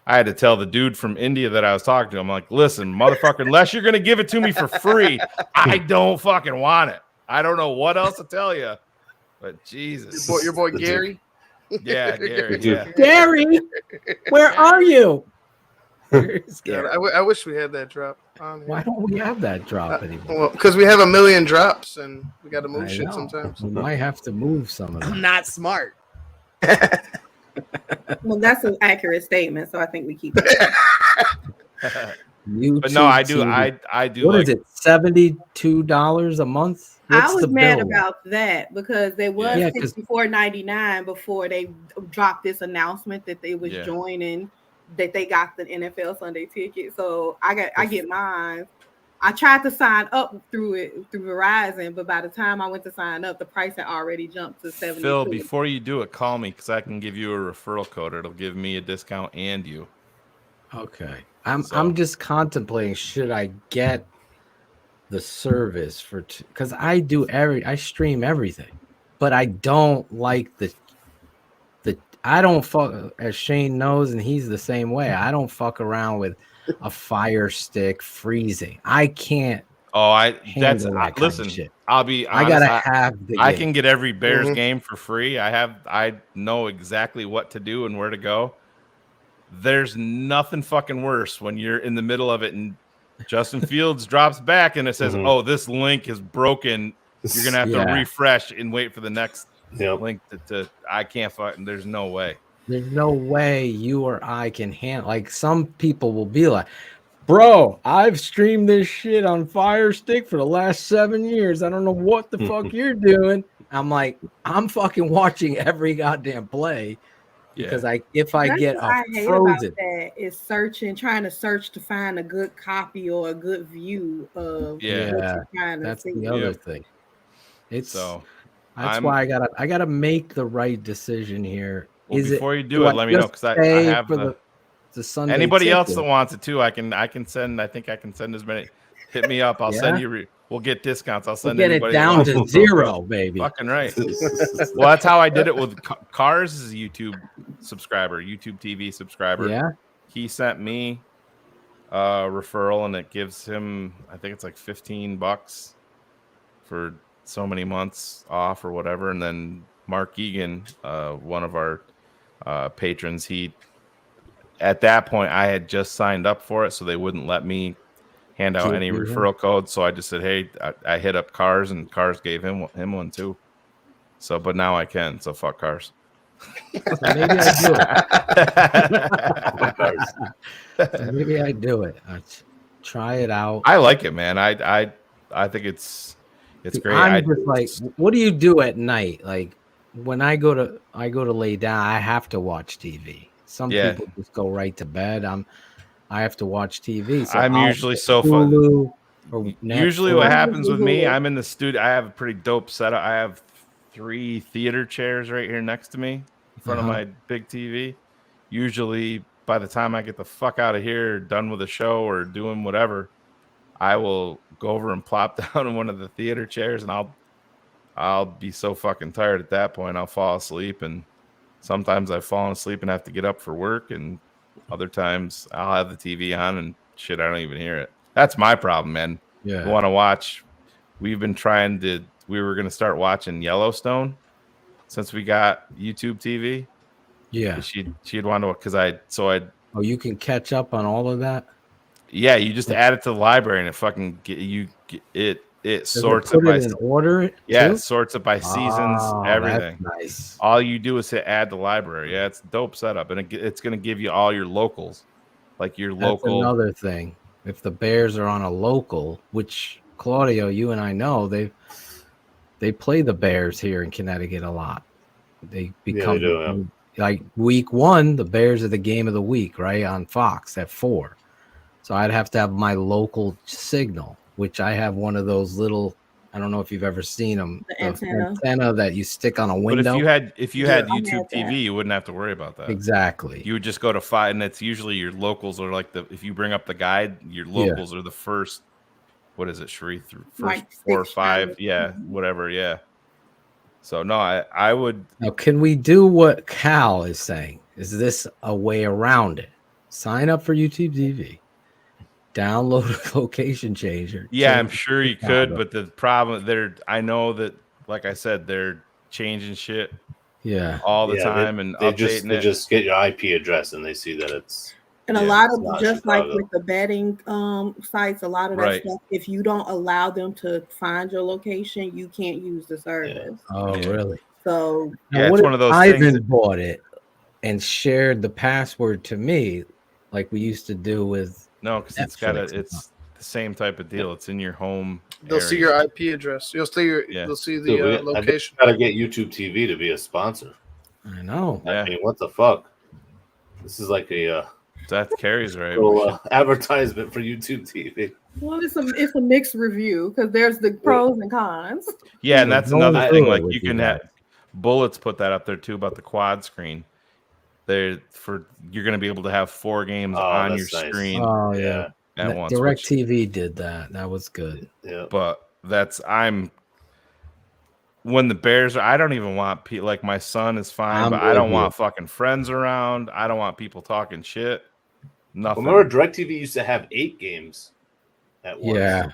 had to tell the dude from India that I was talking to. I'm like, listen, motherfucker, unless you're gonna give it to me for free, I don't fucking want it. I don't know what else to tell you, but Jesus, your boy Gary. Yeah, Gary. Yeah. Gary, where are you? God, I wish we had that drop on here. Why don't we have that drop anymore? Well, because we have a million drops and we got to move shit sometimes. We might have to move some of them. I'm not smart. Well, that's an accurate statement, so I think we keep it. But no, I do. I do. What is it? $72 a month? What's I was the mad bill? about that because they was $64.99 before they dropped this announcement that they was joining, that they got the NFL Sunday Ticket. So I get mine. I tried to sign up through Verizon, but by the time I went to sign up, the price had already jumped to $72. Phil, before you do it, call me because I can give you a referral code. It'll give me a discount and you. Okay. I'm just contemplating, should I get the service for because I stream everything, but I don't like I don't fuck, as Shane knows, and he's the same way. I don't fuck around with a Fire Stick freezing. I can't. Listen, I'll be honest, I gotta have I can get every Bears game for free. I know exactly what to do and where to go. There's nothing fucking worse when you're in the middle of it and Justin Fields drops back and it says, "Oh, this link is broken. You're gonna have to refresh and wait for the next link to." I can't fucking. There's no way. There's no way you or I can handle. Like some people will be like, "Bro, I've streamed this shit on Fire Stick for the last 7 years. I don't know what the fuck you're doing." I'm like, I'm fucking watching every goddamn play. Because if I get a frozen, about that is trying to search to find a good copy or a good view of what you're trying to that's see. the other thing. That's why I gotta make the right decision here. Well, before you do it, let me know because I have the Sunday anybody ticket. else that wants it too. I can send. I think I can send as many. Hit me up. I'll send you. We'll get discounts. I'll send. We'll get it down to zero, baby. Fucking right. Well, that's how I did it with Cars. Is a YouTube TV subscriber. Yeah. He sent me a referral, and it gives him, I think it's like $15 for so many months off or whatever. And then Mark Egan, one of our patrons, at that point I had just signed up for it, so they wouldn't let me hand out any referral codes. So I just said, hey, I hit up Cars, and Cars gave him one too. So, but now I can. So fuck Cars. Maybe I do it. I try it out. I like it, man. I think it's great. I'm just like, what do you do at night? Like when I go to lay down, I have to watch TV. Some people just go right to bed. I have to watch TV. So I'm usually so fun. Usually what happens with me, I'm in the studio. I have a pretty dope setup. I have 3 theater chairs right here next to me. in front of my big TV. Usually, by the time I get the fuck out of here, done with the show or doing whatever, I will go over and plop down in one of the theater chairs, and I'll be so fucking tired at that point. I'll fall asleep, and sometimes I've fallen asleep and have to get up for work, and other times I'll have the TV on and shit, I don't even hear it. That's my problem, man. Yeah. I want to watch. We were going to start watching Yellowstone since we got YouTube TV. Yeah. She'd want to, because Oh, you can catch up on all of that? Yeah, you just add it to the library and it fucking it sorts it by order. It sorts it by seasons, everything. That's nice. All you do is hit add to library. Yeah, it's a dope setup, and it's going to give you all your locals, like your local. Another thing, if the Bears are on a local, which Claudio, you and I know, they play the Bears here in Connecticut a lot. They become like week 1, the Bears are the game of the week, right, on Fox at 4. So I'd have to have my local signal, which I have one of those little, I don't know if you've ever seen them, the antenna that you stick on a window. But if you had YouTube TV, you wouldn't have to worry about that. Exactly. You would just go to 5, and it's usually your locals are like if you bring up the guide, your locals are the first. What is it, Sharif? First 4 or 5, whatever, yeah. So no, I would. Now, can we do what Cal is saying? Is this a way around it? Sign up for YouTube TV. Download a location changer. Yeah, I'm sure you could, but the problem I know that, like I said, they're changing shit. Yeah, all the time, and they just get your IP address and they see that it's. And a lot of, just like with the betting sites, a lot of that stuff, if you don't allow them to find your location, you can't use the service. Oh, really? So it's one of those things. Ivan bought it and shared the password to me, like we used to do with. No, because it's the same type of deal. It's in your home. They'll see your IP address. They'll see the location. I gotta get YouTube TV to be a sponsor. I know. I mean, what the fuck? This is like a that carries right. Advertisement for YouTube TV. Well, it's a mixed review because there's the pros and cons. Yeah, and that's another thing. Like you can have Bullets put that up there too about the quad screen. You're going to be able to have 4 games on your screen. Oh yeah, at once. DirecTV did that. That was good. Yeah, but when the Bears are, I don't even want people, like my son is fine, but I don't want fucking friends around. I don't want people talking shit. Nothing. Remember, DirecTV used to have 8 games at once. Yeah,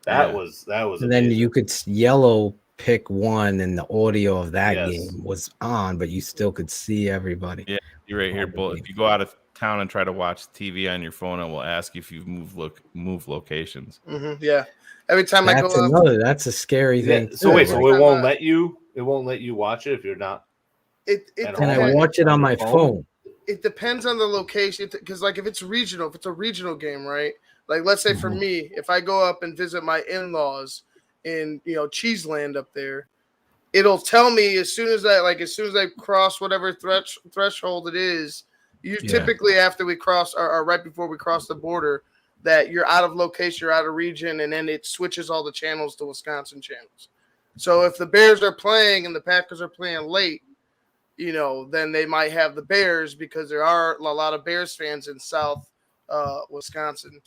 that was. And amazing. then you could yellow pick one, and the audio of that game was on, but you still could see everybody. Yeah, you're right here, Bullet. If you go out of town and try to watch TV on your phone, it will ask you if you've moved locations. Mm-hmm, yeah. Every time I go that's a scary thing. So wait, so it won't let you watch it if you're not. Can I watch it on my phone? It depends on the location, because like if it's a regional game, right? Like let's say for me, if I go up and visit my in-laws in Cheeseland up there, it'll tell me as soon as I cross whatever threshold it is. Typically after we cross or right before we cross the border, that you're out of location, you're out of region, and then it switches all the channels to Wisconsin channels. So if the Bears are playing and the Packers are playing late, then they might have the Bears because there are a lot of Bears fans in South Wisconsin.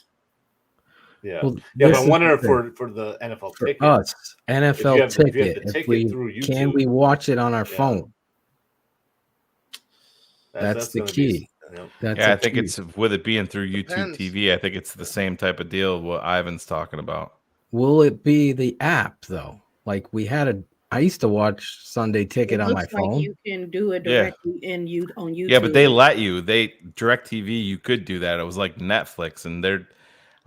Yeah, but I wonder for the NFL ticket. Us, NFL ticket. Can we watch it on our phone? That's the key. I think it's with it being through YouTube TV. I think it's the same type of deal what Ivan's talking about. Will it be the app though? Like I used to watch Sunday Ticket on my phone. Like you can do it directly on YouTube. Yeah, but they let you. DirecTV, you could do that. It was like Netflix, and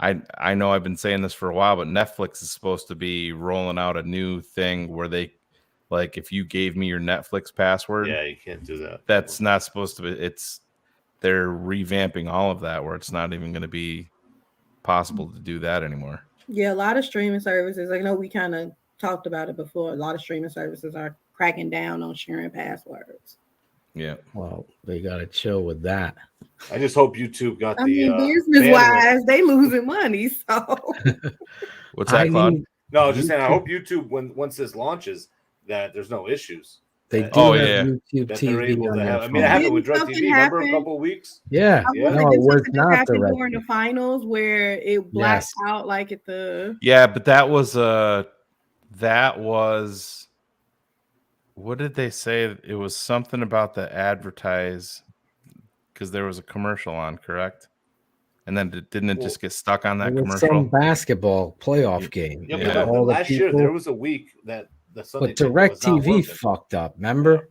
I know I've been saying this for a while, but Netflix is supposed to be rolling out a new thing where they, like, if you gave me your Netflix password, you can't do that. That's not supposed to be. They're revamping all of that where it's not even going to be possible to do that anymore. Yeah, a lot of streaming services. I know we kind of talked about it before. A lot of streaming services are cracking down on sharing passwords. Yeah. Well, they got to chill with that. I just hope YouTube got business-wise, they losing money. So what's that, Claude? No, I was just saying. I hope YouTube, once this launches, that there's no issues. They do Oh, have yeah. YouTube that they're TV able on to their have. I mean, it phone. happened with Didn't DirecTV. something Remember a happen? couple of weeks? Yeah, Yeah. no, it was not happened direct. during the finals where it blacked Yes. out like at the. Yeah, but that was what did they say? It was something about the advertise because there was a commercial on, correct? And then didn't it just get stuck on that It was commercial? some basketball playoff game. Yeah, Yeah. but All the last year people- there was a week that the Sunday But ticket was not DirecTV working. fucked up. Remember?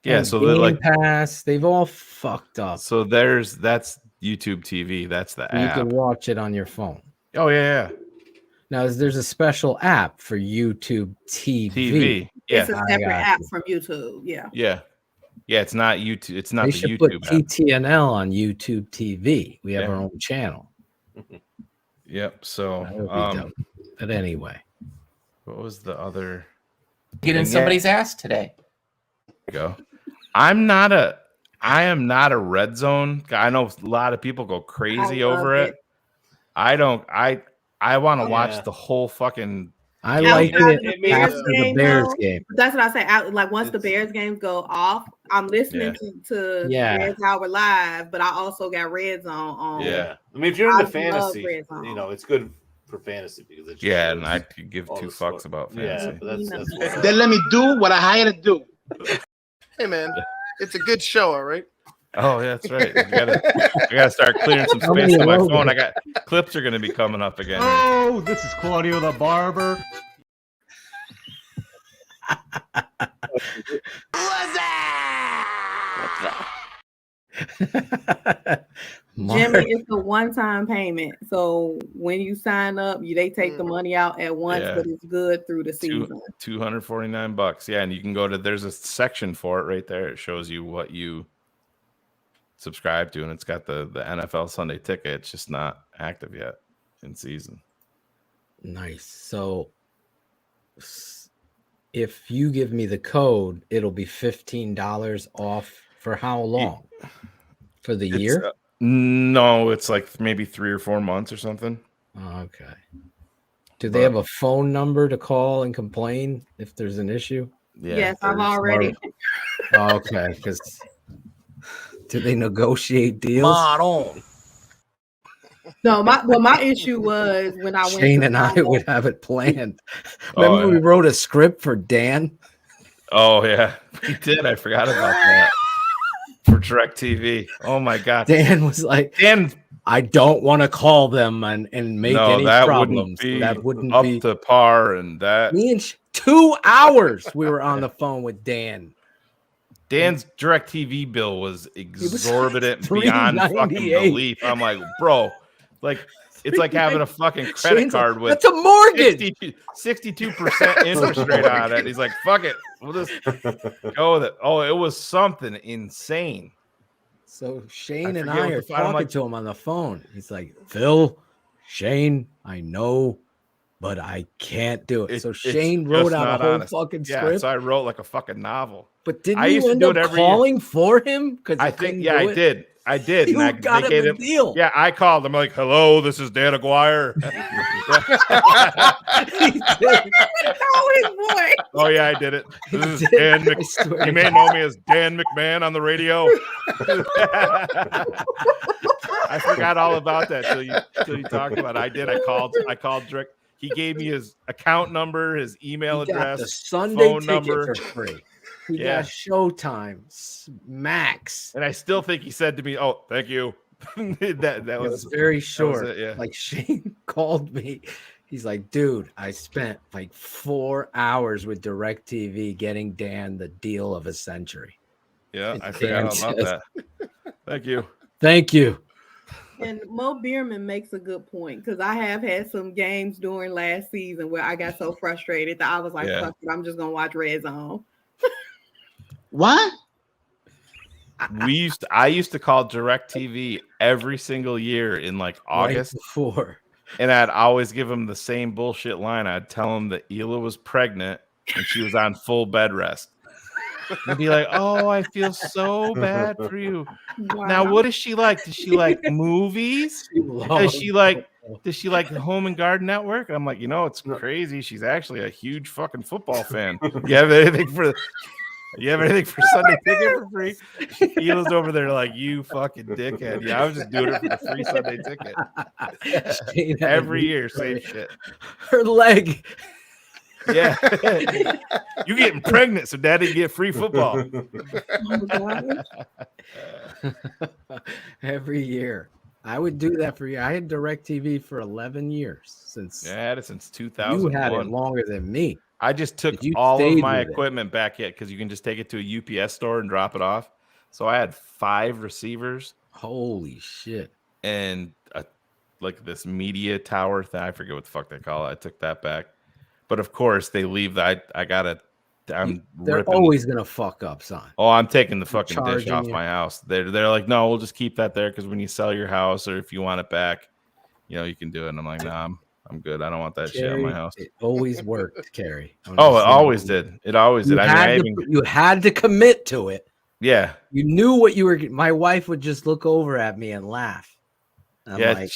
Yeah, And so they're Game like, Pass, they've all fucked up. so that's YouTube TV. That's the You app. can watch it on your phone. Oh yeah. Now, there's a special app for YouTube TV. TV. Yeah. It's a separate app from YouTube. Yeah. Yeah. Yeah, it's not YouTube. It's not They the should YouTube put app. TTNL on YouTube TV. We have Yeah. our own channel. Yep. So, That would be dope. But anyway, what was the other? Get in somebody's ass today. Go. I am not a red zone guy. I know a lot of people go crazy over it. I don't. I want to watch the whole fucking. I like it after the Bears though, game. That's what I say. Like once the Bears games go off, I'm listening to Bears Hour Live, but I also got Red Zone on. Yeah, I mean, if you're into love fantasy, Red Zone. you know it's good for fantasy because it just And shows I could give all two the fucks sport. about Yeah, fantasy. but that's Then let me do what I hired to do. Hey man, it's a good show, all right. Oh, yeah, that's right. I gotta start clearing some How space many on my logos? phone. I got clips are gonna be coming up again. Oh, this is Claudio the Barber. Jimmy, it's a one-time payment. So when you sign up, they take the money out at once, Yeah. but it's good through the season. $249. Yeah, and you can go to. There's a section for it right there. It shows you what you subscribe to, and it's got the NFL Sunday ticket. It's just not active yet in season. Nice. So if you give me the code, it'll be $15 off for how long? For the year? No, it's like maybe 3 or 4 months or something. Oh, okay. Do they have a phone number to call and complain if there's an issue? Yeah, yes, I'm already. Oh, okay, because do they negotiate deals? on. No, my issue was when I went. Shane to and I sign up. would have it planned. Oh, Remember, yeah. we wrote a script for Dan. Oh yeah, we did. I forgot about that. For DirecTV. Oh my god. Dan was like, Dan, I don't want to call them and make any that problems. Wouldn't be That wouldn't up be to par, and that me and 2 hours we were on the phone with Dan. Dan's DirecTV bill was exorbitant beyond fucking $3.98. belief. I'm like, bro, like it's like having a fucking credit Shane's card like, with that's a mortgage. 62% interest rate on it. He's like, fuck it, we'll just go with it. Oh, it was something insane. So Shane and forget I what are the final- I'm talking like- to him on the phone. He's like, Phil, Shane, I know, but I can't do it. So It's Shane just wrote out not a whole honest. fucking Yeah, script. so I wrote like a fucking novel. But didn't I used you to end do up it every year. calling for him? Because I think, yeah, I did. I did. You and got they him gave a deal. Yeah, I called him like, hello, this is Dan Aguirre. Oh, his boy. Oh yeah, I did it. This is did. Dan. I swear You to may God. know me as Dan McMahon on the radio. I forgot all about that till you talked about it. I did. I called direct. He gave me his account number, his email He got address, the Sunday phone ticket number. for free. He Yeah. got Showtime Max. And I still think he said to me, "Oh, thank you." that It was was very short. it, yeah. Like Shane called me. He's like, dude, I spent like 4 hours with DirecTV getting Dan the deal of a century. Yeah, And I forgot all Dan about that. Thank you. Thank you. And Mo Bierman makes a good point because I have had some games during last season where I got so frustrated that I was like, Yeah. fuck it, I'm just gonna watch Red Zone. What? I used to call DirecTV every single year in like August. Right before. And I'd always give him the same bullshit line. I'd tell him that Hila was pregnant and she was on full bed rest. He'd be like, "Oh, I feel so bad for you." Wow. Now, what does she like? Does she like movies? Does she like the Home and Garden Network? And I'm like, it's crazy. She's actually a huge fucking football fan. You have anything for You have anything for Sunday Ticket for free? Elo's over there like, you fucking dickhead. Yeah, I was just doing it for the free Sunday Ticket. Every year, same shit. Her leg. Yeah. You getting pregnant, so daddy can get free football. Every year. I would do that for you. I had DirecTV for 11 years since. Yeah, I had it since 2001. You had it longer than me. I just took all of my equipment back yet because you can just take it to a UPS store and drop it off. So I had 5 receivers. Holy shit. And like this media tower thing. I forget what the fuck they call it. I took that back. But of course, they leave that. They're always going to fuck up, son. Oh, I'm taking the fucking dish off my house. They're like, no, we'll just keep that there because when you sell your house or if you want it back, you can do it. And I'm like, nah, I'm good. I don't want that shit in my house. It always worked, Carrie. Oh, it always did. It always did. You had to commit to it. Yeah. You knew what you were. My wife would just look over at me and laugh. I'm like,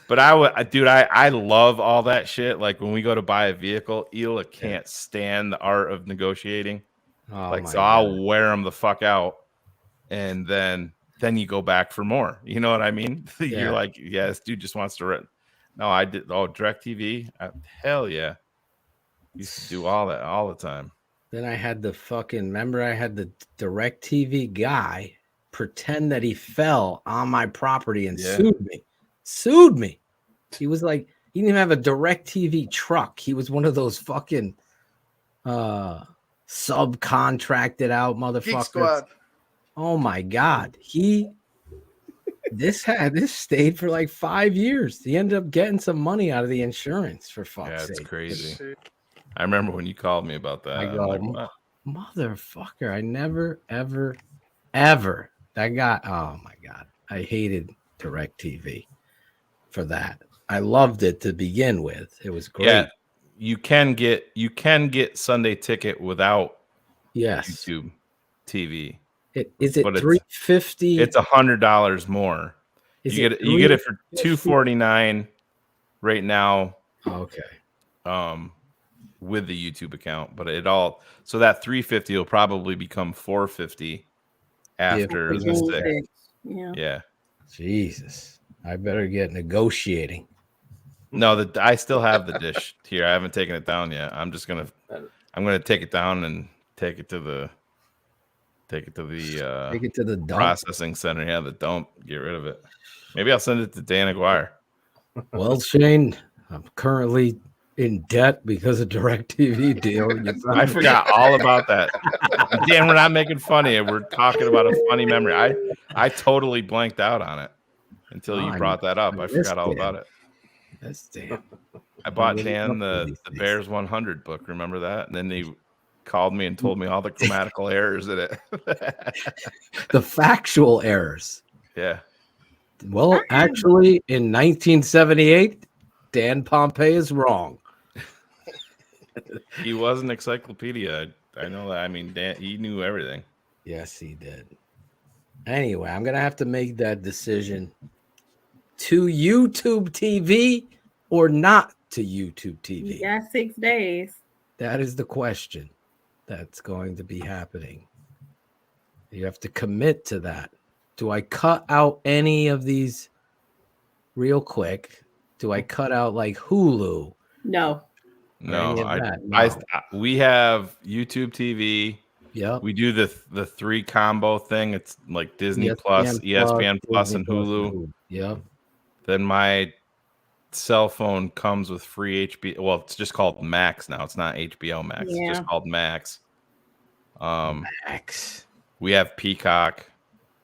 but I love all that shit. Like when we go to buy a vehicle, Ela can't stand the art of negotiating. I'll wear them the fuck out, and then you go back for more. You know what I mean? You're like, yeah, this dude just wants to rent. No, I did. Oh, DirecTV, hell yeah, used to do all that all the time. Then I had remember I had the DirecTV guy pretend that he fell on my property and sued me. He was like, he didn't even have a DirecTV truck. He was one of those fucking subcontracted out motherfuckers. Oh my God. This stayed for like 5 years. He ended up getting some money out of the insurance for fuck's sake. It's crazy. I remember when you called me about that. I go, motherfucker, I never, ever, ever. That guy, oh my God. I hated DirecTV for that. I loved it to begin with. It was great. Yeah, you can get Sunday Ticket without YouTube TV. Is it $350? It's $100 more. You get it for $249 right now. Okay. With the YouTube account, but so that $350 will probably become $450 after the 6. Yeah. Jesus. I better get negotiating. No, I still have the dish here. I haven't taken it down yet. I'm gonna take it down and take it to the dump. Processing center. Yeah, the dump. Get rid of it. Maybe I'll send it to Dan Aguirre. Well, Shane, I'm currently in debt because of DirecTV deal. I forgot all about that. Dan, we're not making fun of you. We're talking about a funny memory. I totally blanked out on it until you brought that up. I forgot all about it. That's damn. I bought Dan the Bears 100 book. Remember that? And then he called me and told me all the grammatical errors in it. The factual errors. Yeah. Well, actually, in 1978, Dan Pompei is wrong. He was an encyclopedia. I know that. I mean, Dan, he knew everything. Yes, he did. Anyway, I'm going to have to make that decision to YouTube TV or not to YouTube TV. You got 6 days. That is the question that's going to be happening. You have to commit to that. Do I cut out any of these real quick? Do I cut out like Hulu? No. No, we have YouTube TV. Yeah. We do the 3 combo thing. It's like Disney Plus, ESPN Plus, and Hulu. Yeah. Then my cell phone comes with free HBO. Well, it's just called Max now. It's not HBO Max. Yeah. It's just called Max. Max. We have Peacock.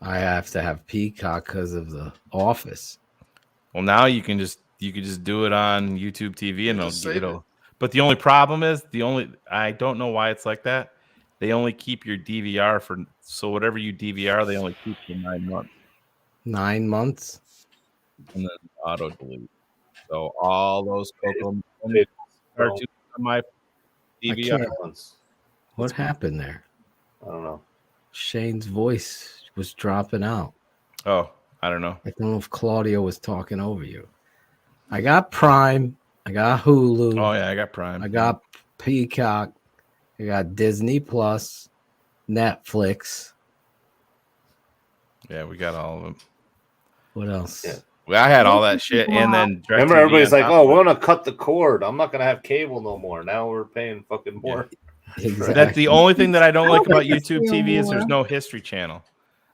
I have to have Peacock because of The Office. Well, now you can just do it on YouTube TV and it'll. But the only problem is I don't know why it's like that. They only keep your DVR so whatever you DVR, they only keep for 9 months. 9 months? And then auto delete. So all those cartoons on my DVR. What happened there? I don't know. Shane's voice was dropping out. Oh, I don't know. I don't know if Claudio was talking over you. I got Prime. I got Hulu. Oh yeah, I got Prime. I got Peacock. I got Disney Plus. Netflix. Yeah, we got all of them. What else? Yeah. Well, I had all that shit, and then remember DirecTV everybody's on like, top "Oh, of we're it. gonna cut the cord. I'm not gonna have cable no more." Now we're paying fucking more. Exactly. That's the only thing that I don't like about think it's YouTube still TV is there's more. no history channel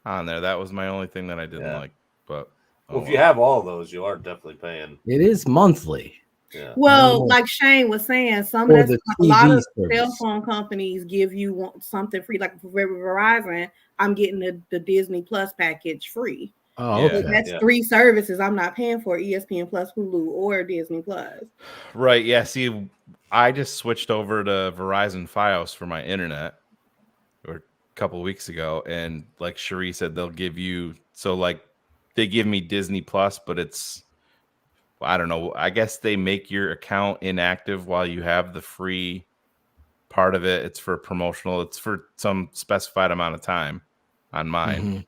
on there. That was my only thing that I didn't like. But Well, if you have all those, you are definitely paying. It is monthly. Yeah. Well, like Shane was saying, some For of the a lot TV of cell service. phone companies give you something free. Like for Verizon, I'm getting the Disney Plus package free. Oh, okay. That's 3 services I'm not paying for: ESPN Plus, Hulu, or Disney Plus. right, yeah. See, I just switched over to Verizon Fios for my internet a couple of weeks ago, and like Cherie said, they'll give you they give me Disney Plus, but it's I don't know. I guess they make your account inactive while you have the free part of it. It's for promotional. It's for some specified amount of time on mine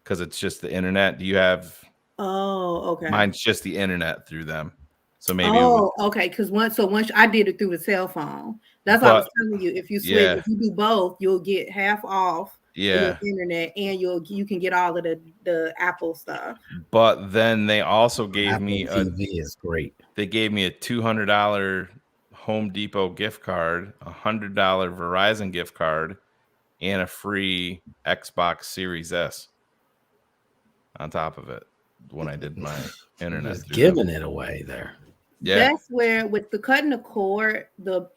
because it's just the internet. Do you have? Oh, okay. Mine's just the internet through them. So maybe. Okay. Because once I did it through the cell phone. That's what I was telling you. If you switch, if you do both, you'll get half off. Yeah. For your internet, and you can get all of the Apple stuff. But then they also gave Apple me TV is great. They gave me a $200 Home Depot gift card, a $100 Verizon gift card, and a free Xbox Series S on top of it when I did my internet. Just giving it away there. Yeah. That's where with the cutting the cord, the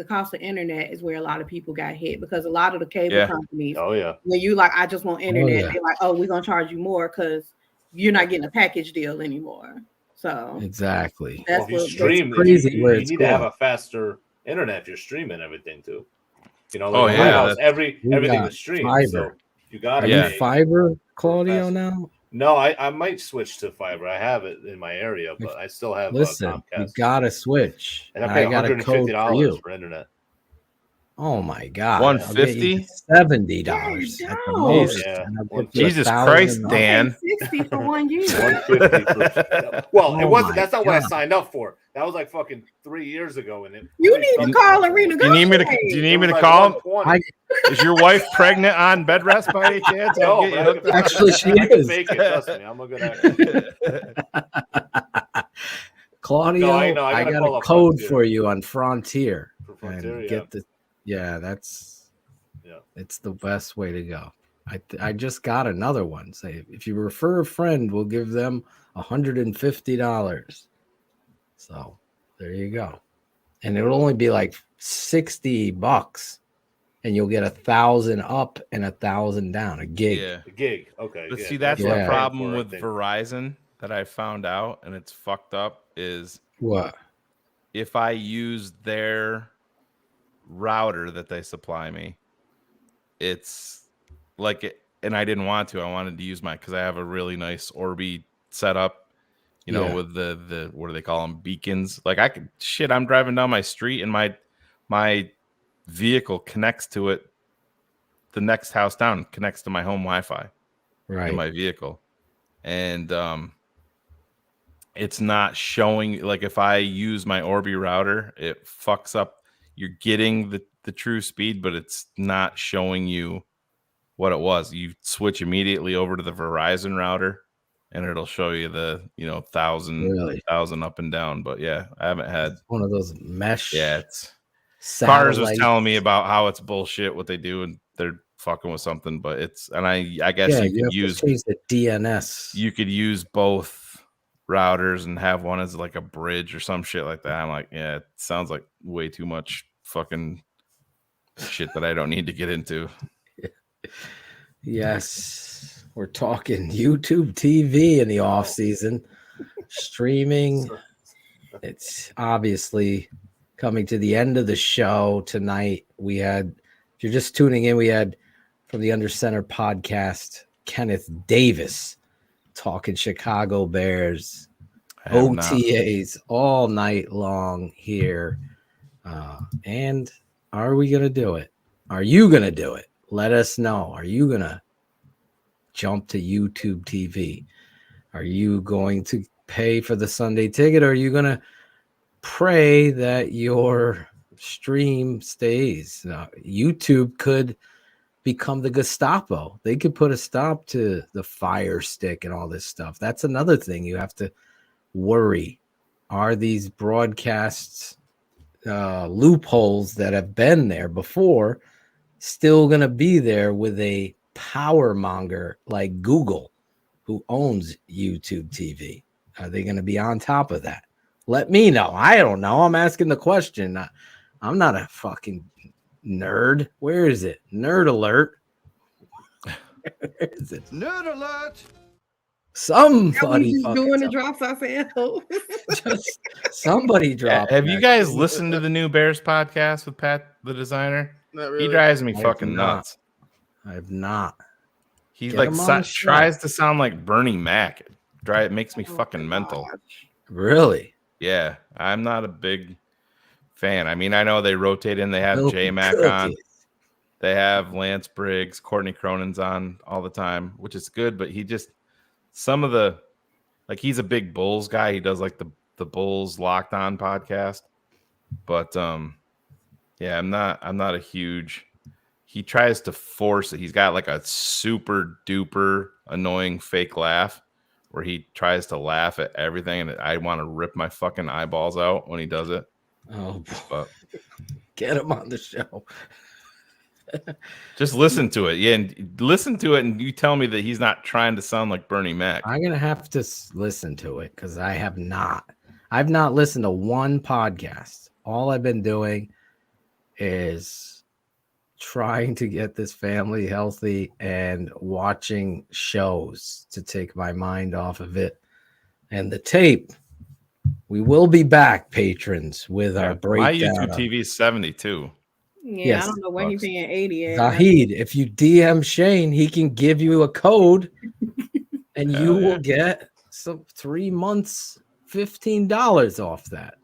cost of internet is where a lot of people got hit because a lot of the cable companies, when you like, I just want internet, they're like, oh, we're gonna charge you more because you're not getting a package deal anymore. So exactly. That's if you stream, crazy you need to have a faster internet if you're streaming everything too. You know, like my house, everything is streamed. Fiber. So you got Are you fiber, Claudio? Now? No, I might switch to fiber. I have it in my area, but I still have Listen, Comcast. you gotta switch. And I pay got a code for you. for internet. Oh my god, $150? $70 at the most. Jesus Christ, Dan. $60 for 1 year. Well, it wasn't. That's not what I signed up for. That was like fucking 3 years ago, and you need to call Arena. Do you need me to call? Is your wife pregnant on bed rest by any chance? No, actually, she is. Fake it, trust me, I'm a good actor. Claudio, I got a code for you on Frontier. Frontier, it's the best way to go. I just got another one. Say if you refer a friend, we'll give them $150. So there you go, and it'll only be like $60, and you'll get 1,000 up and 1,000 down. A gig. Yeah, a gig. Okay, but see, that's the problem with Verizon that I found out, and it's fucked up. Is what if I use their router that they supply me? It's like it, and I didn't want to. I wanted to use because I have a really nice Orbi setup, with the what do they call them, beacons. Like I'm driving down my street and my vehicle connects to it. The next house down connects to my home Wi-Fi, right? In my vehicle, and it's not showing. Like if I use my Orbi router, it fucks up. You're getting the true speed, but it's not showing you what it was. You switch immediately over to the Verizon router, and it'll show you the 1,000 up and down. But yeah, I haven't had one of those mesh. Yeah, it's Cars was telling me about how it's bullshit what they do, and they're fucking with something. But it's I guess you could use the DNS. You could use both routers and have one as like a bridge or some shit like that. I'm like, yeah, it sounds like way too much fucking shit that I don't need to get into. Yes, we're talking YouTube TV in the off season, streaming. It's obviously coming to the end of the show tonight. We had, if you're just tuning in, we had from the Under Center podcast, Kenneth Davis talking Chicago Bears, OTAs all night long here. And are we going to do it? Are you going to do it? Let us know. Are you going to jump to YouTube TV? Are you going to pay for the Sunday ticket? Or are you going to pray that your stream stays? YouTube could become the Gestapo. They could put a stop to the fire stick and all this stuff. That's another thing you have to worry. Are these broadcasts loopholes that have been there before still going to be there with a power monger like Google, who owns YouTube TV? Are they going to be on top of that? Let me know. I don't know. I'm asking the question. I'm not a fucking nerd. Where is it? Nerd alert. Where is it? Nerd alert. Somebody doing the drops off just somebody drop. Have you guys listened to the new Bears podcast with Pat, the designer? Not really. He drives me fucking nuts. I have not. He tries to sound like Bernie Mac. It makes me fucking mental. Really? Yeah, I'm not a big fan. I mean, I know they rotate in. They have Milk J-Mac cookies. on. They have Lance Briggs, Courtney Cronin's on all the time, which is good. But he just he's a big Bulls guy. He does like the Bulls Locked On podcast. But yeah, I'm not a huge. He tries to force it. He's got like a super duper annoying fake laugh where he tries to laugh at everything, and I want to rip my fucking eyeballs out when he does it. Oh, but get him on the show. Just listen to it. Yeah, and listen to it, and you tell me that he's not trying to sound like Bernie Mac. I'm gonna have to listen to it because I've not listened to one podcast. All I've been doing is trying to get this family healthy and watching shows to take my mind off of it. And the tape, we will be back, patrons, with our breakdown. My YouTube TV is 72. Yeah, Yes. I don't know where he's paying 80 at. Zahid, if you DM Shane, he can give you a code and you will get some 3 months, $15 off that.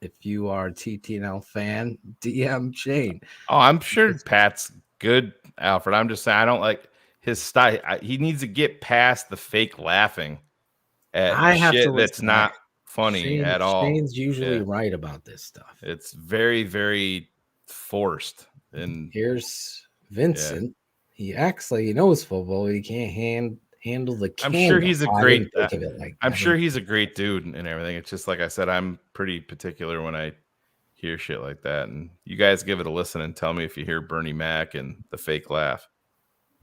If you are a TTNL fan, DM Shane. Oh, I'm sure Pat's good, Alfred. I'm just saying I don't like his style. He needs to get past the fake laughing at shit that's not funny at all. Shane's usually right about this stuff. It's very, very forced. And here's Vincent. He acts like he knows football, but he can't handle the I'm sure he's a great I'm that. sure he's a great dude and everything. It's just like I said, I'm pretty particular when I hear shit like that. And you guys give it a listen and tell me if you hear Bernie Mac and the fake laugh.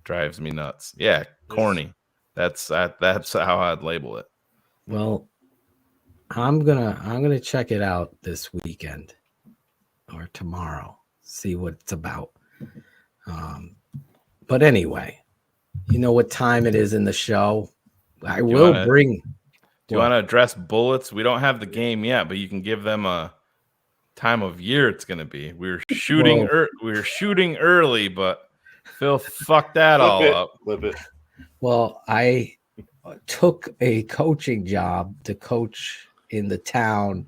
Drives me nuts. Yeah, corny. That's how I'd label it. Well, I'm gonna check it out this weekend or tomorrow. See what it's about. But anyway, you know what time it is in the show. I will bring. Do you want to address bullets? We don't have the game yet, but you can give them a time of year it's going to be. We were shooting. We were shooting early, but Phil fucked that all up. Flip it. Well, I took a coaching job to coach in the town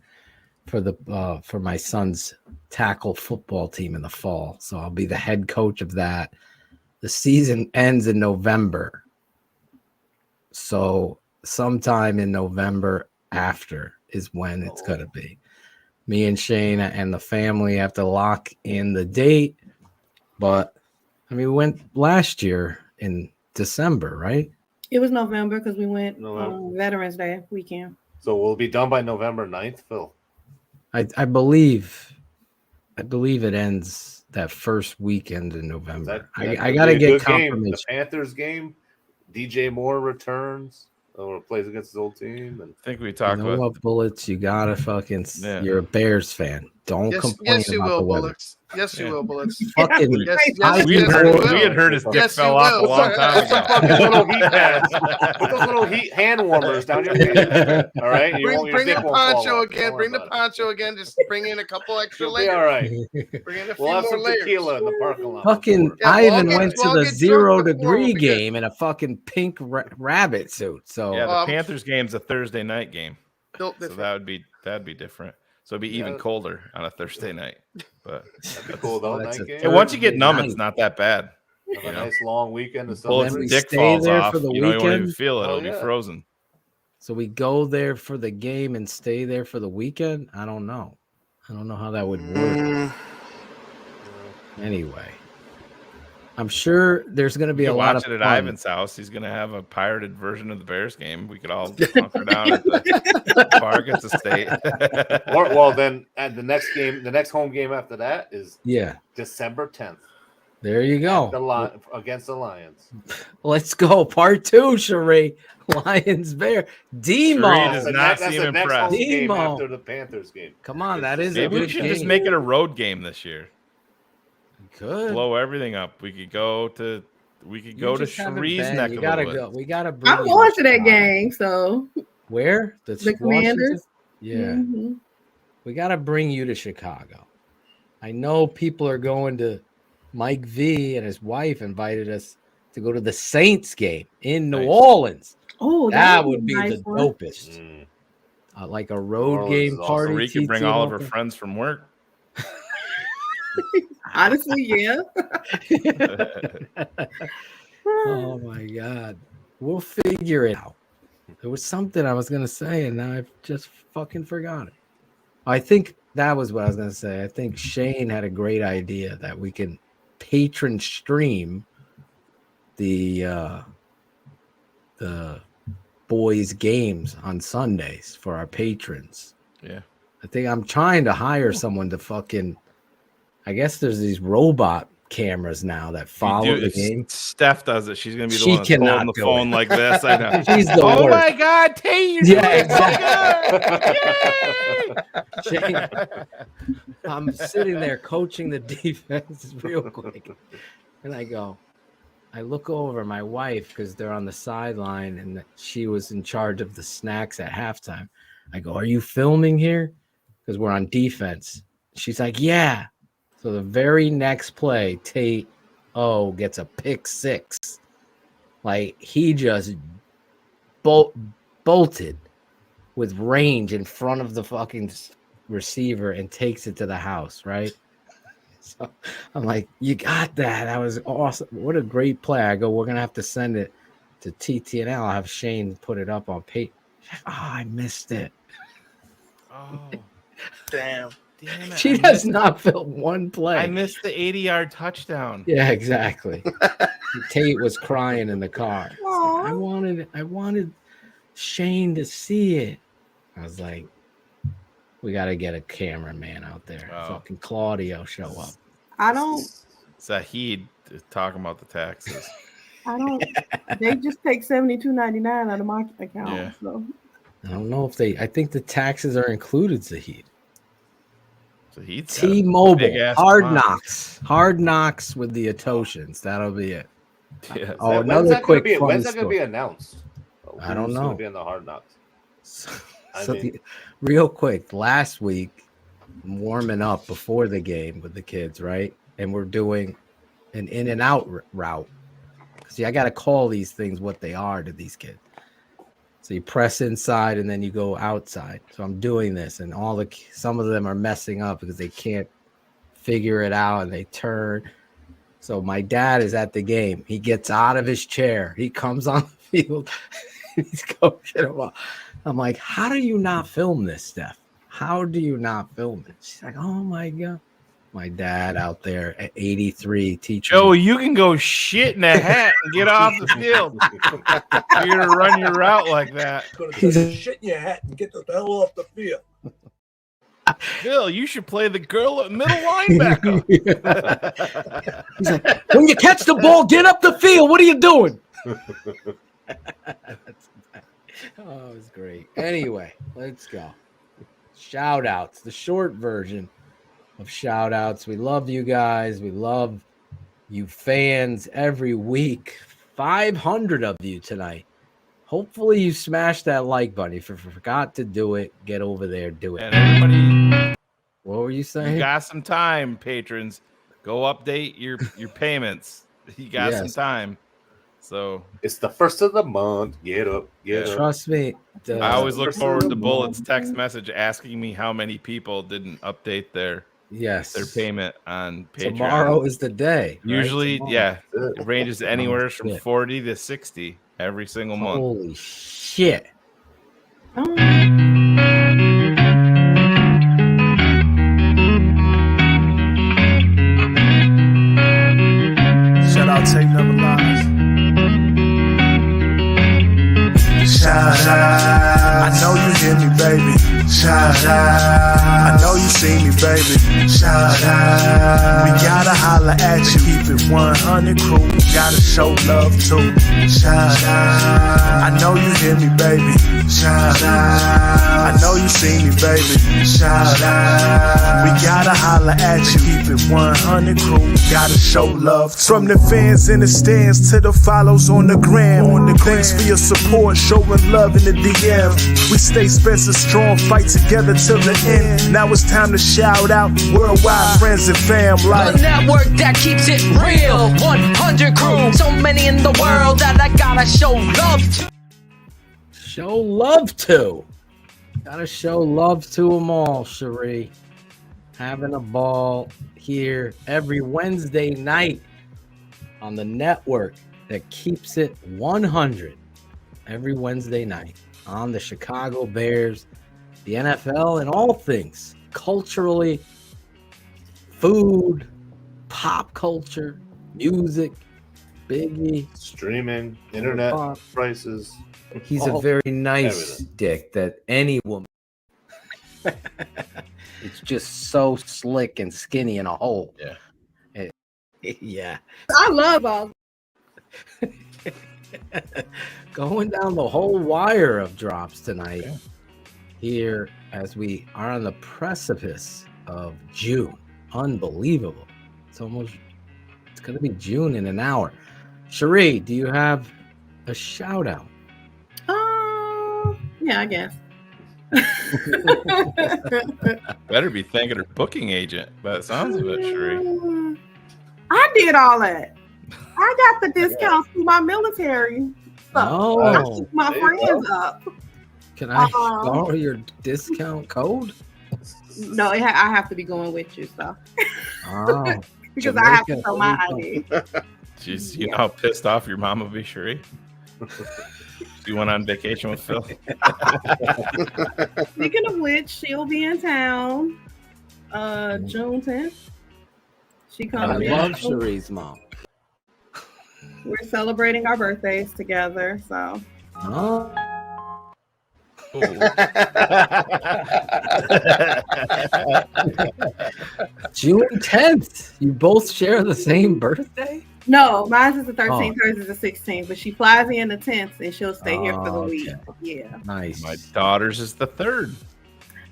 for my son's tackle football team in the fall. So I'll be the head coach of that. The season ends in November. So sometime in November after is when it's going to be. Me and Shane and the family have to lock in the date. But, I mean, we went last year in December, right? It was November because we went Veterans Day weekend. So we'll be done by November 9th, Phil. I believe it ends that first weekend in November. I got to get confirmation. The Panthers game, DJ Moore returns or plays against his old team. And I think we talked about what bullets. You got to fucking. Yeah. You're a Bears fan. Don't complain yes, you about will, the weather. Bullets. Yes, you will, Bullets. Fucking, we had heard his dick fell off a long time ago. Fucking little heat pads. Put those little heat hand warmers down your face. All right. Bring the poncho again. Bring the poncho again. Just bring in a couple extra layers. All right. Bring in a few we'll have more some layers. Tequila in the parking lot. Fucking Ivan went to the 0-degree game in a fucking pink rabbit suit. So yeah, the Panthers game's a Thursday night game. So that'd be different. So it'd be even colder on a Thursday night. But that'd be cool though. And once you get numb, it's not that bad. Have a nice long weekend. If the dick falls off, you won't even feel it. It'll be frozen. So we go there for the game and stay there for the weekend? I don't know. I don't know how that would work. Anyway. I'm sure there's going to be a lot of watch it at fun. Ivan's house. He's going to have a pirated version of the Bears game. We could all hunker down at the Vargas estate. Well, then at the next game, the next home game after that is December 10th. There you go. Against the Lions. Let's go. Part 2, Sheree. Lions Bear. Demo. Sheree does not seem the next impressed. home game after the Panthers game. Come on, that is Maybe we should just make it a road game this year. Could blow everything up. We could go to Sheree's neck of the woods. We gotta bring I'm going to that game. So where the Commanders? Yeah, we gotta bring you to Chicago. I know people are going to. Mike V and his wife invited us to go to the Saints game in New Orleans. Oh, that would be nice the dopest. Like a road game party. We could bring all of our friends from work. Honestly, yeah. Oh my God. We'll figure it out. There was something I was going to say and now I've just fucking forgot it. I think that was what I was going to say. I think Shane had a great idea that we can patron stream the boys' games on Sundays for our patrons. Yeah. I think I'm trying to hire someone to fucking. I guess there's these robot cameras now that follow the game. Steph does it. She's gonna be the She one that's cannot holding the do phone it. like this. I know. She's the oh worst. my God, Tate, you're doing it so good. I'm sitting there coaching the defense real quick, and I look over my wife because they're on the sideline, and she was in charge of the snacks at halftime. I go, "Are you filming here?" Because we're on defense. She's like, "Yeah." So the very next play, Tate gets a pick 6. Like he just bolted with range in front of the fucking receiver and takes it to the house, right? So I'm like, you got that. That was awesome. What a great play. I go, we're going to have to send it to TTNL. I'll have Shane put it up on page. Oh, I missed it. Oh, damn. Damn it. She does not film one play. I missed the 80-yard touchdown. Yeah, exactly. Tate was crying in the car. Like, I wanted Shane to see it. I was like, we got to get a cameraman out there. Oh. Fucking Claudio show up. I don't. Zahid talking about the taxes. They just take $72.99 out of my account. Yeah. So. I don't know if I think the taxes are included, Zahid. Zahid's T-Mobile, Hard Knocks with the Atoshans. That'll be it. Yeah. Another quick fun When's that going to story. be announced? I don't Who's know. going to be in the Hard Knocks? Real quick, last week, I'm warming up before the game with the kids, right? And we're doing an in and out route. See, I got to call these things what they are to these kids. So you press inside and then you go outside. So I'm doing this, and some of them are messing up because they can't figure it out and they turn. So my dad is at the game. He gets out of his chair. He comes on the field. He's coaching him up. I'm like, how do you not film this, Steph? How do you not film it? She's like, oh my God. My dad out there at 83 teaching. Joe, you can go shit in a hat and get off the field. You're going to run your route like that. Shit in your hat and get the hell off the field. Phil, you should play the girl at middle linebacker. He's like, when you catch the ball, get up the field. What are you doing? Oh, it's great. Anyway, let's go. Shout outs, the short version of shout outs. We love you guys. We love you fans every week. 500 of you tonight. Hopefully you smashed that like button. If you forgot to do it, get over there, do it. And everybody, what were you saying? You got some time, patrons. Go update your payments. You got some time. So it's the first of the month. Get up, get up. Trust me. I always look forward to Bullet's text message asking me how many people didn't update their payment on Patreon. Tomorrow is the day. Usually, right? it ranges anywhere from 40 to 60 every single month. Holy shit. Shout out. I know you hear me, baby. Shout out. I know you see me, baby. Shout out. We gotta holler at you. Keep it 100 crew. We gotta show love too. Shout out. I know you hear me, baby. Shout out. I know you see me, baby. Shout out. We gotta holler at you. Keep it 100 crew. We gotta show love too. From the fans in the stands to the follows on the gram. Thanks for your support, showing love in the DM. We stay Spencer strong, fight together till the end. Now it's time to shout out worldwide friends and fam. Like the network that keeps it real, 100 crew. So many in the world that I gotta show love to. Show love to. Gotta show love to them all, Cherie. Having a ball here every Wednesday night on the network that keeps it 100 every Wednesday night on the Chicago Bears, the NFL, and all things culturally, food, pop culture, music, Biggie, streaming, internet prices. He's a very nice dick that any woman. It's just so slick and skinny in a hole. Yeah. Yeah. I love all. Going down the whole wire of drops tonight here as we are on the precipice of June. Unbelievable. It's going to be June in an hour. Cherie, do you have a shout out? Yeah, I guess. Better be thanking her booking agent by the sounds of it, Cherie. I did all that. I got the discounts through my military stuff. I keep my friends up. Can I borrow your discount code? No, I have to be going with you, so. Oh, because I have to show my ID. Jeez, you know how pissed off your mom would be, Cherie? She went on vacation with Phil. Speaking of which, she'll be in town June 10th. She comes. I love Cherie's mom. We're celebrating our birthdays together, so. Oh. June 10th. You both share the same birthday? No, mine is the 13th, hers is the 16th, but she flies in the 10th and she'll stay here for the week. Yeah. Nice. My daughter's is the 3rd.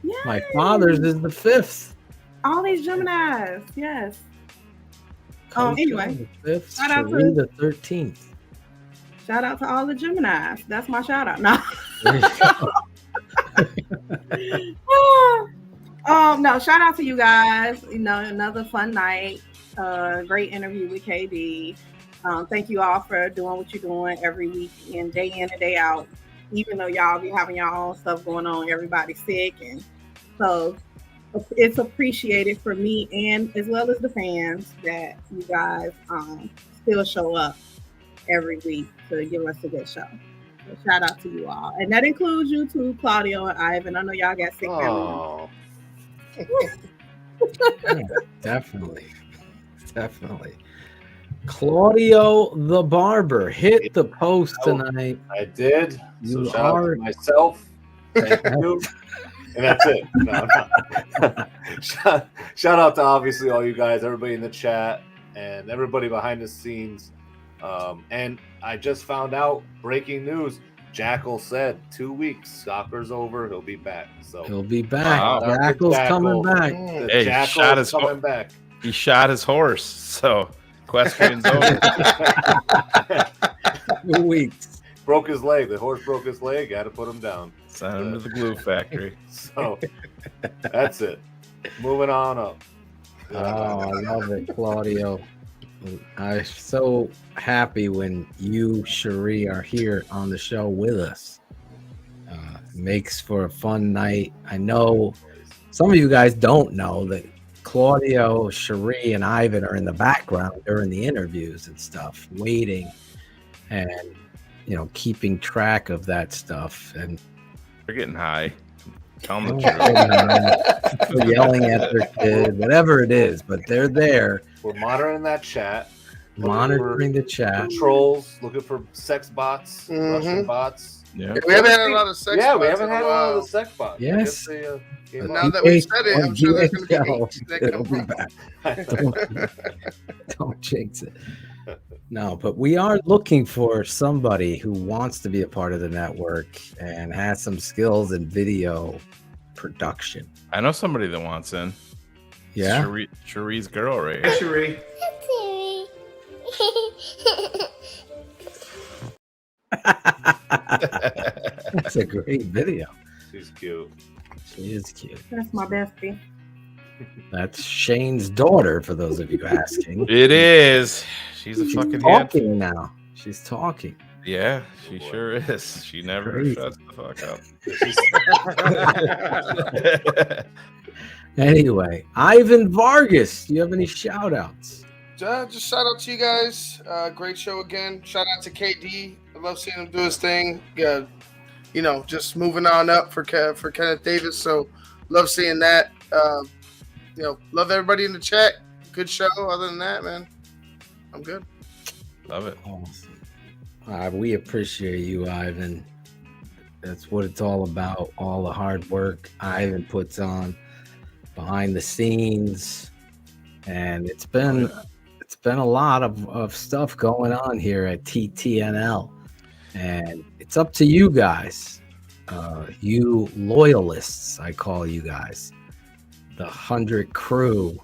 Yeah. My father's is the 5th. All these Geminis, yes. Anyway, the 5th, shout out to the 13th. Shout out to all the Geminis. That's my shout out. No. No, shout out to you guys. You know, another fun night. Great interview with KD. Thank you all for doing what you're doing every week and day in and day out. Even though y'all be having your own stuff going on, everybody's sick, and so it's appreciated for me and as well as the fans that you guys still show up every week to give us a good show. So shout out to you all, and that includes you too, Claudio and Ivan. I know y'all got sick. Oh. Yeah, definitely. Claudio the Barber hit the post tonight. I did. You so shout out to myself. Thank you. And that's it. No. Shout out to obviously all you guys, everybody in the chat, and everybody behind the scenes. And I just found out, breaking news, Jackal said 2 weeks. Soccer's over. He'll be back. So he'll be back. Wow. Jackal's coming back. Hey, Jackal's coming back. He shot his horse, so question's over. 2 weeks. Broke his leg. The horse broke his leg. Had to put him down. Send him to the glue factory. So that's it. Moving on up. Oh, I love it, Claudio. I'm so happy when you, Cherie, are here on the show with us. Makes for a fun night. I know some of you guys don't know that Claudio, Cherie, and Ivan are in the background during the interviews and stuff, waiting and, keeping track of that stuff. And they're getting high. Tell them the truth. Yelling at their kid, whatever it is, but they're there. We're monitoring that chat. Monitoring the chat. Trolls, looking for sex bots, Russian bots. Yeah. We haven't had a lot of sex. Yeah, we bots haven't in had a lot of the sex bots. Yes. Now that we've said it, I'm sure there's going to be hate that It'll come be from. back. Don't jinx it. No, but we are looking for somebody who wants to be a part of the network and has some skills in video production. I know somebody that wants in. Yeah? Cherie's girl right here. Cherie. That's a great video. She's cute. She is cute. That's my bestie. That's Shane's daughter, for those of you asking. It is. She's a fucking talking now. She's talking. Yeah, she sure is. She never Crazy. shuts the fuck up. Anyway, Ivan Vargas, do you have any shout outs? Just shout out to you guys. Great show again. Shout out to KD. I love seeing him do his thing. Yeah, you know, just moving on up for Kenneth Davis. So love seeing that. You know, love everybody in the chat. Good show. Other than that, man, I'm good. Love it. Awesome. We appreciate you, Ivan. That's what it's all about. All the hard work Ivan puts on behind the scenes, and it's been a lot of stuff going on here at TTNL, and it's up to you guys, you loyalists, I call you guys, the 100 crew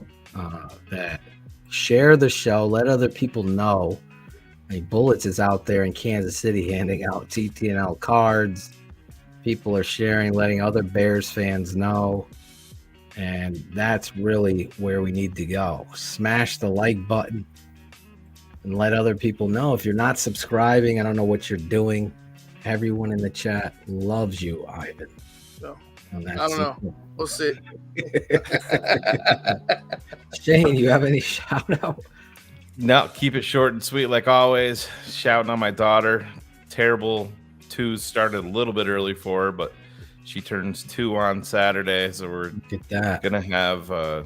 that share the show, let other people know. I mean, Bullets is out there in Kansas City handing out TTNL cards. People are sharing, letting other Bears fans know. And that's really where we need to go. Smash the like button and let other people know. If you're not subscribing, I don't know what you're doing. Everyone in the chat loves you, Ivan. So, I don't know. We'll see. Shane, you have any shout out? No, keep it short and sweet like always. Shouting on my daughter. Terrible twos started a little bit early for her, but she turns 2 on Saturday, so we're gonna have I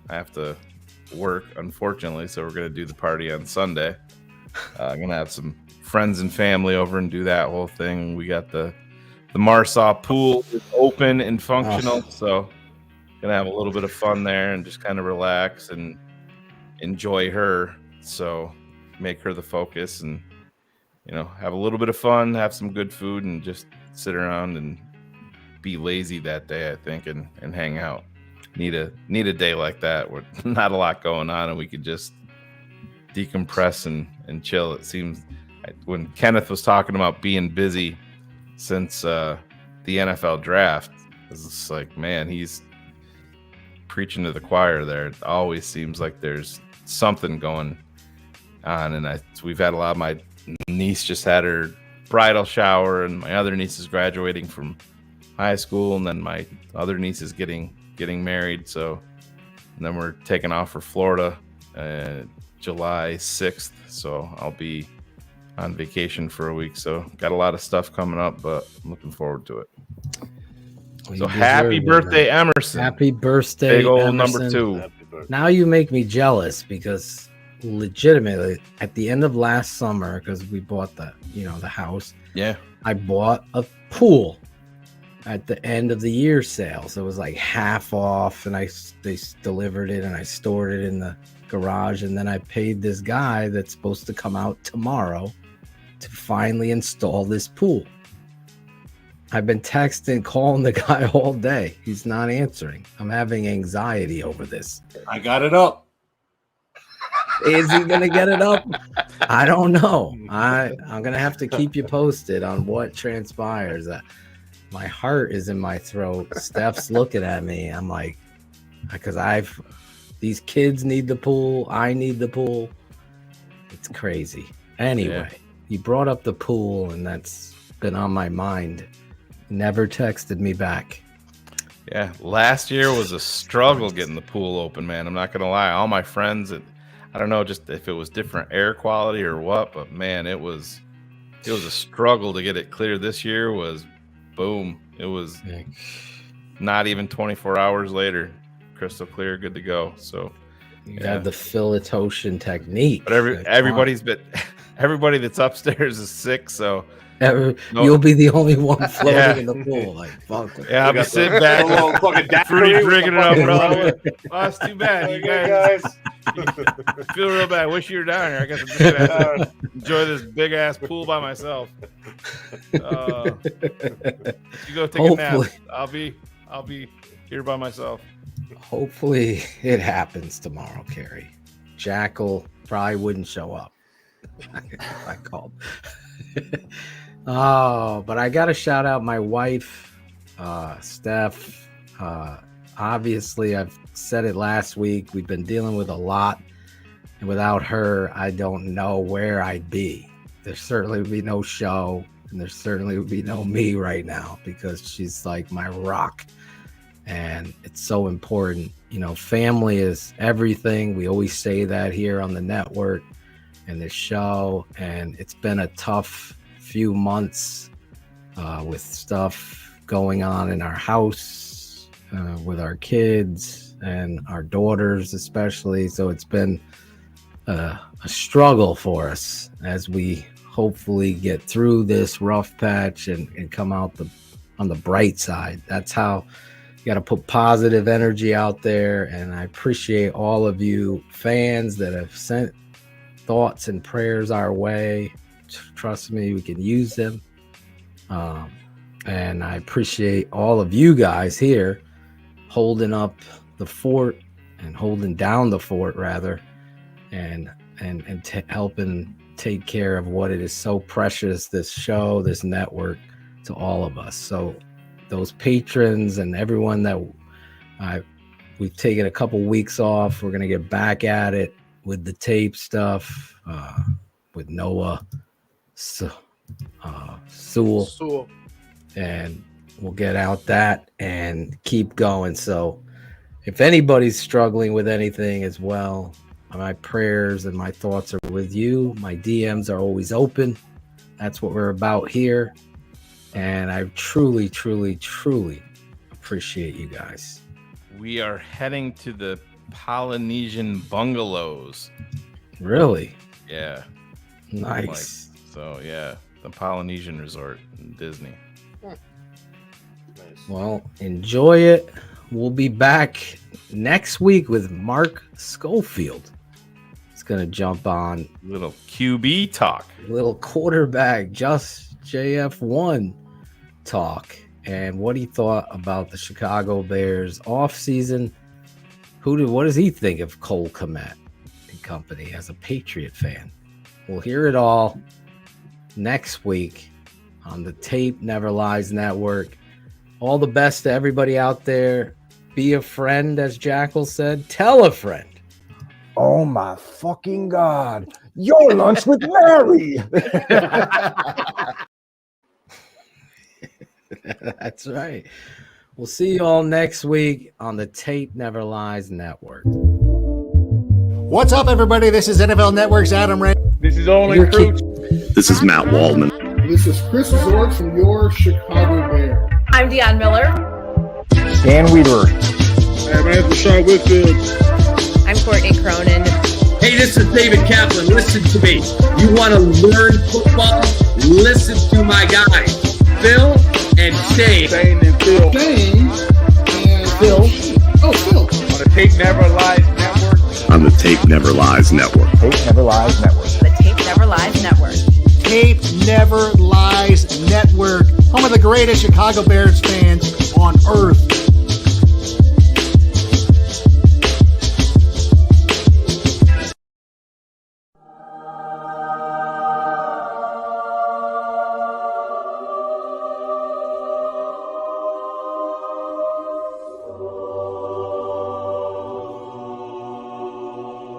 have to work, unfortunately, so we're gonna do the party on Sunday. I'm gonna have some friends and family over and do that whole thing. We got the Marsaw pool is open and functional, so gonna have a little bit of fun there and just kind of relax and enjoy her. So make her the focus and, you know, have a little bit of fun, have some good food, and just sit around and be lazy that day, I think, and hang out. Need a day like that where not a lot going on and we could just decompress and chill. It seems when Kenneth was talking about being busy since the NFL draft, it's just like, man, he's preaching to the choir there. It always seems like there's something going on, and we've had a lot. My niece just had her bridal shower, and my other niece is graduating from high school, and then my other niece is getting married. So, and then we're taking off for Florida July 6th. So I'll be on vacation for a week. So got a lot of stuff coming up, but I'm looking forward to it. So happy birthday, Emerson. Happy birthday, big old Emerson. number 2. Now you make me jealous because legitimately at the end of last summer, because we bought the house. Yeah. I bought a pool at the end of the year sale. So it was like half off, and they delivered it and I stored it in the garage, and then I paid this guy that's supposed to come out tomorrow to finally install this pool. I've been texting, calling the guy all day. He's not answering. I'm having anxiety over this. I got it up. Is he gonna get it up? I don't know. I'm gonna have to keep you posted on what transpires. My heart is in my throat. Steph's looking at me. I'm like, because these kids need the pool. I need the pool. It's crazy. Anyway, You brought up the pool, and that's been on my mind. Never texted me back. Yeah, last year was a struggle getting the pool open, man. I'm not gonna lie. All my friends, I don't know, just if it was different air quality or what, but man, it was a struggle to get it clear. This year was boom. It was not even 24 hours later, crystal clear, good to go. So you have the Philitotian technique. But everybody that's upstairs is sick, so You'll be the only one floating in the pool. Like, fuck. Yeah, I'll be sitting back, fruity drinking it up, bro. Oh, it's too bad. You guys feel real bad. I wish you were down here. I guess I'm just gonna have to enjoy this big ass pool by myself. You go take a nap. I'll be here by myself. Hopefully it happens tomorrow, Kerry. Jackal probably wouldn't show up. I called. Oh, but I gotta shout out my wife, Steph. Obviously, I've said it last week. We've been dealing with a lot, and without her, I don't know where I'd be. There certainly would be no show, and there certainly would be no me right now, because she's like my rock, and it's so important. You know, family is everything. We always say that here on the network and this show, and it's been a tough few months with stuff going on in our house, with our kids and our daughters especially. So it's been a struggle for us as we hopefully get through this rough patch and come out on the bright side. That's how you got to put positive energy out there. And I appreciate all of you fans that have sent thoughts and prayers our way. Trust me, we can use them. And I appreciate all of you guys here holding up the fort and holding down the fort, rather, and helping take care of what it is so precious, this show, this network, to all of us. So those patrons and everyone that we've taken a couple weeks off, we're going to get back at it with the tape stuff, with Noah Sewell, and we'll get out that and keep going. So if anybody's struggling with anything as well, my prayers and my thoughts are with you. My DMs are always open. That's what we're about here, and I truly appreciate you guys. We are heading to the Polynesian bungalows. Really? Yeah. Nice. So yeah, the Polynesian resort in Disney. Well, enjoy it. We'll be back next week with Mark Schofield. It's gonna jump on little QB talk, little quarterback, just JF1 talk, and what he thought about the Chicago Bears offseason. What does he think of Cole Kmet and company as a Patriot fan? We'll hear it all next week on the Tape Never Lies Network. All the best to everybody out there. Be a friend, as Jackal said. Tell a friend. Oh my fucking God. Your lunch with Mary. That's right. We'll see you all next week on the Tape Never Lies Network. What's up, everybody? This is NFL Network's Adam Ray. This is Only Fruits. This is Matt Waldman. This is Chris Zork from your Chicago Bear. I'm Deion Miller. Dan Weeder. Hey, my name is Roshon Whitfield. I'm Courtney Cronin. Hey, this is David Kaplan. Listen to me. You want to learn football? Listen to my guys, Phil and Shane. Shane and Phil. Shane and Phil. Oh, Phil. On the Tape Never Lies Network. On the Tape Never Lies Network. Tape Never Lies Network. The Tape Never Lies Network. Tape Never Lies Network. Home of the greatest Chicago Bears fans on earth.